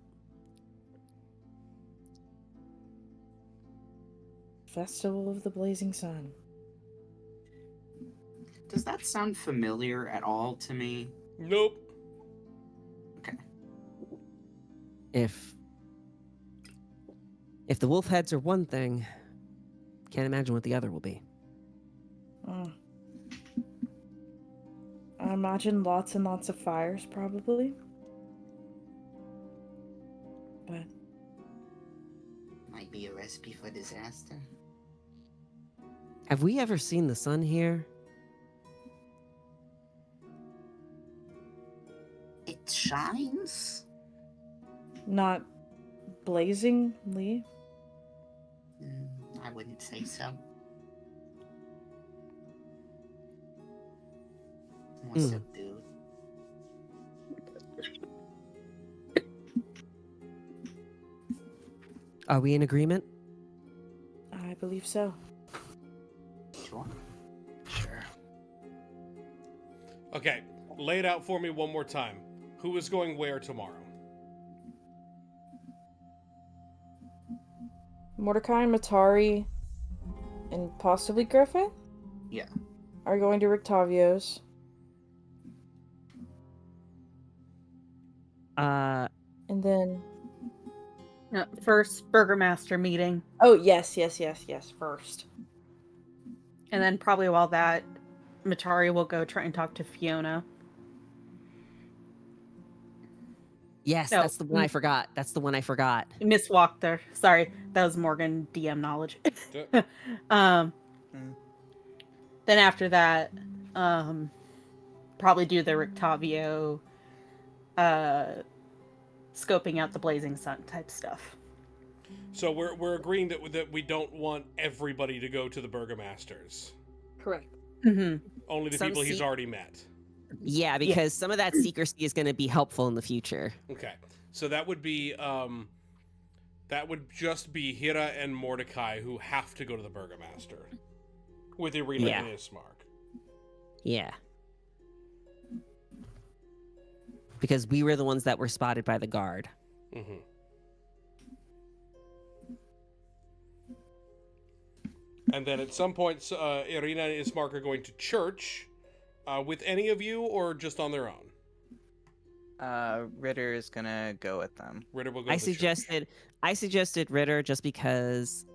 Festival of the Blazing Sun. Does that sound familiar at all to me? Nope. Okay. If the wolf heads are one thing, can't imagine what the other will be. I imagine lots and lots of fires, probably. But Might be a recipe for disaster. Have we ever seen the sun here? It shines? not blazingly. I wouldn't say so. More subdued. Are we in agreement? I believe so. Sure. Sure. Okay, lay it out for me one more time. Who is going where tomorrow? Mordecai and Matari and possibly Griffin Yeah. are going to Rictavio's. And then... First Burgermaster meeting. Oh, yes, first. And then probably while that, Matari will go try and talk to Fiona. Yes, No, that's the one I forgot. That's the one I forgot. Miss Wachter. Sorry, that was Morgan DM knowledge. Yeah. Then after that, probably do the Rictavio, scoping out the Blazing Sun type stuff. So we're agreeing that we don't want everybody to go to the Burgomasters. Correct. Mm-hmm. Only the Some people he's already met. Yeah, because some of that secrecy is going to be helpful in the future. Okay, so that would be that would just be Hira and Mordecai who have to go to the Burgomaster with Irina and Ismark. Yeah. Because we were the ones that were spotted by the guard. Mm-hmm. And then at some point, Irina and Ismark are going to church with any of you or just on their own? Ritter is gonna go with them. Ritter will go I to the church. suggested Ritter just because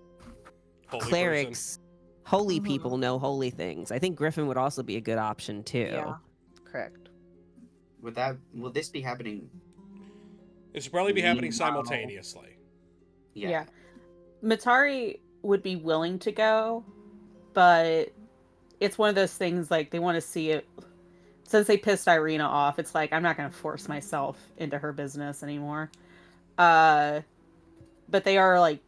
Holy clerics, person. holy people know holy things. I think Griffin would also be a good option too. Yeah. Correct. Will this be happening? This will probably be happening Meanwhile- simultaneously. Yeah. Matari would be willing to go, but it's one of those things like they want to see it. Since they pissed Irina off, it's like I'm not going to force myself into her business anymore. But they are like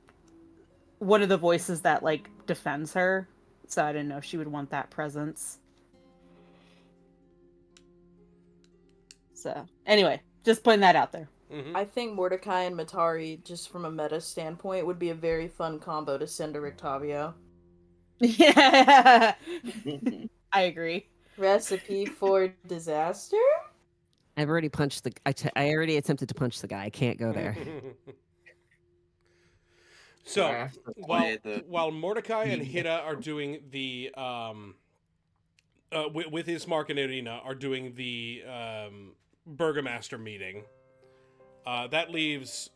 one of the voices that like defends her, so I didn't know if she would want that presence. So anyway, just putting that out there. Mm-hmm. I think Mordecai and Matari, just from a meta standpoint, would be a very fun combo to send to Rictavio. Yeah, I agree. Recipe for disaster? I've already punched the. I already attempted to punch the guy. I can't go there. So I have to play while Mordecai and Hira are doing the with Ismark and Irina are doing the Burgomaster meeting. That leaves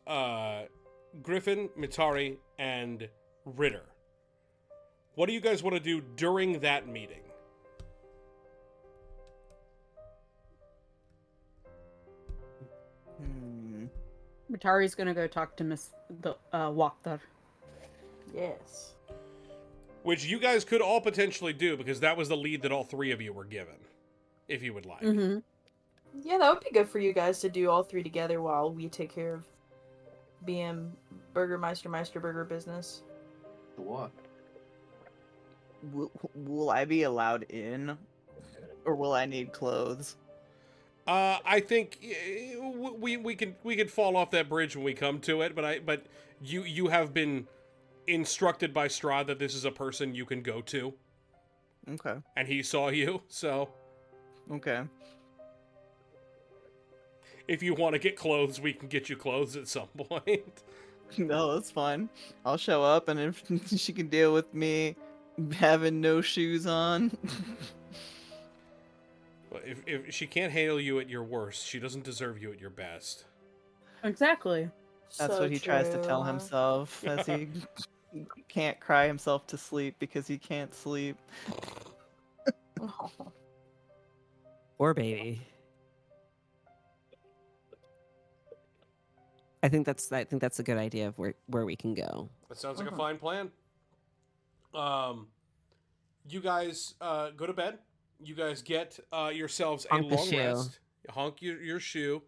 Griffin, Mitari, and Ritter. What do you guys want to do during that meeting? Matari's gonna go talk to Miss Wachter. Yes. Which you guys could all potentially do, because that was the lead that all three of you were given, if you would like. Mm-hmm. Yeah, that would be good for you guys to do all three together while we take care of BM Meister Burger business. What? Will I be allowed in, or will I need clothes? I think we can fall off that bridge when we come to it, but you have been instructed by Strahd that this is a person you can go to. Okay. And he saw you, so Okay. if you want to get clothes, we can get you clothes at some point. No, that's fine. I'll show up, and if she can deal with me having no shoes on. If she can't handle you at your worst, she doesn't deserve you at your best. Exactly. That's So what he tries to tell true. himself, as he can't cry himself to sleep because he can't sleep. Oh. Or baby. I think that's a good idea of where we can go. That sounds like a fine plan. You guys go to bed. You guys get yourselves a Honk the long shoe. rest. Honk your shoe.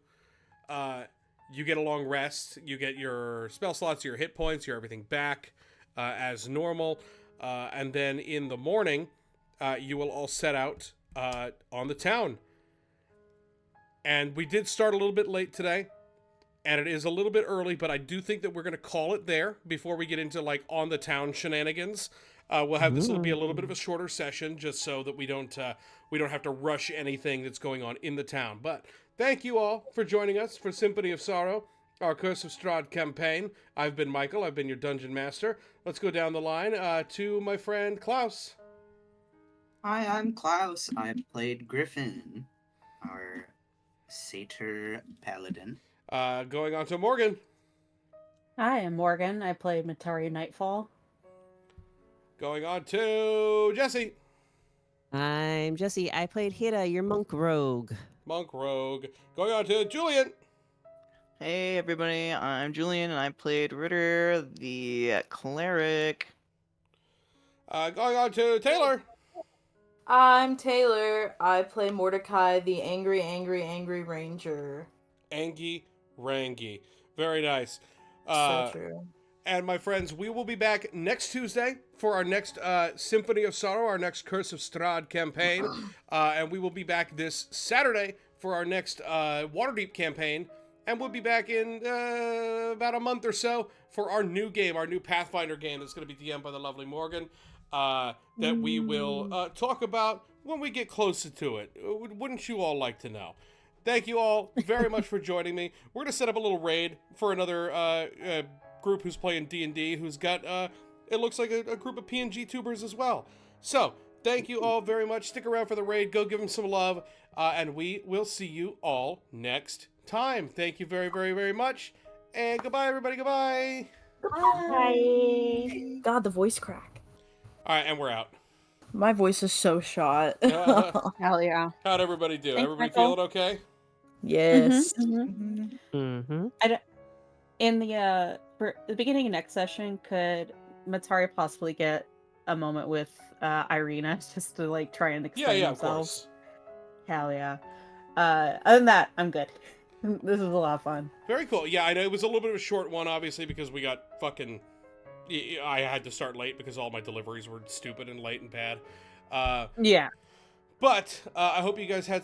You get a long rest. You get your spell slots, your hit points, your everything back as normal. And then in the morning, you will all set out on the town. And we did start a little bit late today. And it is a little bit early, but I do think that we're going to call it there before we get into like on the town shenanigans. We'll have this will be a little bit of a shorter session, just so that we don't have to rush anything that's going on in the town. But thank you all for joining us for Symphony of Sorrow. our Curse of Strahd campaign. I've been Michael. I've been your dungeon master. Let's go down the line to my friend Klaus. Hi, I'm Klaus. I played Griffin, our satyr paladin. Going on to Morgan. Hi, I'm Morgan. I played Matari Nightfall. Going on to Jesse. I'm Jesse. I played Hira, your monk rogue. Monk Rogue. Going on to Julian. Hey everybody, I'm Julian and I played Ritter, the cleric. Going on to Taylor. I'm Taylor. I play Mordecai, the angry ranger. Angie Rangi. Very nice. So true. And my friends, we will be back next Tuesday for our next Symphony of Sorrow, our next Curse of Strahd campaign. And we will be back this Saturday for our next Waterdeep campaign. And we'll be back in about a month or so for our new game, our new Pathfinder game that's going to be DM'd by the lovely Morgan, that we will talk about when we get closer to it. Wouldn't you all like to know? Thank you all very much for joining me. We're going to set up a little raid for another group who's playing D&D, who's got, it looks like a group of PNG tubers as well. So, thank you all very much. Stick around for the raid. Go give them some love. And we will see you all next time. Thank you very, very, very much. And goodbye, everybody. Goodbye. Bye. God, the voice crack. All right, and we're out. My voice is so shot. Hell yeah. How'd everybody do? Thanks, Everybody Michael. feeling okay? Yes. Mm-hmm. In the for the beginning of next session, could Matari possibly get a moment with Irina just to like try and explain Yeah, themselves? of course. Hell yeah. Other than that, I'm good. This is a lot of fun. Very cool. Yeah, I know it was a little bit of a short one, obviously, because we got fucking... I had to start late because all my deliveries were stupid and late and bad. Yeah. But I hope you guys had